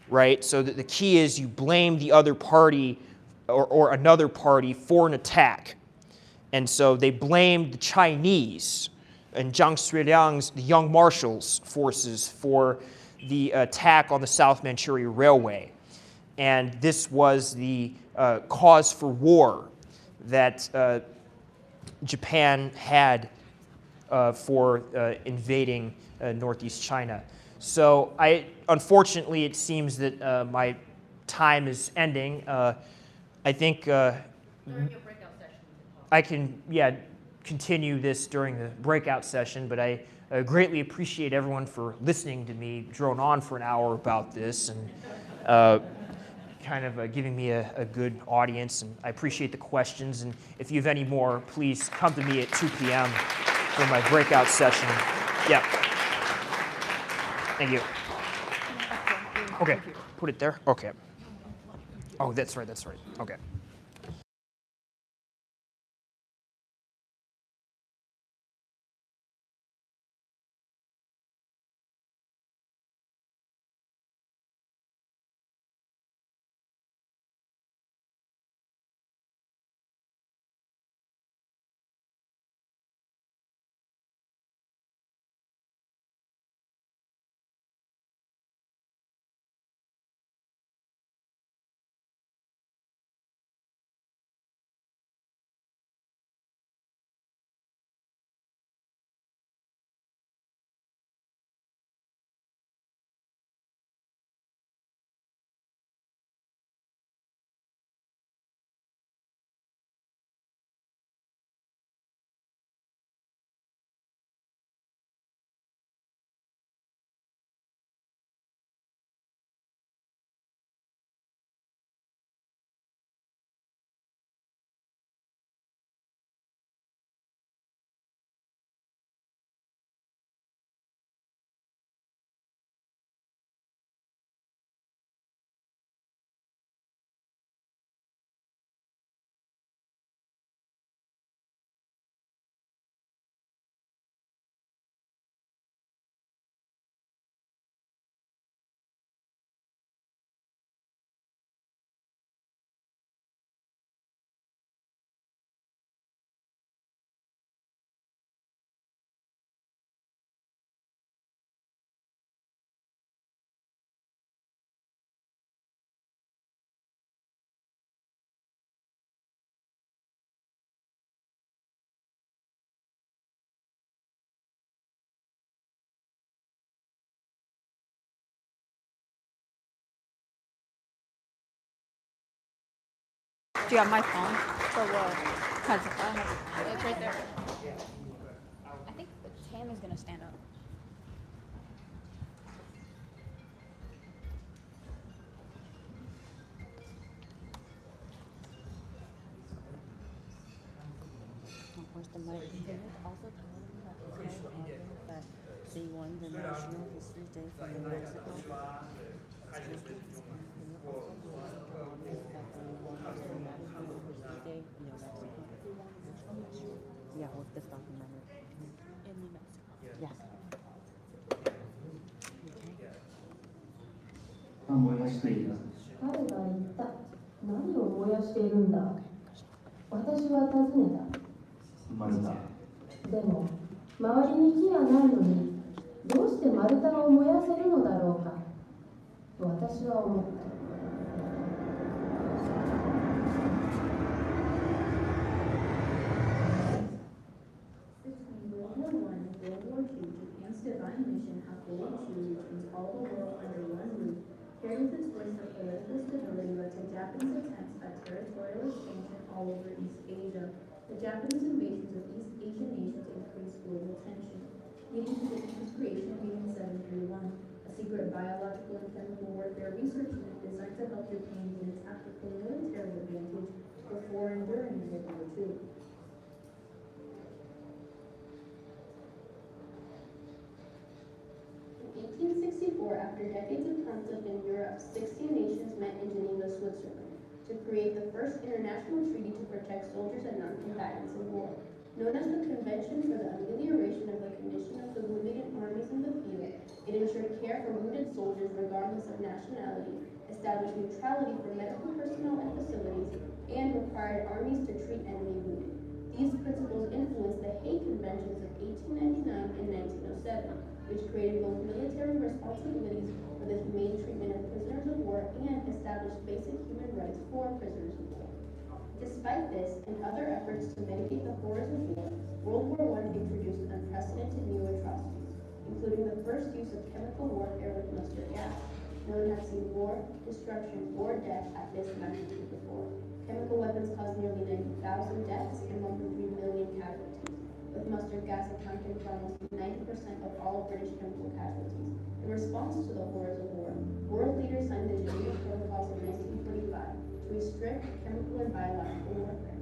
right? So the key is you blame the other party or another party for an attack. And so they blamed the Chinese and Zhang Xueliang's, the Young Marshals forces, for the attack on the South Manchuria Railway. And this was the cause for war that Japan had for invading northeast China. So unfortunately, it seems that my time is ending. I think I can, continue this during the breakout session, but I greatly appreciate everyone for listening to me drone on for an hour about this and kind of giving me a good audience. And I appreciate the questions. And if you have any more, please come to me at 2 p.m. for my breakout session. Yeah. Thank you. Okay, put it there. Okay. Oh, that's right, that's right. Okay. Do you have my phone? For what? Because it's right there. I think Tam is going to stand up. Where's the mic? Can you also tell them that it's so obvious that they won the National History Day from New Mexico? Yeah, with this documentary. In New Mexico. Yes. 燃やしている。彼が言った。何を燃やしているんだ。私は尋ねた。丸太。でも周りに木がないのにどうして丸太を燃やせるのだろうかと私は思った。all the world under one roof, paired with its voice of political stability led to Japanese attempts at territorial expansion all over East Asia. The Japanese invasions of East Asian nations increased global tension, leading to the creation of Unit 731, a secret biological and chemical warfare research unit designed to help Japan gain its tactical military advantage before and during World War II. In 1864, after decades of conflict in Europe, 16 nations met in Geneva, Switzerland, to create the first international treaty to protect soldiers and non-combatants in war. Known as the Convention for the Amelioration of the Condition of the Wounded in Armies in the Field, it ensured care for wounded soldiers regardless of nationality, established neutrality for medical personnel and facilities, and required armies to treat enemy wounded. These principles influenced the Hague Conventions of 1899 and 1907, which created both military responsibilities for the humane treatment of prisoners of war and established basic human rights for prisoners of war. Despite this and other efforts to mitigate the horrors of war, World War I introduced unprecedented new atrocities, including the first use of chemical warfare with mustard gas. No one had seen war, destruction, or death at this magnitude before. Chemical weapons caused nearly 90,000 deaths and 1.3 million casualties, with mustard gas accounting for almost 90% of all British chemical casualties. In response to the horrors of war, world leaders signed the Geneva Protocols in 1945 to restrict chemical and biological warfare.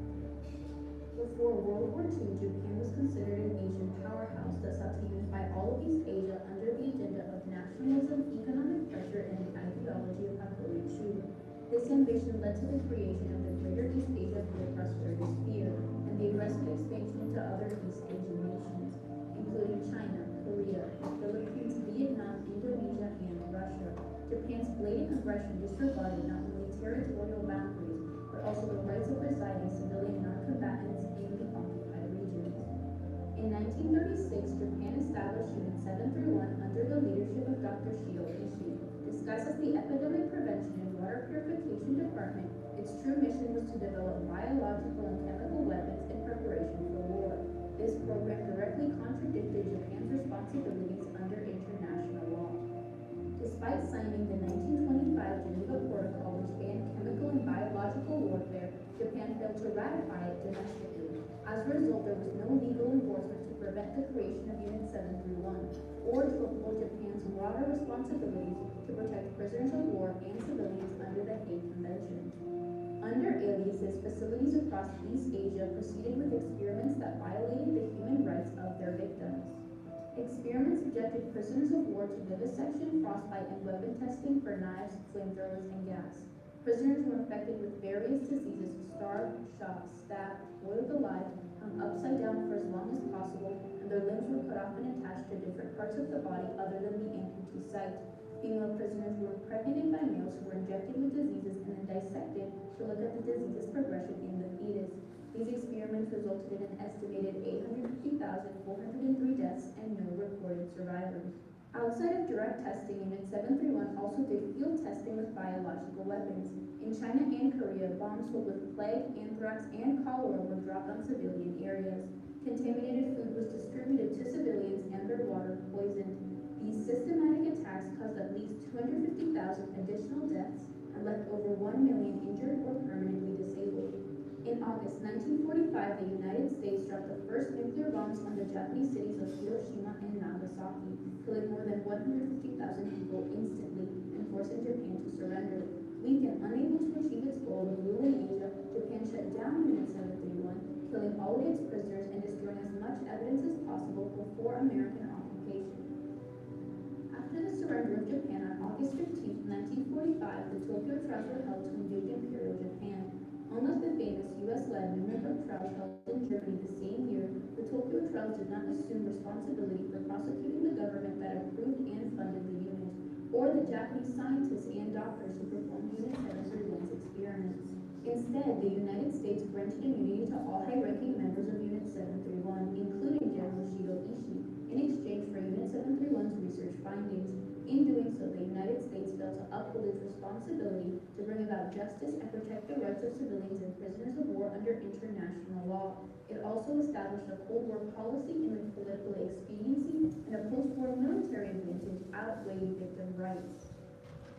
Before World War II, Japan was considered an Asian powerhouse that sought to unify all of East Asia under the agenda of nationalism, economic pressure, and the ideology of Hakurei. This ambition led to the creation of the Greater East Asia Dual Prosperity Sphere and the aggressive expansion to other East Asian nations, including China, Korea, the Philippines, Vietnam, Indonesia, and Russia. Japan's blatant aggression disregarded not only territorial boundaries, but also the rights of residing civilian non-combatants in the occupied regions. In 1936, Japan established Unit 731 under the leadership of Dr. Shio Ishii. Disguised as the Epidemic Prevention and Water Purification Department, its true mission was to develop biological and chemical weapons in preparation for war. This program directly contradicted Japan's responsibilities under international law. Despite signing the 1925 Geneva Protocol, which banned chemical and biological warfare, Japan failed to ratify it domestically. As a result, there was no legal enforcement to prevent the creation of Unit 731, or to uphold Japan's broader responsibilities to protect prisoners of war and civilians under the Hague Convention. Under aliases, facilities across East Asia proceeded with experiments that violated the human rights of their victims. Experiments subjected prisoners of war to vivisection, frostbite, and weapon testing for knives, flamethrowers, and gas. Prisoners were infected with various diseases, starved, shot, stabbed, boiled alive, hung upside down for as long as possible, and their limbs were cut off and attached to different parts of the body other than the amputee site. Female prisoners were impregnated by males who were injected with diseases and then dissected to look at the disease's progression in the fetus. These experiments resulted in an estimated 850,403 deaths and no reported survivors. Outside of direct testing, Unit 731 also did field testing with biological weapons. In China and Korea, bombs filled with plague, anthrax, and cholera were dropped on civilian areas. Contaminated food was distributed to civilians and their water poisoned. These systematic attacks caused at least 250,000 additional deaths and left over 1 million injured or permanently disabled. In August 1945, the United States dropped the first nuclear bombs on the Japanese cities of Hiroshima and Nagasaki, killing more than 150,000 people instantly and forcing Japan to surrender. Weak and unable to achieve its goal of ruling Asia, Japan shut down Unit 731, killing all of its prisoners and destroying as much evidence as possible before American occupation. After the surrender of Japan on August 15, 1945, the Tokyo trials were held to indict Imperial Japan. Unlike the famous U.S.-led Nuremberg trials held in Germany the same year, the Tokyo trials did not assume responsibility for prosecuting the government that approved and funded the unit, or the Japanese scientists and doctors who performed Unit 731's experiments. Instead, the United States granted immunity to all high-ranking members of Unit 731, including General Shio Ishii, in exchange for Unit 731's research findings. In doing so, the United States failed to uphold its responsibility to bring about justice and protect the rights of civilians and prisoners of war under international law. It also established a Cold War policy in which political expediency and a post-war military advantage outweighed victim rights.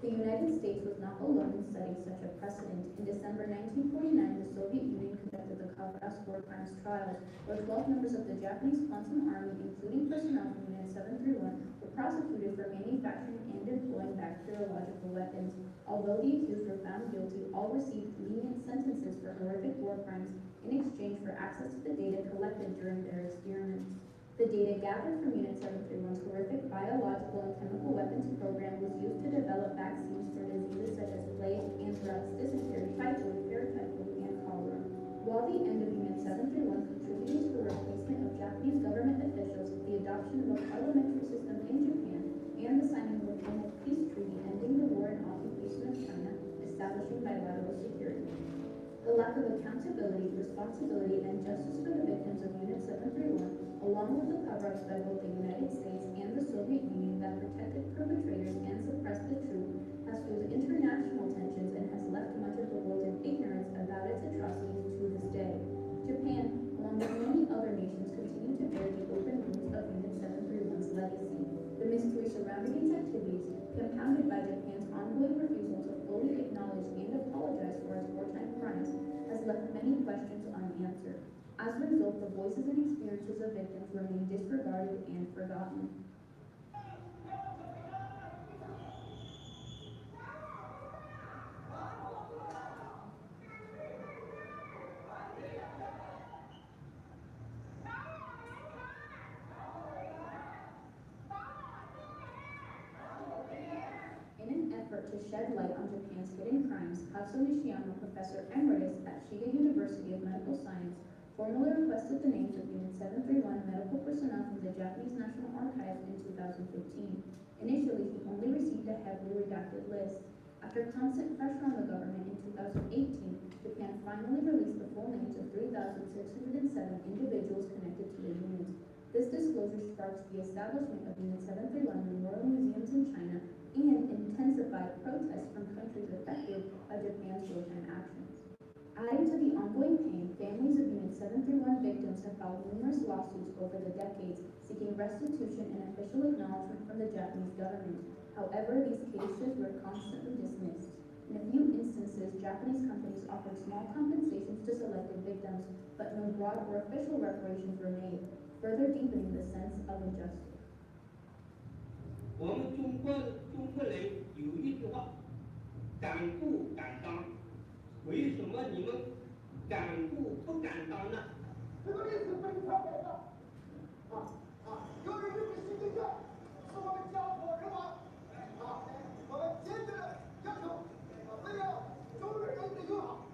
The United States was not alone in setting such a precedent. In December 1949, the Soviet Union conducted the Kavkaz War Crimes trials, where 12 members of the Japanese Quantum Army, including personnel from Unit 731, were prosecuted for manufacturing and employing bacteriological weapons. Although the accused were found guilty, all received lenient sentences for horrific war crimes in exchange for access to the data collected during their experiments. The data gathered from Unit 731's horrific biological and chemical weapons program was used to develop vaccines for diseases such as plague, anthrax, dysentery, typhoid, paratyphoid, and cholera. While the end of Unit 731 contributed to the replacement of Japanese government officials, the adoption of a parliamentary system in Japan, and the signing of a formal peace treaty ending the war and occupation of China, establishing bilateral security. The lack of accountability, responsibility, and justice for the victims of Unit 731, along with the cover-ups by both the United States and the Soviet Union that protected perpetrators and suppressed the truth, has fueled international tensions and has left much of the world in ignorance about its atrocities to this day. Japan, along with many other nations, continue to bear the open wounds of Unit 731's legacy. The mystery surrounding its activities, compounded by Japan's ongoing refusal to fully acknowledge and apologize for its wartime crimes, has left many questions unanswered. As a result, the voices and experiences of victims remain disregarded and forgotten. In an effort to shed light on Japan's hidden crimes, Katsuo Nishiyama, Professor Emeritus at Shiga University of Medical Science, formally requested the names of Unit 731 medical personnel from the Japanese National Archives in 2015. Initially, he only received a heavily redacted list. After constant pressure on the government in 2018, Japan finally released the full names of 3,607 individuals connected to the unit. This disclosure sparks the establishment of Unit 731 memorial museums in China and intensified protests from countries affected by Japan's wartime actions. Adding to the ongoing pain, families of Unit 731 victims have filed numerous lawsuits over the decades, seeking restitution and official acknowledgement from the Japanese government. However, these cases were constantly dismissed. In a few instances, Japanese companies offered small compensations to selected victims, but no broad or official reparations were made, further deepening the sense of injustice. 我们中国人有一句话，敢不敢当？为什么你们敢不敢当呢？这个历史非常伟大，由于这个新政策是我们家伙是吧？我们坚决的要求，为了中日人民的友好，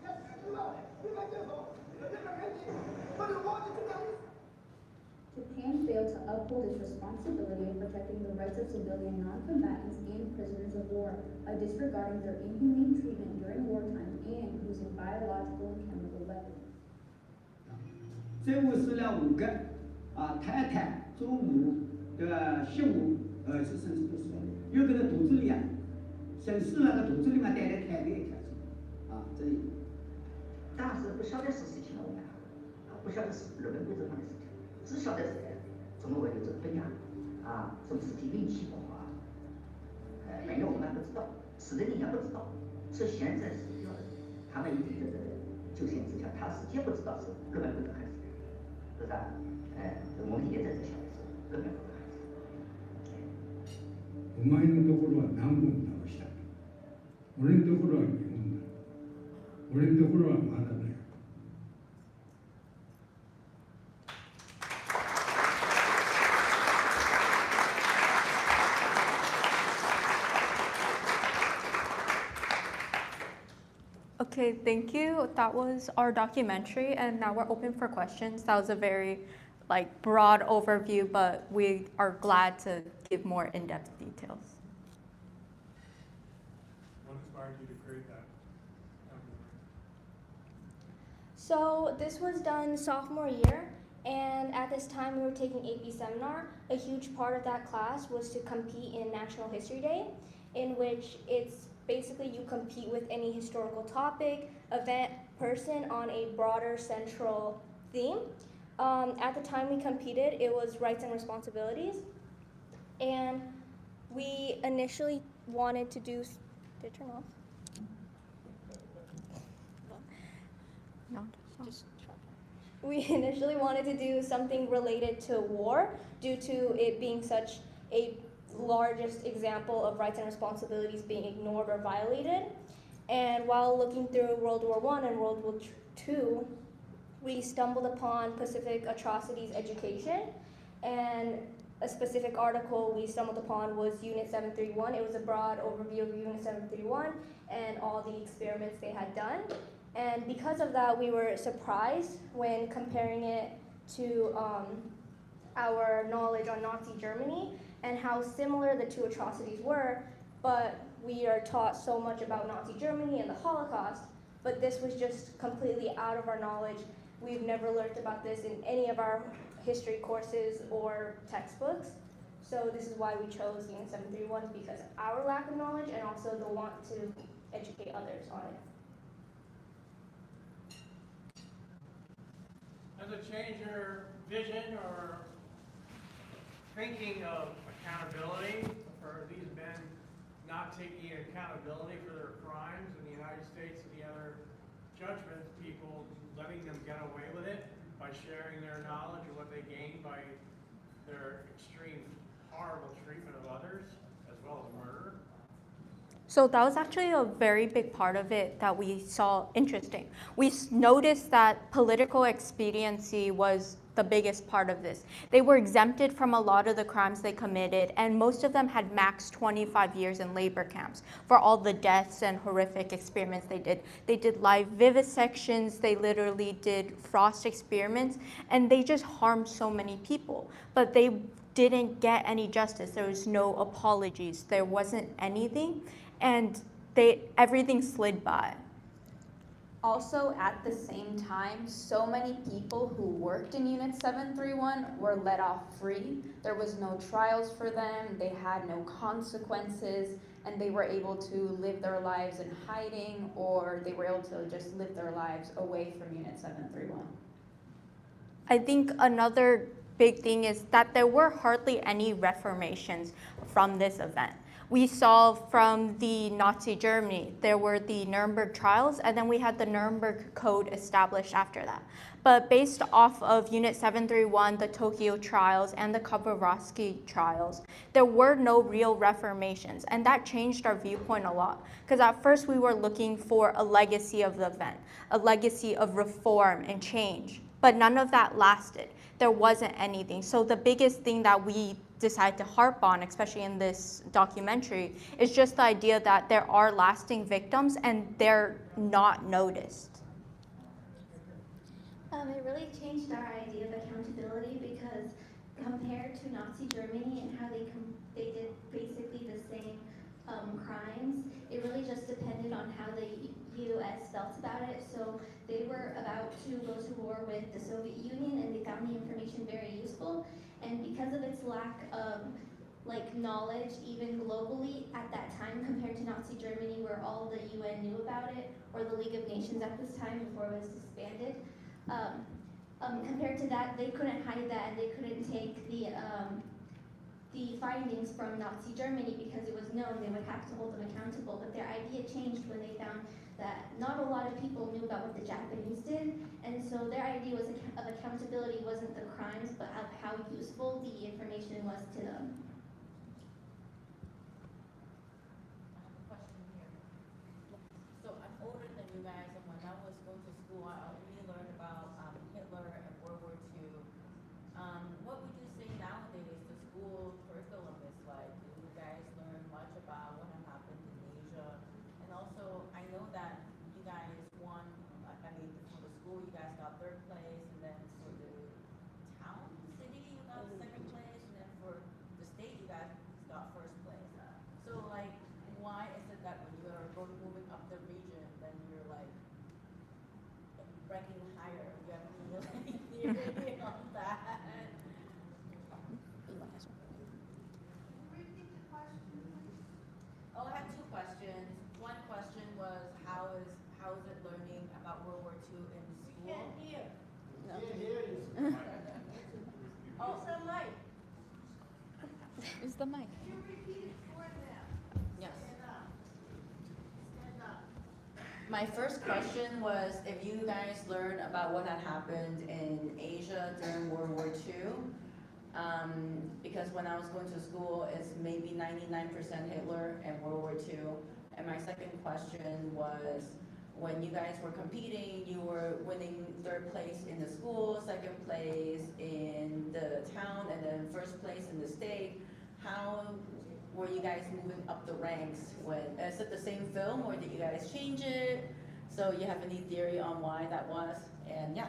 也希望日本政府和日本人民不能忘记这个历史。 Japan failed to uphold its responsibility of protecting the rights of civilian non-combatants and prisoners of war by disregarding their inhumane treatment during wartime and using biological and chemical weapons. 这我死了5个，太太、祖母、媳妇、儿子甚至都死了，有个人肚子里生死那个肚子里面带来太别一条这当时不晓得是17年不晓得是日本鬼子团的事情。 只晓得是怎么回事，这个分家什么尸体运气不好反正我们还不知道，死的人也不知道，是现在死掉的，他们已经在这救险之下，他自己也不知道是日本鬼子害死的，是不是我们也在这晓得是日本鬼子害死的。お前のところは何本倒した。俺のところは2本だ。俺のところはまだだよ。 Okay, thank you. That was our documentary, and now we're open for questions. That was a very broad overview, but we are glad to give more in-depth details. What inspired you to create that? So this was done sophomore year, and at this time we were taking AP seminar. A huge part of that class was to compete in National History Day, in which it's basically you compete with any historical topic, event, person on a broader central theme. At the time we competed, it was rights and responsibilities. And we initially wanted to do, did it turn off? No. We initially wanted to do something related to war due to it being such a largest example of rights and responsibilities being ignored or violated. And while looking through World War I and World War II, we stumbled upon Pacific Atrocities Education, and a specific article we stumbled upon was Unit 731. It was a broad overview of Unit 731 and all the experiments they had done. And because of that, we were surprised when comparing it to our knowledge on Nazi Germany and how similar the two atrocities were, but we are taught so much about Nazi Germany and the Holocaust, but this was just completely out of our knowledge. We've never learned about this in any of our history courses or textbooks. So this is why we chose Unit 731, because of our lack of knowledge and also the want to educate others on it. Does it change your vision or thinking of accountability for these men not taking accountability for their crimes in the United States and the other judgment people letting them get away with it by sharing their knowledge of what they gained by their extreme horrible treatment of others as well as murder? So that was actually a very big part of it that we saw interesting. We noticed that political expediency was the biggest part of this. They were exempted from a lot of the crimes they committed, and most of them had max 25 years in labor camps for all the deaths and horrific experiments they did. They did live vivisections, they literally did frost experiments, and they just harmed so many people. But they didn't get any justice. There was no apologies. There wasn't anything. And everything slid by. Also, at the same time, so many people who worked in Unit 731 were let off free. There was no trials for them, they had no consequences, and they were able to live their lives in hiding, or they were able to just live their lives away from Unit 731. I think another big thing is that there were hardly any reformations from this event. We saw from the Nazi Germany, there were the Nuremberg trials, and then we had the Nuremberg Code established after that. But based off of Unit 731, the Tokyo trials, and the Khabarovsky trials, there were no real reformations, and that changed our viewpoint a lot. Because at first we were looking for a legacy of the event, a legacy of reform and change, but none of that lasted. There wasn't anything. So the biggest thing that we decide to harp on, especially in this documentary, is just the idea that there are lasting victims and they're not noticed. It really changed our idea of accountability because compared to Nazi Germany and how they did basically the same crimes, it really just depended on how the U.S. felt about it. So they were about to go to war with the Soviet Union, and they found the information very useful. And because of its lack of knowledge, even globally at that time, compared to Nazi Germany, where all the UN knew about it, or the League of Nations at this time before it was disbanded, compared to that, they couldn't hide that, and they couldn't take the findings from Nazi Germany because it was known. They would have to hold them accountable. But their idea changed when they found that not a lot of people knew about what the Japanese did, and so their idea of accountability wasn't the crimes, but how useful the information was to them. So I'm older than you guys, and when I was going to school, I really learned about Hitler and World War II. What would you say nowadays the school curriculum is like? Do you guys learn much about what happened in Asia? And also, I know that you guys won, for the school you guys got 3rd place, and then for the town, city, you got 2nd place, and then for the state Is the mic? Yes. My first question was if you guys learned about what had happened in Asia during World War II. Because when I was going to school, it's maybe 99% Hitler and World War II. And my second question was, when you guys were competing, you were winning third place in the school, second place in the town, and then first place in the state. How were you guys moving up the ranks? Is it the same film, or did you guys change it? So you have any theory on why that was? And yeah.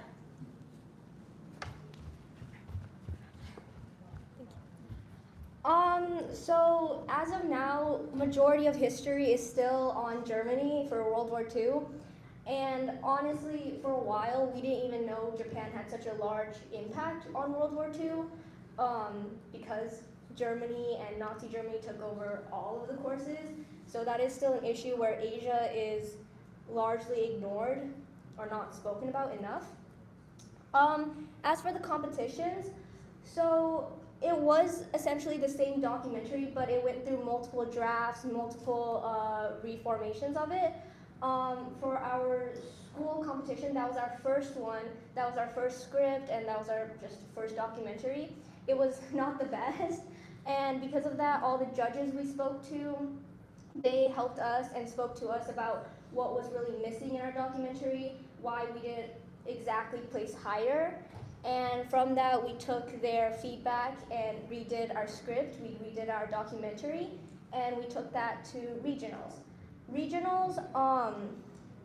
So as of now, majority of history is still on Germany for World War II. And honestly, for a while, we didn't even know Japan had such a large impact on World War II because Germany and Nazi Germany took over all of the courses. So that is still an issue where Asia is largely ignored or not spoken about enough. As for the competitions, so it was essentially the same documentary, but it went through multiple drafts, multiple reformations of it. For our school competition, that was our first one, that was our first script, and that was our just first documentary. It was not the best, and because of that, all the judges we spoke to, they helped us and spoke to us about what was really missing in our documentary, why we didn't exactly place higher. And from that, we took their feedback and redid our script, we redid our documentary, and we took that to regionals. Regionals,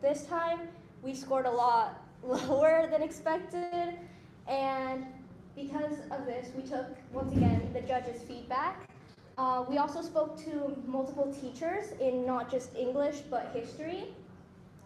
this time, we scored a lot lower than expected, and because of this, we took, once again, the judges' feedback. We also spoke to multiple teachers in not just English, but history,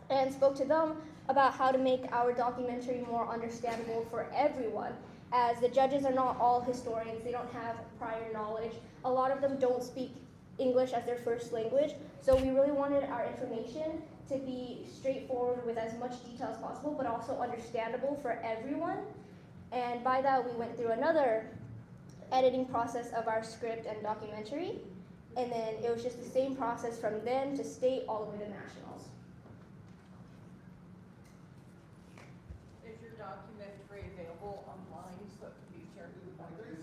and spoke to them about how to make our documentary more understandable for everyone, as the judges are not all historians, they don't have prior knowledge. A lot of them don't speak English as their first language, so we really wanted our information to be straightforward with as much detail as possible, but also understandable for everyone. And by that, we went through another editing process of our script and documentary, and then it was just the same process from then to state all the way to nationals. Is your documentary available online so it can be shared with others?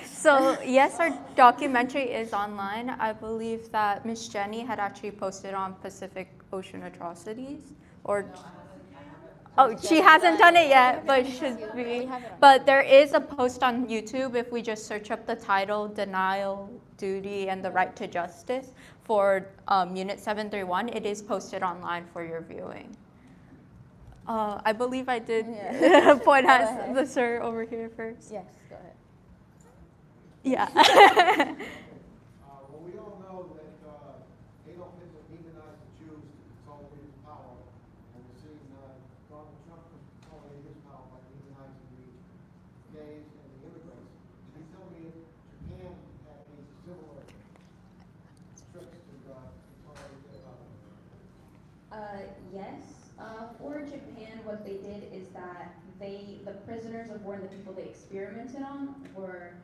So yes, our documentary is online. I believe that Miss Jenny had actually posted on Pacific Ocean Atrocities, or oh, she hasn't done it yet, but should be. But there is a post on YouTube if we just search up the title, Denial, Duty, and the Right to Justice for Unit 731. It is posted online for your viewing. I believe I did point at the sir over here first. Yes, go ahead. Yeah. Well, we all know that Adolf Hitler demonized the Jews to consolidate his power, and we're seeing Donald Trump consolidate his power by demonizing the gays and the immigrants. Can you tell me if Japan had any similar tricks to consolidate their power? Yes. For Japan, what they did is that the prisoners of war and the people they experimented on were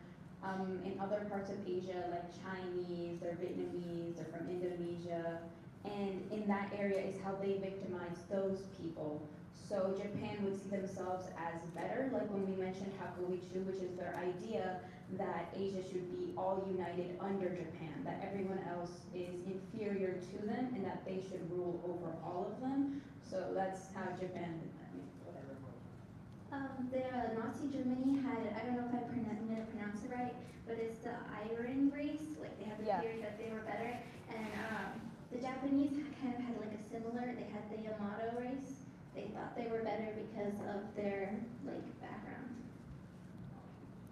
in other parts of Asia, like Chinese, they're Vietnamese, they're from Indonesia, and in that area is how they victimized those people. So Japan would see themselves as better, like when we mentioned Hakuichu, which is their idea that Asia should be all united under Japan, that everyone else is inferior to them, and that they should rule over all of them. So that's how Japan, whatever. The Nazi Germany had, I don't know if I'm going to pronounce it right, but it's the iron race, like they have the theory that they were better, and the Japanese kind of had like a similar, they had the Yamato race, they thought they were better because of their like background.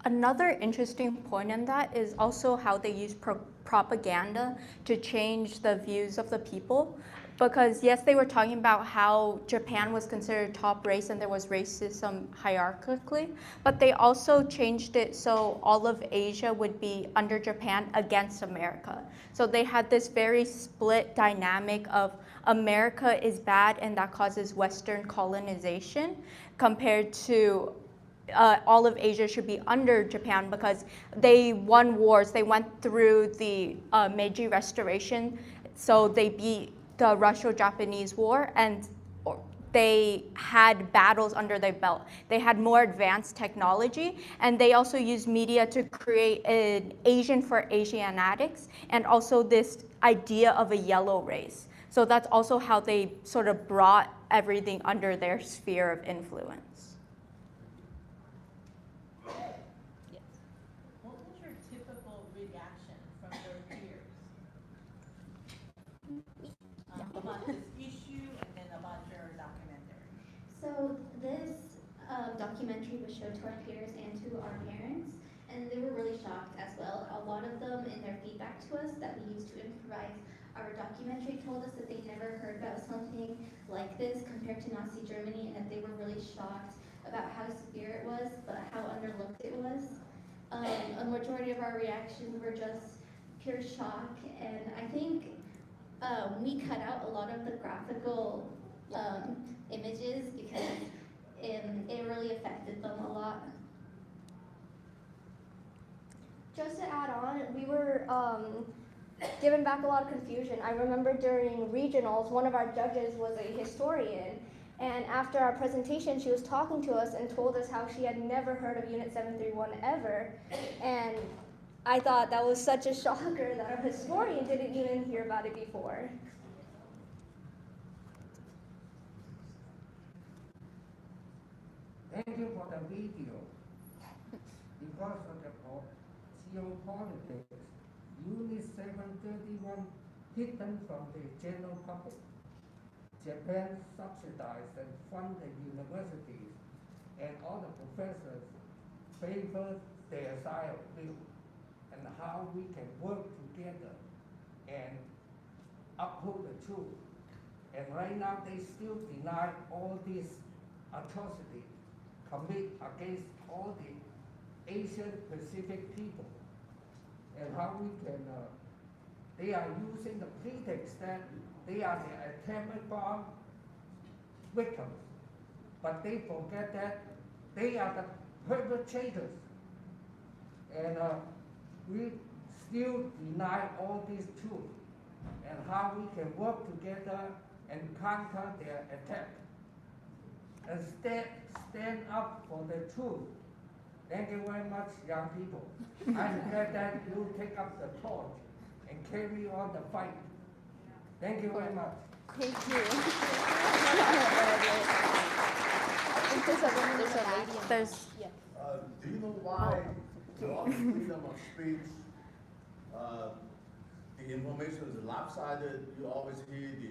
Another interesting point in that is also how they use propaganda to change the views of the people. Because yes, they were talking about how Japan was considered top race and there was racism hierarchically, but they also changed it so all of Asia would be under Japan against America. So they had this very split dynamic of America is bad and that causes Western colonization, compared to all of Asia should be under Japan because they won wars. They went through the Meiji Restoration, so they beat the Russo-Japanese War, and they had battles under their belt. They had more advanced technology, and they also used media to create an Asian for Asiatics, and also this idea of a yellow race. So that's also how they sort of brought everything under their sphere of influence. What was your typical reaction from your peers about this issue and then about your documentary? So this documentary was showed to our peers and to our parents, and they were really shocked as well. A lot of them, in their feedback to us that we used to improvise our documentary, told us that they never heard about something like this compared to Nazi Germany, and that they were really shocked about how severe it was, but how underlooked it was. A majority of our reactions were just pure shock, and I think we cut out a lot of the graphical images because it really affected them a lot. Just to add on, we were given back a lot of confusion. I remember during regionals, one of our judges was a historian, and after our presentation, she was talking to us and told us how she had never heard of Unit 731 ever, and I thought that was such a shocker that a historian didn't even hear about it before. Thank you for the video. Because of the geopolitics, Unit 731 hidden from the general public. Japan subsidized and funded universities, and all the professors favor their side of view and how we can work together and uphold the truth. And right now they still deny all these atrocities commit against all the Asian Pacific people, and how we can, they are using the pretext that they are the atomic bomb victims, but they forget that they are the perpetrators. And we still deny all these truths and how we can work together and counter their attack. And stand up for the truth. Thank you very much, young people. I'm glad that you take up the torch and carry on the fight. Thank you very much. Thank you. There's do you know why with all the freedom of speech, the information is lopsided? You always hear the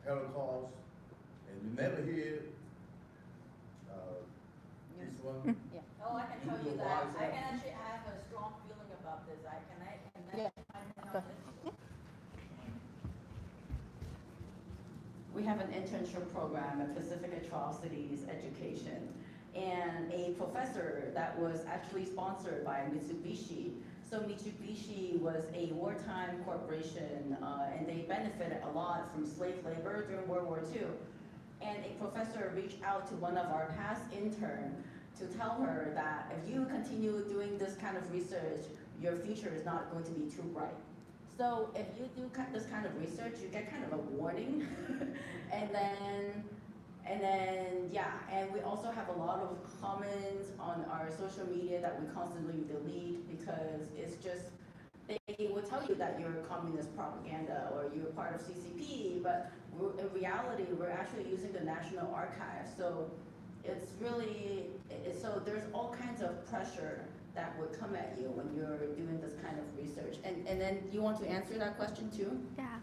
Holocaust, and you never hear this one. Yeah. Oh, I can tell you that. I can actually have a strong feeling about this. We have an internship program at Pacific Atrocities Education, and a professor that was actually sponsored by Mitsubishi. So Mitsubishi was a wartime corporation, and they benefited a lot from slave labor during World War II. And a professor reached out to one of our past interns to tell her that if you continue doing this kind of research, your future is not going to be too bright. So if you do this kind of research, you get kind of a warning. and we also have a lot of comments on our social media that we constantly delete because it's just, they will tell you that you're communist propaganda or you're part of CCP, but in reality, we're actually using the National Archive. So it's really, so there's all kinds of pressure that would come at you when you're doing this kind of research. And then you want to answer that question too? Yeah.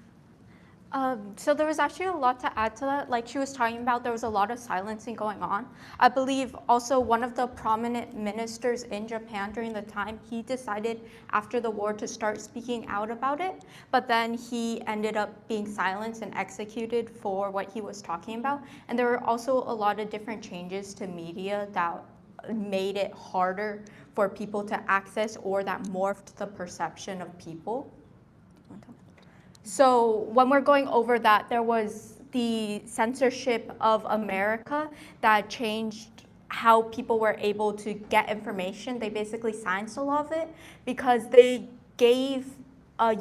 So there was actually a lot to add to that. Like she was talking about, there was a lot of silencing going on. I believe also one of the prominent ministers in Japan during the time, he decided after the war to start speaking out about it, but then he ended up being silenced and executed for what he was talking about. And there were also a lot of different changes to media that made it harder for people to access or that morphed the perception of people. So when we're going over that, there was the censorship of America that changed how people were able to get information. They basically signed a lot of it because they gave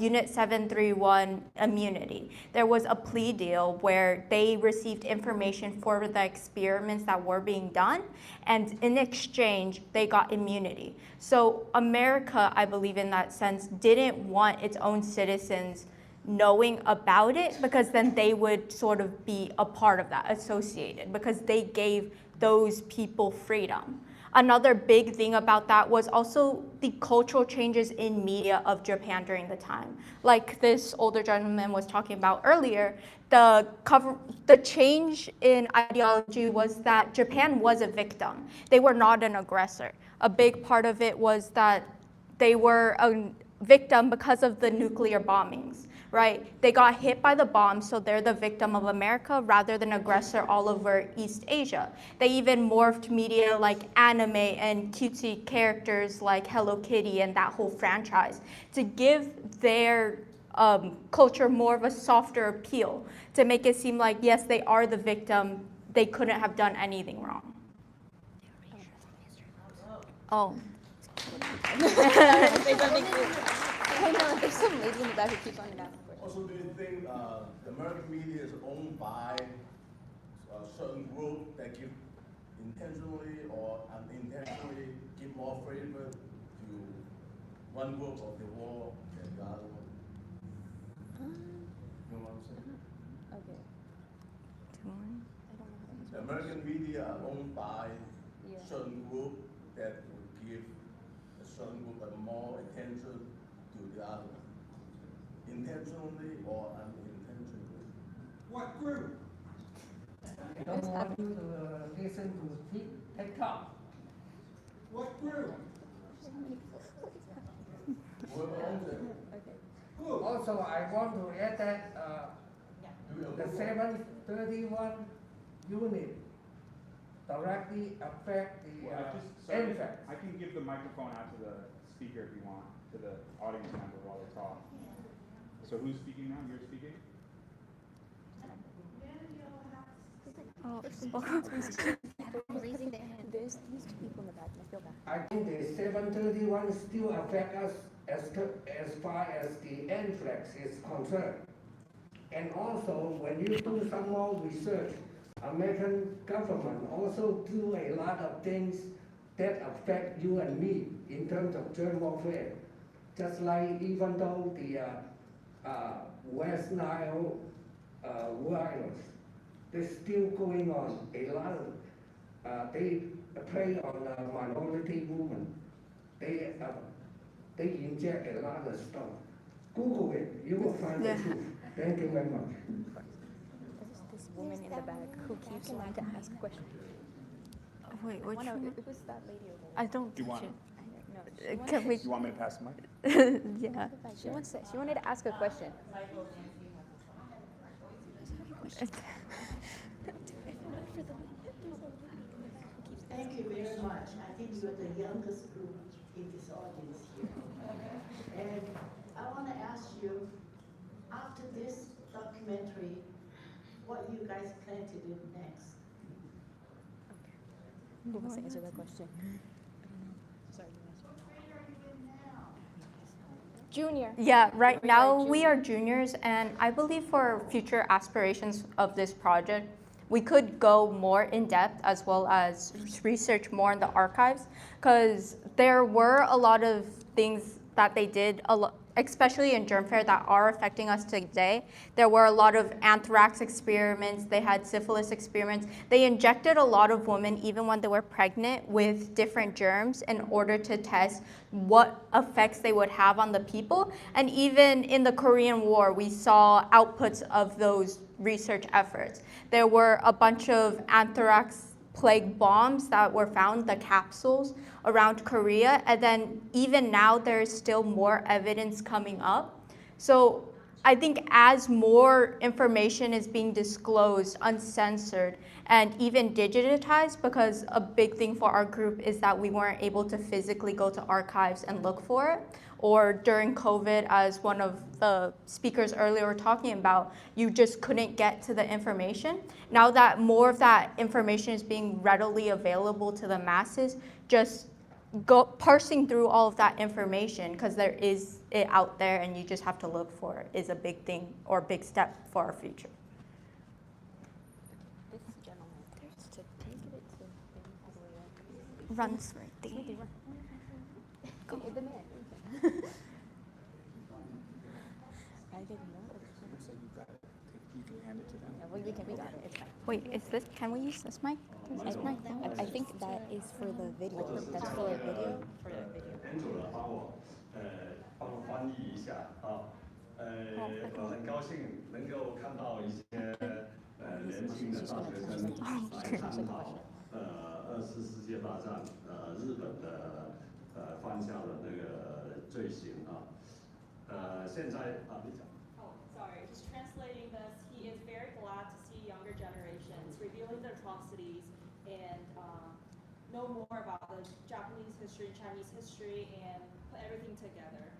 Unit 731 immunity. There was a plea deal where they received information for the experiments that were being done, and in exchange, they got immunity. So America, I believe in that sense, didn't want its own citizens knowing about it, because then they would sort of be a part of that, associated, because they gave those people freedom. Another big thing about that was also the cultural changes in media of Japan during the time. Like this older gentleman was talking about earlier, the change in ideology was that Japan was a victim. They were not an aggressor. A big part of it was that they were a victim because of the nuclear bombings, right? They got hit by the bomb, so they're the victim of America rather than aggressor all over East Asia. They even morphed media like anime and cutesy characters like Hello Kitty and that whole franchise to give their culture more of a softer appeal, to make it seem like, yes, they are the victim, they couldn't have done anything wrong. Oh. Say something cute. I know, there's some lady in the back who keeps on asking questions. Also, do you think the American media is owned by a certain group that give intentionally or unintentionally give more favor to one group of the war than the other one? You know what I'm saying? Okay. The American media are owned by certain group that would give a certain group more attention to the other one, intentionally or unintentionally. What group? I don't want you to listen to TikTok. What group? Also, I want to add that the 731 unit directly affect the infant. I can give the microphone out to the speaker if you want, to the audience member while they talk. So who's speaking now? You're speaking? Raising their hand. There's two people in the back, and I feel bad. I think the 731 still affect us as far as the anthrax is concerned. And also, when you do some more research, American government also do a lot of things that affect you and me in terms of germ warfare. Just like even though the West Nile virus, they're still going on. A lot of, they prey on the minority movement. They inject a lot of stuff. Google it, you will find the truth. Thank you very much. This woman in the back who keeps wanting to ask questions. Wait, which one? It was that lady over there. I don't Do you touch want? it. Can we? You want me to pass the mic? Yeah. She wanted to ask a question. Thank you very much. I think you're the youngest group in this audience here. And I want to ask you, after this documentary, what you guys plan to do next? Who wants to answer that question? Sorry. Junior. Yeah, right now we are juniors, and I believe for future aspirations of this project, we could go more in depth as well as research more in the archives, because there were a lot of things that they did, especially in germ fair, that are affecting us today. There were a lot of anthrax experiments, they had syphilis experiments. They injected a lot of women, even when they were pregnant, with different germs in order to test what effects they would have on the people. And even in the Korean War, we saw outputs of those research efforts. There were a bunch of anthrax plague bombs that were found, the capsules, around Korea, and then even now there's still more evidence coming up. So I think as more information is being disclosed, uncensored, and even digitized, because a big thing for our group is that we weren't able to physically go to archives and look for it, or during COVID, as one of the speakers earlier were talking about, you just couldn't get to the information. Now that more of that information is being readily available to the masses, just parsing through all of that information, because there is it out there and you just have to look for it, is a big thing or big step for our future. This gentleman, to take it to all the way up. Runs right there. Go. The man. I didn't know. So you got it. You can hand it to them. Yeah, well, we got it. It's fine. Wait, can we use this mic? This mic? I think that is for the video. That's for a video. For the video. 帮我翻译一下啊，我很高兴能够看到一些年轻的大学生来探讨24世纪大战日本的犯下的那个罪行啊，现在啊你讲。Oh, sorry, just translating this. He is very glad to see younger generations revealing the atrocities and know more about the Japanese history, Chinese history, and put everything together.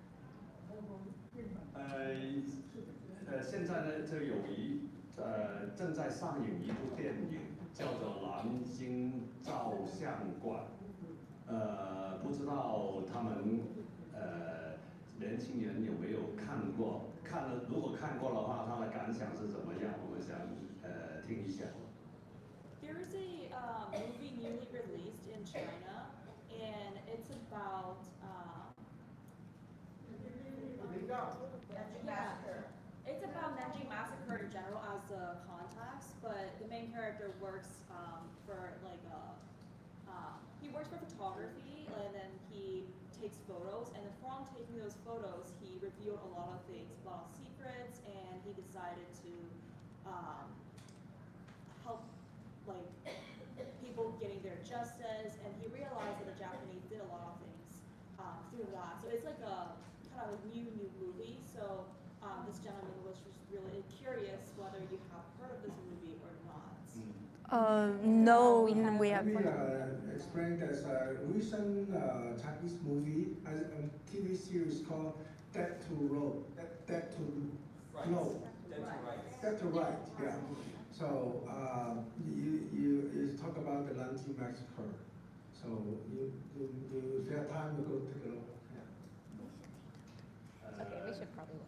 现在呢，这有正在上映一部电影，叫做《南京照相馆》。不知道他们年轻人有没有看过？如果看过的话，他的感想是怎么样？我们想听一下。There is a movie newly released in China, and it's about it's about Nanjing Massacre in general as the context, but the main character works for like he works for photography, and then he takes photos, and from taking those photos, he revealed a lot of things, a lot of secrets, and he decided to help like people getting their justice, and he realized that the Japanese did a lot of things through that. So it's like a kind of a new movie. So this gentleman was just really curious whether you have heard of this movie or not. No, we have. Maybe explain there's a recent Chinese movie, a TV series called Dead to Road, Dead to Road. Dead to Right, yeah. So you talk about the Nanjing Massacre. So if you have time, you go take a look. Yeah. Okay, we should probably watch.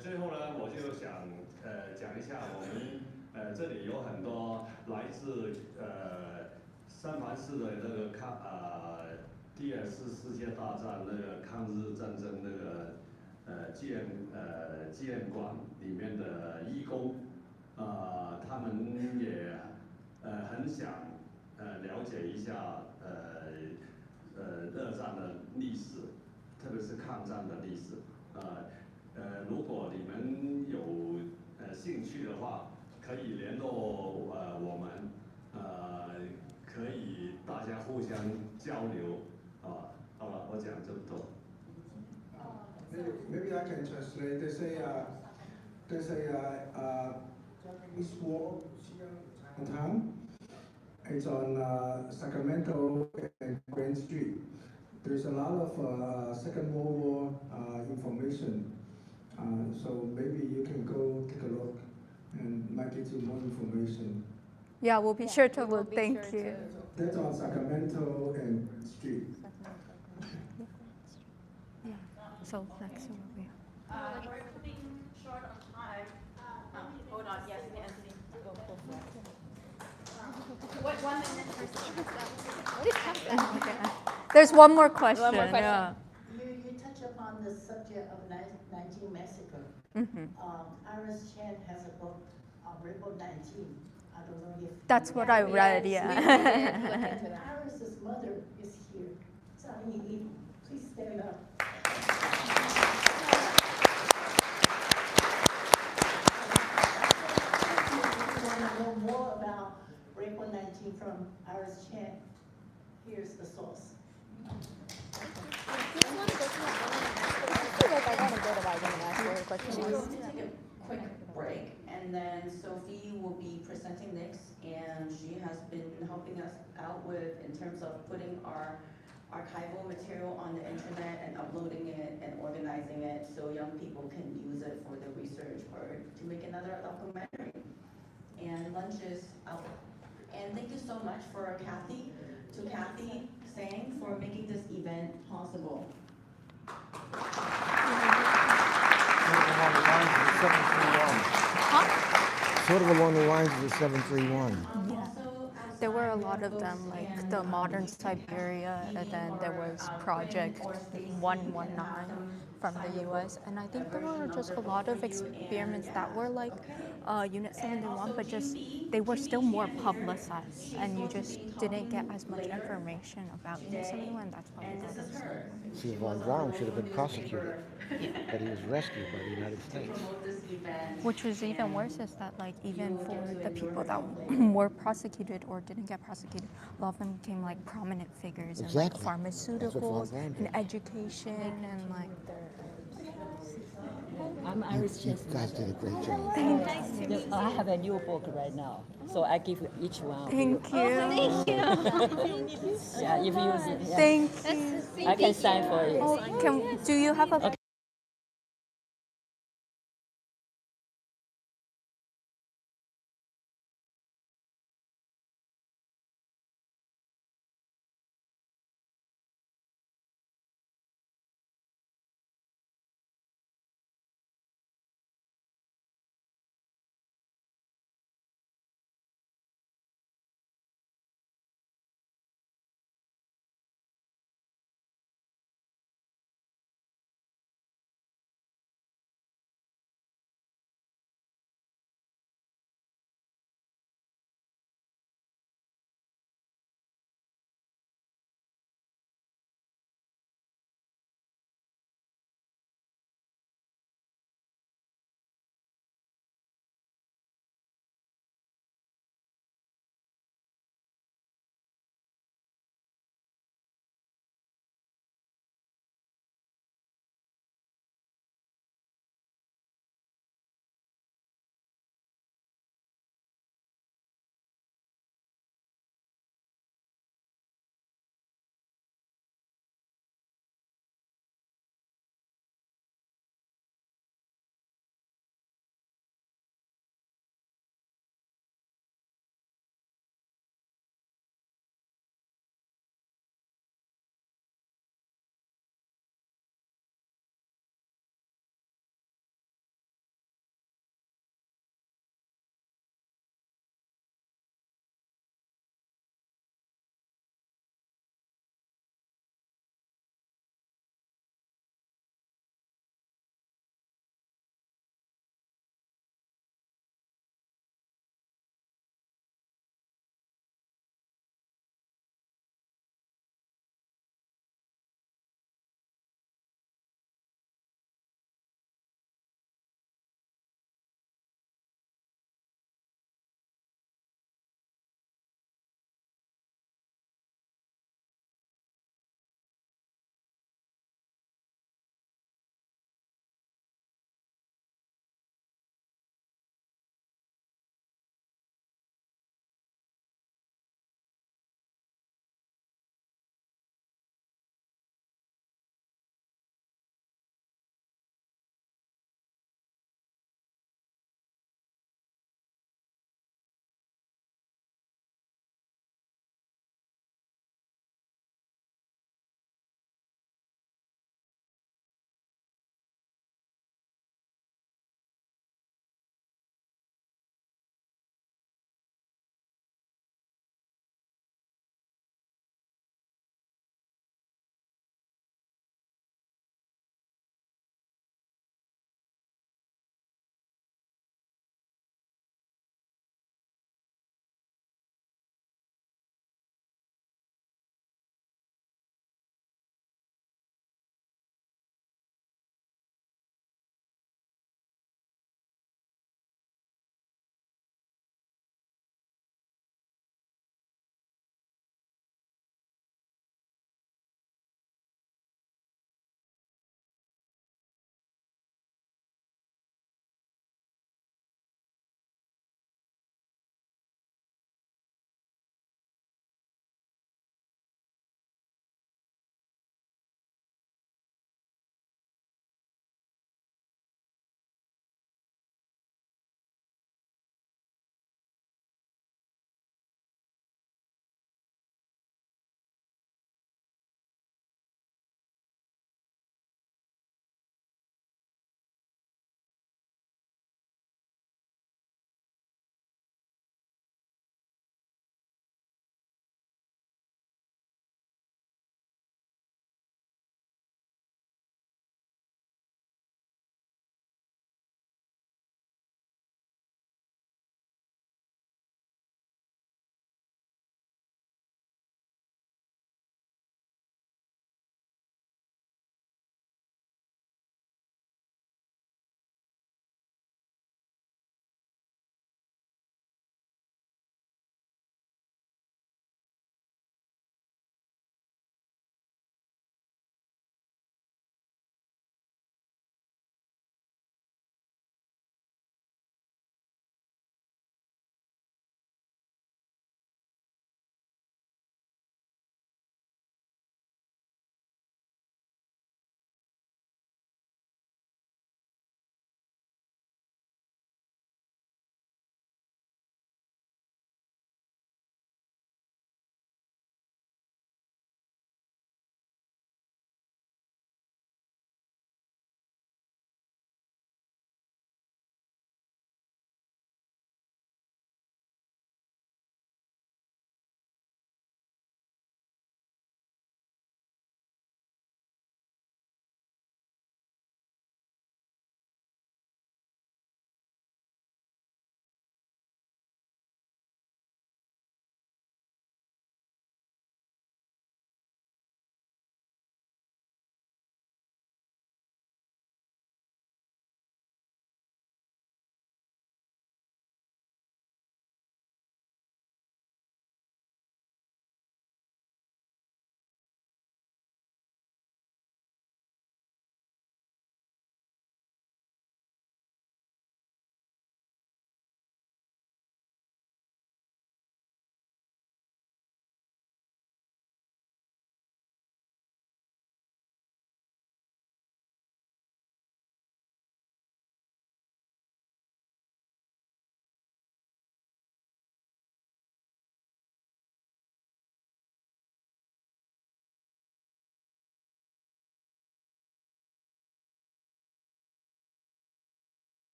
最后呢，我就想讲一下我们这里有很多来自三藩市的那个第2次世界大战那个抗日战争那个纪念馆里面的义工，他们也很想了解一下热战的历史，特别是抗战的历史。如果你们有兴趣的话，可以联络我们，可以大家互相交流啊。好了，我讲这么多。Maybe I can translate. There's a Japanese War Chinatown. It's on Sacramento and Grand Street. There's a lot of Second World War information. So maybe you can go take a look and might get you more information. Yeah, we'll be sure to look. Thank you. That's on Sacramento and Grand Street. Yeah. So next one will be. We're running short on time. Hold on, yes, Nancy. What 1 minute There's one more question. One more question. Yeah. You touch upon the subject of Nanjing Massacre. Iris Chen has a book, Rebel 19. I don't know if That's what I read, yeah. Iris's mother is here. Please stand up. If you want to know more about Rebel 19 from Iris Chen, here's the source. I feel like I want to go to that one and ask her a question. been helping us out with in terms of putting our archival material on the internet and uploading it and organizing it so young people can use it for their research or to make another documentary. And lunch is out. And thank you so much to Kathy Sang for making this event possible. Sort of along the lines of the 731. Yeah. There were a lot of them, like the modern Siberia, and then there was Project 119 from the US. And I think there were just a lot of experiments that were like Unit 71, but just they were still more publicized, and you just didn't get as much information about Unit 71. That's why we got it. See, Von Braun should have been prosecuted, but he was rescued by the United States. Which was even worse is that, like, even for the people that were prosecuted or didn't get prosecuted, a lot of them became like prominent figures in like pharmaceuticals and education and like I'm Iris You guys did a great job. I have a new book right now, so I give each one. Thank you. Oh, thank you. Yeah, if you yeah. Thank you. I can sign for it. Oh, do you have a Okay.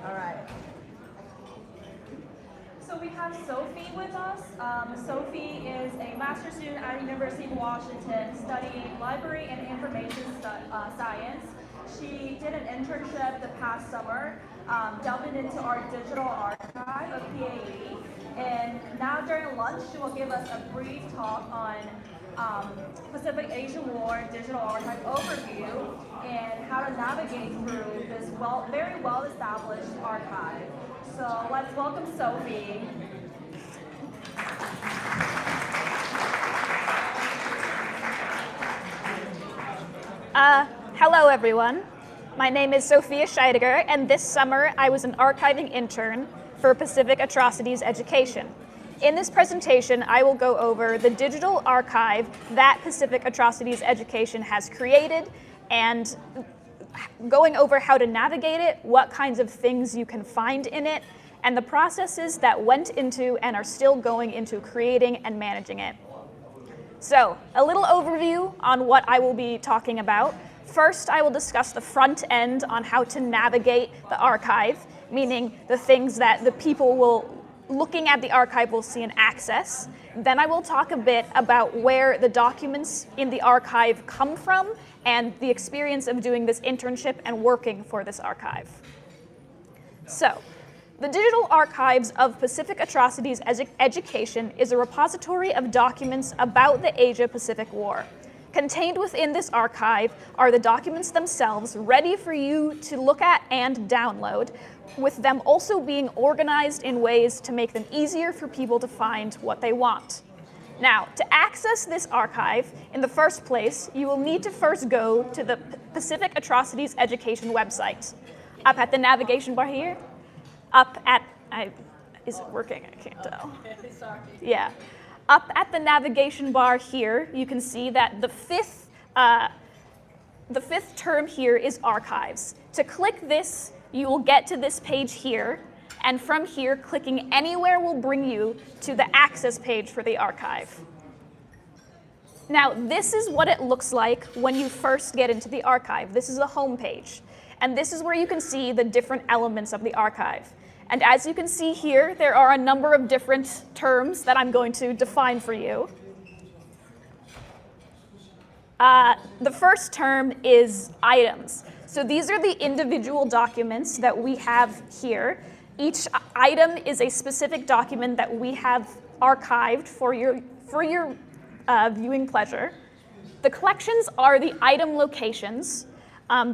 All right. So we have Sophie with us. Sophie is a master's student at University of Washington studying library and information science. She did an internship the past summer, delving into our digital archive of PAE. And now during lunch, she will give us a brief talk on Pacific Asian War Digital Archive overview and how to navigate through this very well-established archive. So let's welcome Sophie. Hello everyone. My name is Sophia Scheidegger, and this summer I was an archiving intern for Pacific Atrocities Education. In this presentation, I will go over the digital archive that Pacific Atrocities Education has created and going over how to navigate it, what kinds of things you can find in it, and the processes that went into and are still going into creating and managing it. So, a little overview on what I will be talking about. First, I will discuss the front end on how to navigate the archive, meaning the things that the people looking at the archive will see and access. Then I will talk a bit about where the documents in the archive come from and the experience of doing this internship and working for this archive. So, the Digital Archives of Pacific Atrocities Education is a repository of documents about the Asia-Pacific War. Contained within this archive are the documents themselves ready for you to look at and download, with them also being organized in ways to make them easier for people to find what they want. Now, to access this archive, in the first place, you will need to first go to the Pacific Atrocities Education website. Up at the navigation bar here, is it working? I can't tell. Sorry. Yeah. Up at the navigation bar here, you can see that the fifth term here is archives. To click this, you will get to this page here, and from here, clicking anywhere will bring you to the access page for the archive. Now, this is what it looks like when you first get into the archive. This is the home page, and this is where you can see the different elements of the archive. And as you can see here, there are a number of different terms that I'm going to define for you. The first term is items. So these are the individual documents that we have here. Each item is a specific document that we have archived for your viewing pleasure. The collections are the item locations.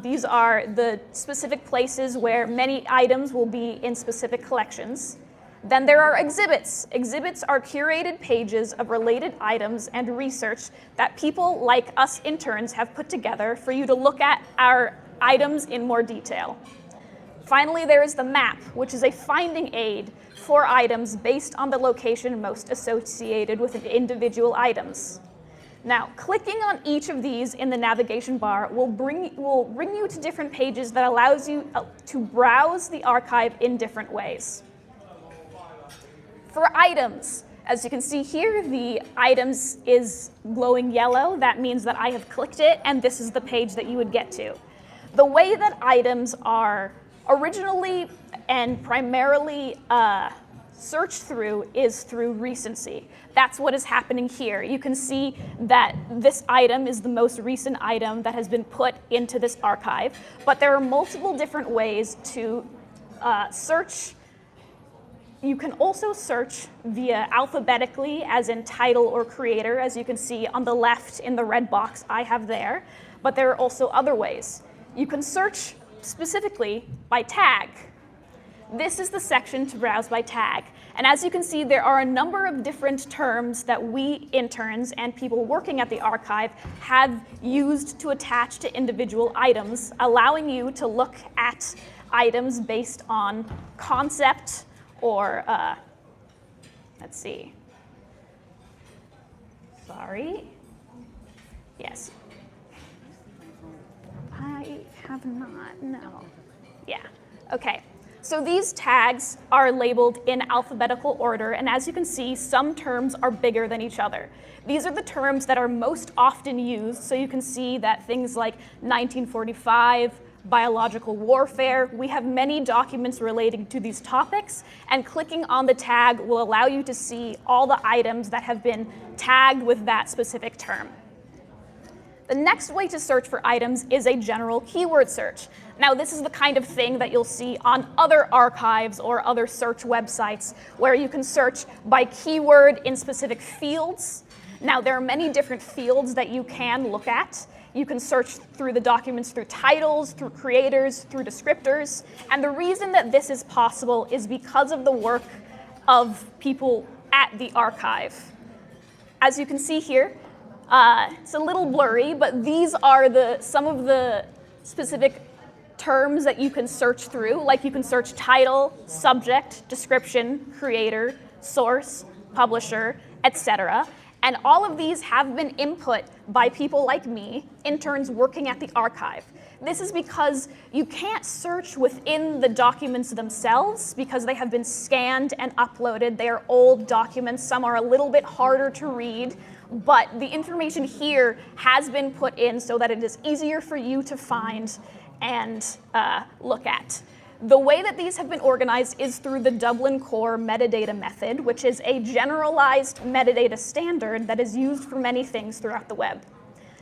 These are the specific places where many items will be in specific collections. Then there are exhibits. Exhibits are curated pages of related items and research that people like us interns have put together for you to look at our items in more detail. Finally, there is the map, which is a finding aid for items based on the location most associated with individual items. Now, clicking on each of these in the navigation bar will bring you to different pages that allows you to browse the archive in different ways. For items, as you can see here, the items is glowing yellow. That means that I have clicked it, and this is the page that you would get to. The way that items are originally and primarily searched through is through recency. That's what is happening here. You can see that this item is the most recent item that has been put into this archive, but there are multiple different ways to search. You can also search via alphabetically, as in title or creator, as you can see on the left in the red box I have there, but there are also other ways. You can search specifically by tag. This is the section to browse by tag. And as you can see, there are a number of different terms that we interns and people working at the archive have used to attach to individual items, allowing you to look at items based on concept or, let's see. Sorry. Yes. I have not, no. Yeah, okay. So these tags are labeled in alphabetical order, and as you can see, some terms are bigger than each other. These are the terms that are most often used, so you can see that things like 1945, biological warfare. We have many documents relating to these topics, and clicking on the tag will allow you to see all the items that have been tagged with that specific term. The next way to search for items is a general keyword search. Now, this is the kind of thing that you'll see on other archives or other search websites where you can search by keyword in specific fields. Now, there are many different fields that you can look at. You can search through the documents through titles, through creators, through descriptors. And the reason that this is possible is because of the work of people at the archive. As you can see here, it's a little blurry, but these are some of the specific terms that you can search through. Like you can search title, subject, description, creator, source, publisher, etc. And all of these have been input by people like me, interns working at the archive. This is because you can't search within the documents themselves because they have been scanned and uploaded. They are old documents. Some are a little bit harder to read, but the information here has been put in so that it is easier for you to find and look at. The way that these have been organized is through the Dublin Core metadata method, which is a generalized metadata standard that is used for many things throughout the web.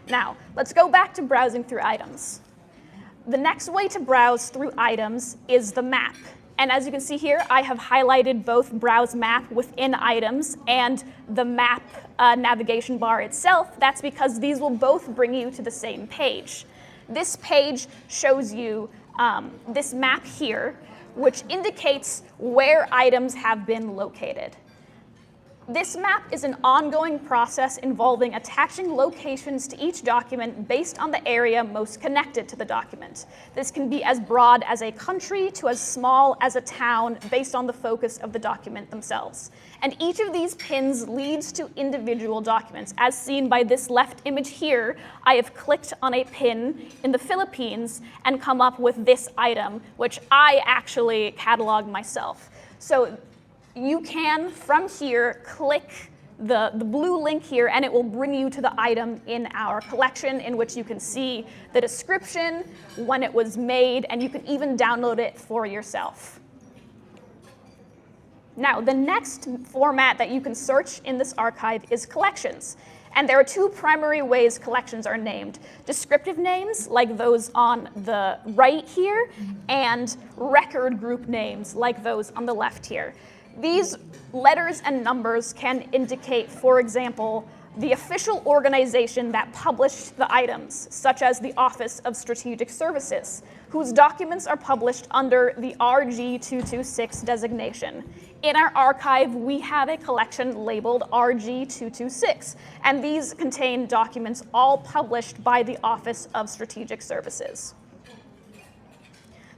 Now, let's go back to browsing through items. The next way to browse through items is the map. And as you can see here, I have highlighted both Browse Map within items and the map navigation bar itself. That's because these will both bring you to the same page. This page shows you this map here, which indicates where items have been located. This map is an ongoing process involving attaching locations to each document based on the area most connected to the document. This can be as broad as a country to as small as a town based on the focus of the document themselves. And each of these pins leads to individual documents. As seen by this left image here, I have clicked on a pin in the Philippines and come up with this item, which I actually cataloged myself. So you can, from here, click the blue link here, and it will bring you to the item in our collection, in which you can see the description, when it was made, and you can even download it for yourself. Now, the next format that you can search in this archive is collections. And there are two primary ways collections are named: descriptive names, like those on the right here, and record group names, like those on the left here. These letters and numbers can indicate, for example, the official organization that published the items, such as the Office of Strategic Services, whose documents are published under the RG226 designation. In our archive, we have a collection labeled RG226, and these contain documents all published by the Office of Strategic Services.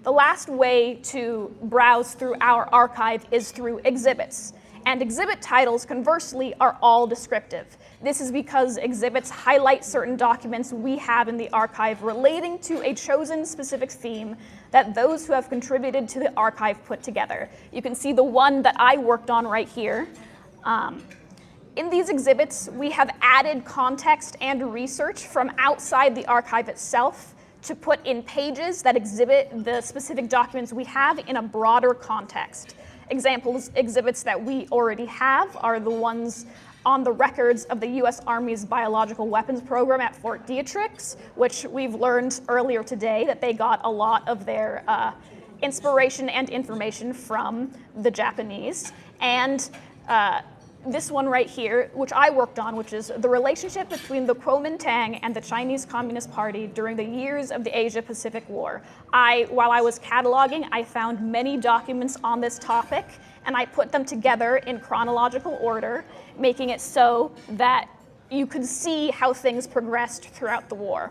The last way to browse through our archive is through exhibits. And exhibit titles, conversely, are all descriptive. This is because exhibits highlight certain documents we have in the archive relating to a chosen specific theme that those who have contributed to the archive put together. You can see the one that I worked on right here. In these exhibits, we have added context and research from outside the archive itself to put in pages that exhibit the specific documents we have in a broader context. Exhibits that we already have are the ones on the records of the U.S. Army's biological weapons program at Fort Detrick, which we've learned earlier today that they got a lot of their inspiration and information from the Japanese. And this one right here, which I worked on, which is the relationship between the Kuomintang and the Chinese Communist Party during the years of the Asia-Pacific War. While I was cataloging, I found many documents on this topic, and I put them together in chronological order, making it so that you could see how things progressed throughout the war.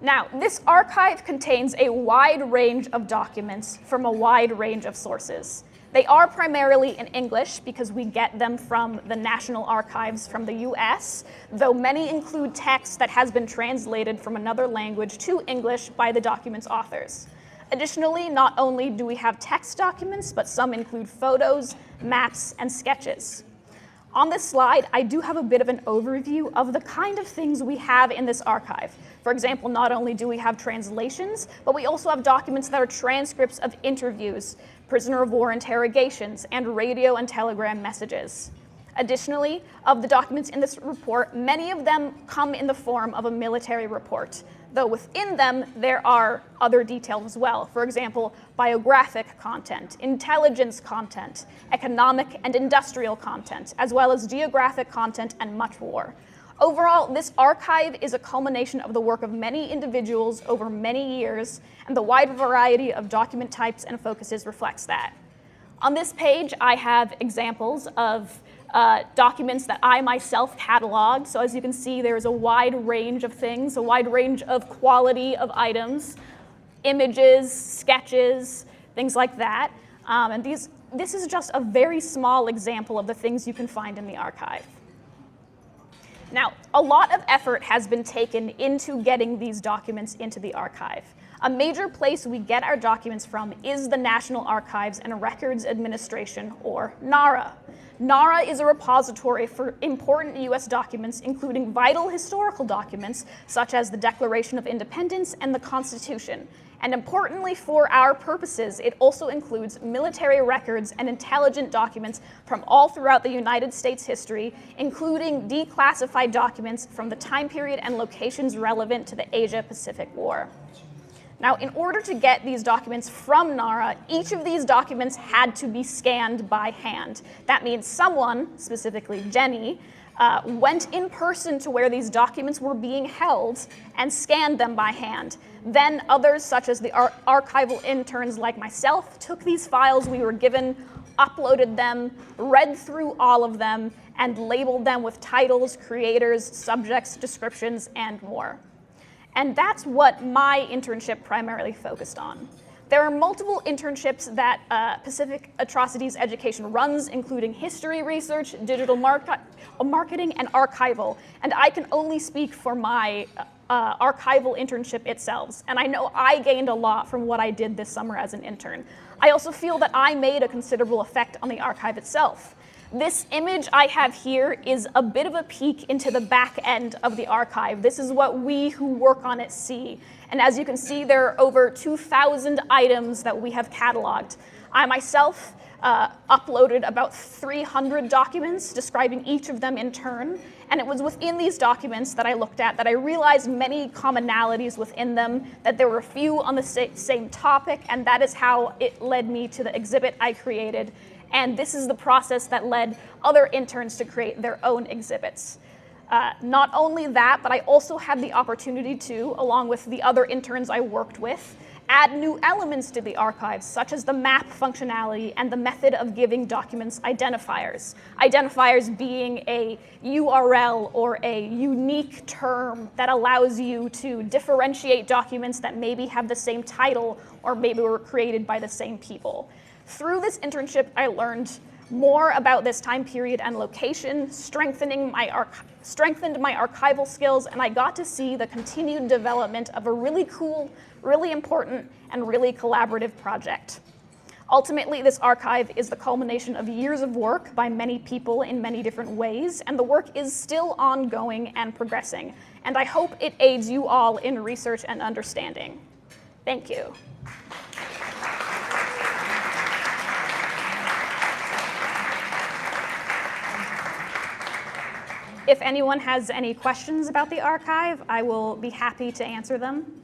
Now, this archive contains a wide range of documents from a wide range of sources. They are primarily in English because we get them from the National Archives from the US, though many include text that has been translated from another language to English by the document's authors. Additionally, not only do we have text documents, but some include photos, maps, and sketches. On this slide, I do have a bit of an overview of the kind of things we have in this archive. For example, not only do we have translations, but we also have documents that are transcripts of interviews, prisoner of war interrogations, and radio and telegram messages. Additionally, of the documents in this report, many of them come in the form of a military report, though within them there are other details as well. For example, biographic content, intelligence content, economic and industrial content, as well as geographic content and much more. Overall, this archive is a culmination of the work of many individuals over many years, and the wide variety of document types and focuses reflects that. On this page, I have examples of documents that I myself cataloged. So as you can see, there's a wide range of things, a wide range of quality of items, images, sketches, things like that. And this is just a very small example of the things you can find in the archive. Now, a lot of effort has been taken into getting these documents into the archive. A major place we get our documents from is the National Archives and Records Administration, or NARA. NARA is a repository for important U.S. documents, including vital historical documents, such as the Declaration of Independence and the Constitution. And importantly for our purposes, it also includes military records and intelligence documents from all throughout the United States history, including declassified documents from the time period and locations relevant to the Asia-Pacific War. Now, in order to get these documents from NARA, each of these documents had to be scanned by hand. That means someone, specifically Jenny, went in person to where these documents were being held and scanned them by hand. Then others, such as the archival interns like myself, took these files we were given, uploaded them, read through all of them, and labeled them with titles, creators, subjects, descriptions, and more. And that's what my internship primarily focused on. There are multiple internships that Pacific Atrocities Education runs, including history research, digital marketing, and archival. And I can only speak for my archival internship itself. And I know I gained a lot from what I did this summer as an intern. I also feel that I made a considerable effect on the archive itself. This image I have here is a bit of a peek into the back end of the archive. This is what we who work on it see. And as you can see, there are over 2,000 items that we have cataloged. I myself uploaded about 300 documents describing each of them in turn. And it was within these documents that I looked at that I realized many commonalities within them, that there were a few on the same topic, and that is how it led me to the exhibit I created. And this is the process that led other interns to create their own exhibits. Not only that, but I also had the opportunity to, along with the other interns I worked with, add new elements to the archives, such as the map functionality and the method of giving documents identifiers. Identifiers being a URL or a unique term that allows you to differentiate documents that maybe have the same title or maybe were created by the same people. Through this internship, I learned more about this time period and location, strengthened my archival skills, and I got to see the continued development of a really cool, really important, and really collaborative project. Ultimately, this archive is the culmination of years of work by many people in many different ways, and the work is still ongoing and progressing. And I hope it aids you all in research and understanding. Thank you. If anyone has any questions about the archive, I will be happy to answer them.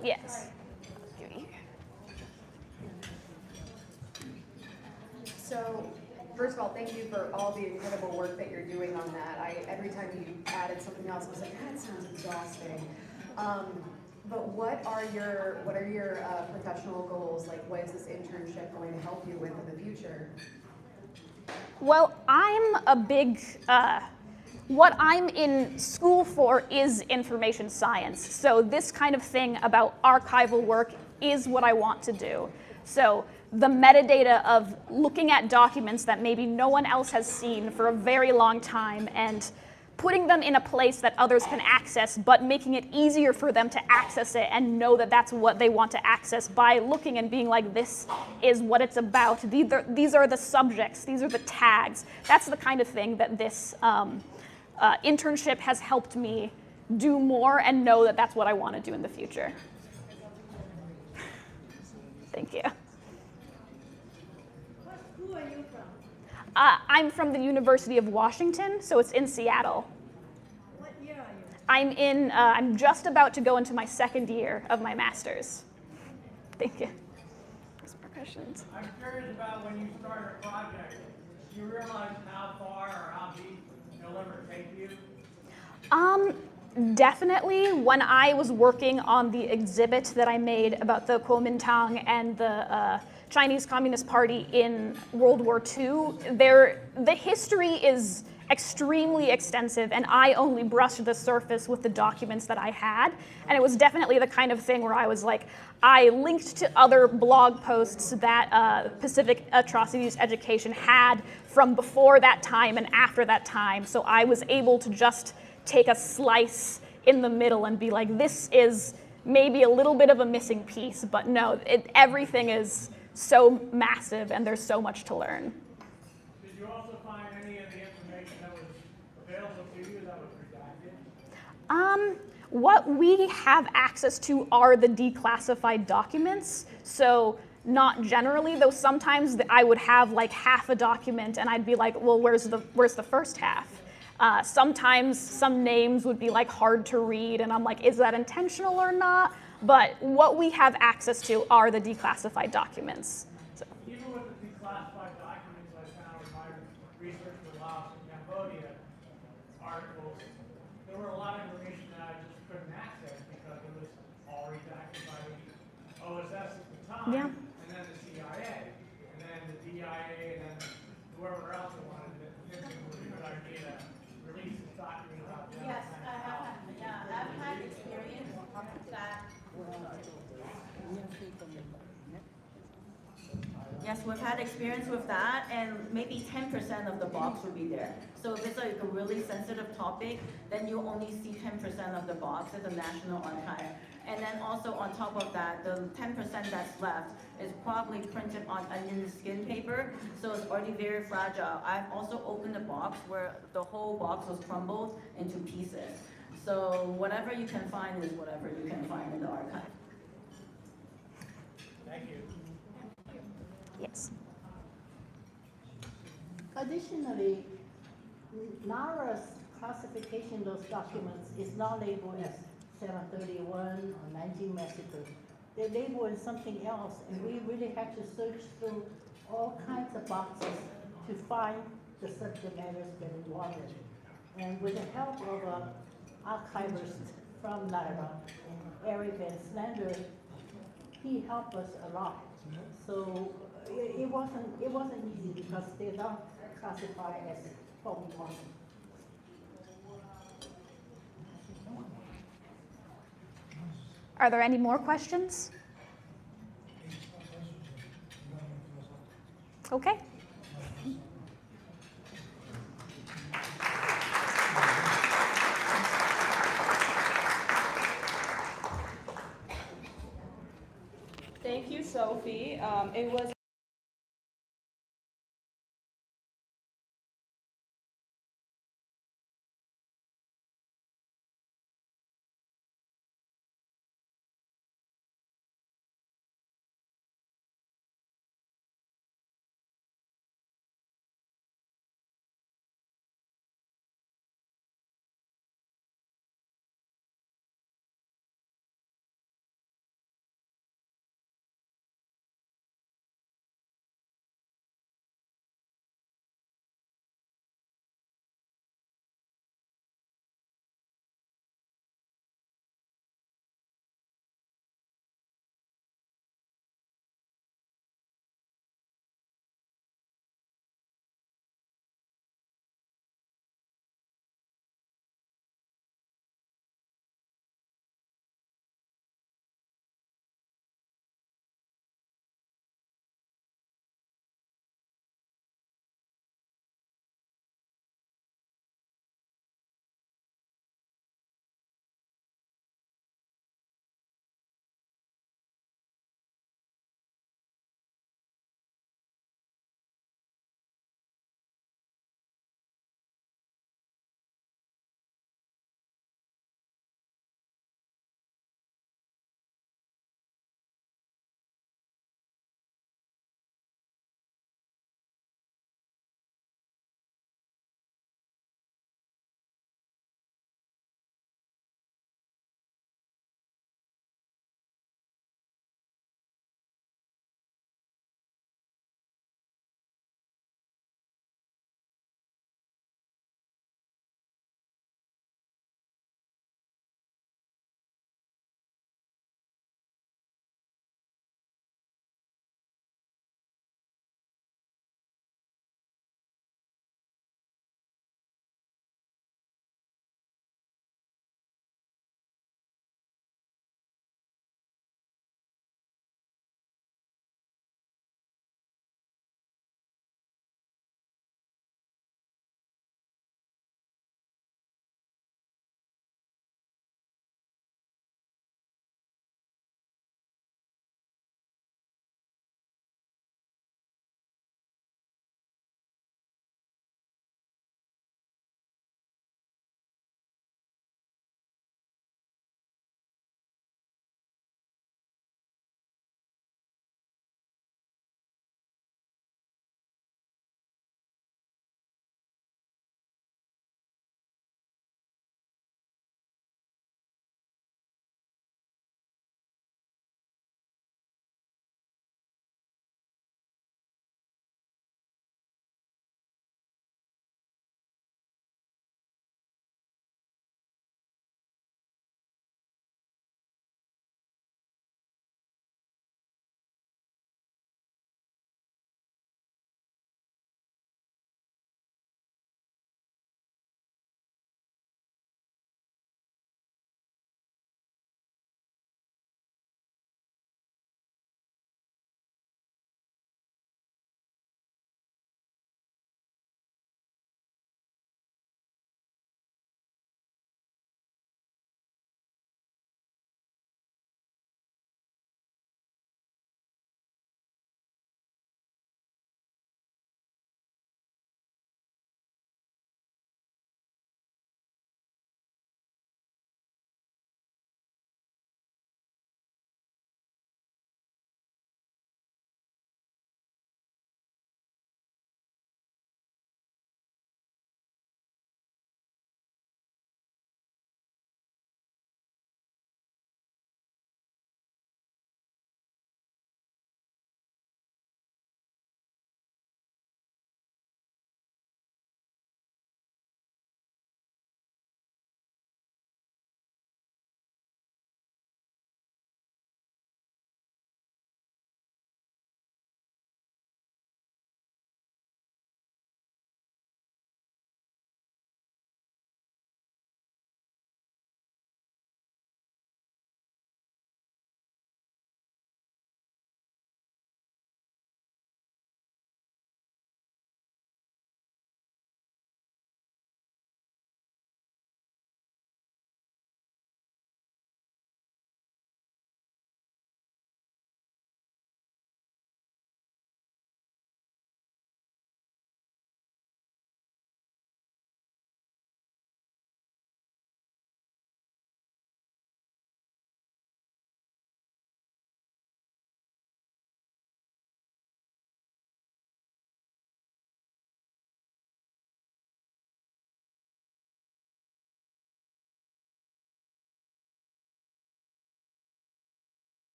Yes. So, first of all, thank you for all the incredible work that you're doing on that. Every time you added something else, I was like, that sounds exhausting. But what are your professional goals? Like, what is this internship going to help you with in the future? Well, I'm a big, what I'm in school for is information science. So this kind of thing about archival work is what I want to do. So the metadata of looking at documents that maybe no one else has seen for a very long time and putting them in a place that others can access, but making it easier for them to access it and know that that's what they want to access by looking and being like, this is what it's about. These are the subjects. These are the tags. That's the kind of thing that this internship has helped me do more and know that that's what I want to do in the future. Thank you. What school are you from? I'm from the University of Washington, so it's in Seattle. What year are you? I'm just about to go into my second year of my master's. Thank you. Some more questions? I'm curious about when you start a project, do you realize how far or how deep it'll ever take you? Definitely. When I was working on the exhibit that I made about the Kuomintang and the Chinese Communist Party in World War II, the history is extremely extensive, and I only brushed the surface with the documents that I had. And it was definitely the kind of thing where I was like, I linked to other blog posts that Pacific Atrocities Education had from before that time and after that time. So I was able to just take a slice in the middle and be like, this is maybe a little bit of a missing piece, but no, everything is so massive and there's so much to learn. Did you also find any of the information that was available to you that was redacted? What we have access to are the declassified documents. So not generally, though sometimes I would have like half a document and I'd be like, well, where's the first half? Sometimes some names would be like hard to read and I'm like, is that intentional or not? But what we have access to are the declassified documents. So. Even with the declassified documents I found in my research with Laos and Cambodia articles, there were a lot of information that I just couldn't access because it was all redacted by the OSS at the time, Yeah. and then the CIA, and then the DIA, and then whoever else wanted it. It was a good idea to release this document about them. Yes, I've had experience that. Yes, we've had experience with that, and maybe 10% of the box will be there. So if it's like a really sensitive topic, then you only see 10% of the box at the National Archive. And then also on top of that, the 10% that's left is probably printed on onion skin paper, so it's already very fragile. I've also opened a box where the whole box was crumbled into pieces. So whatever you can find is whatever you can find in the archive. Thank you. Yes. Additionally, NARA's classification of those documents is not labeled as 731 or 19 massacre. They're labeled as something else, and we really had to search through all kinds of boxes to find the subject matters that we wanted. And with the help of an archivist from NARA, Eric Van Slander, he helped us a lot. So it wasn't easy because they're not classified as what we wanted. Are there any more questions? Okay. Thank you, Sophie. It was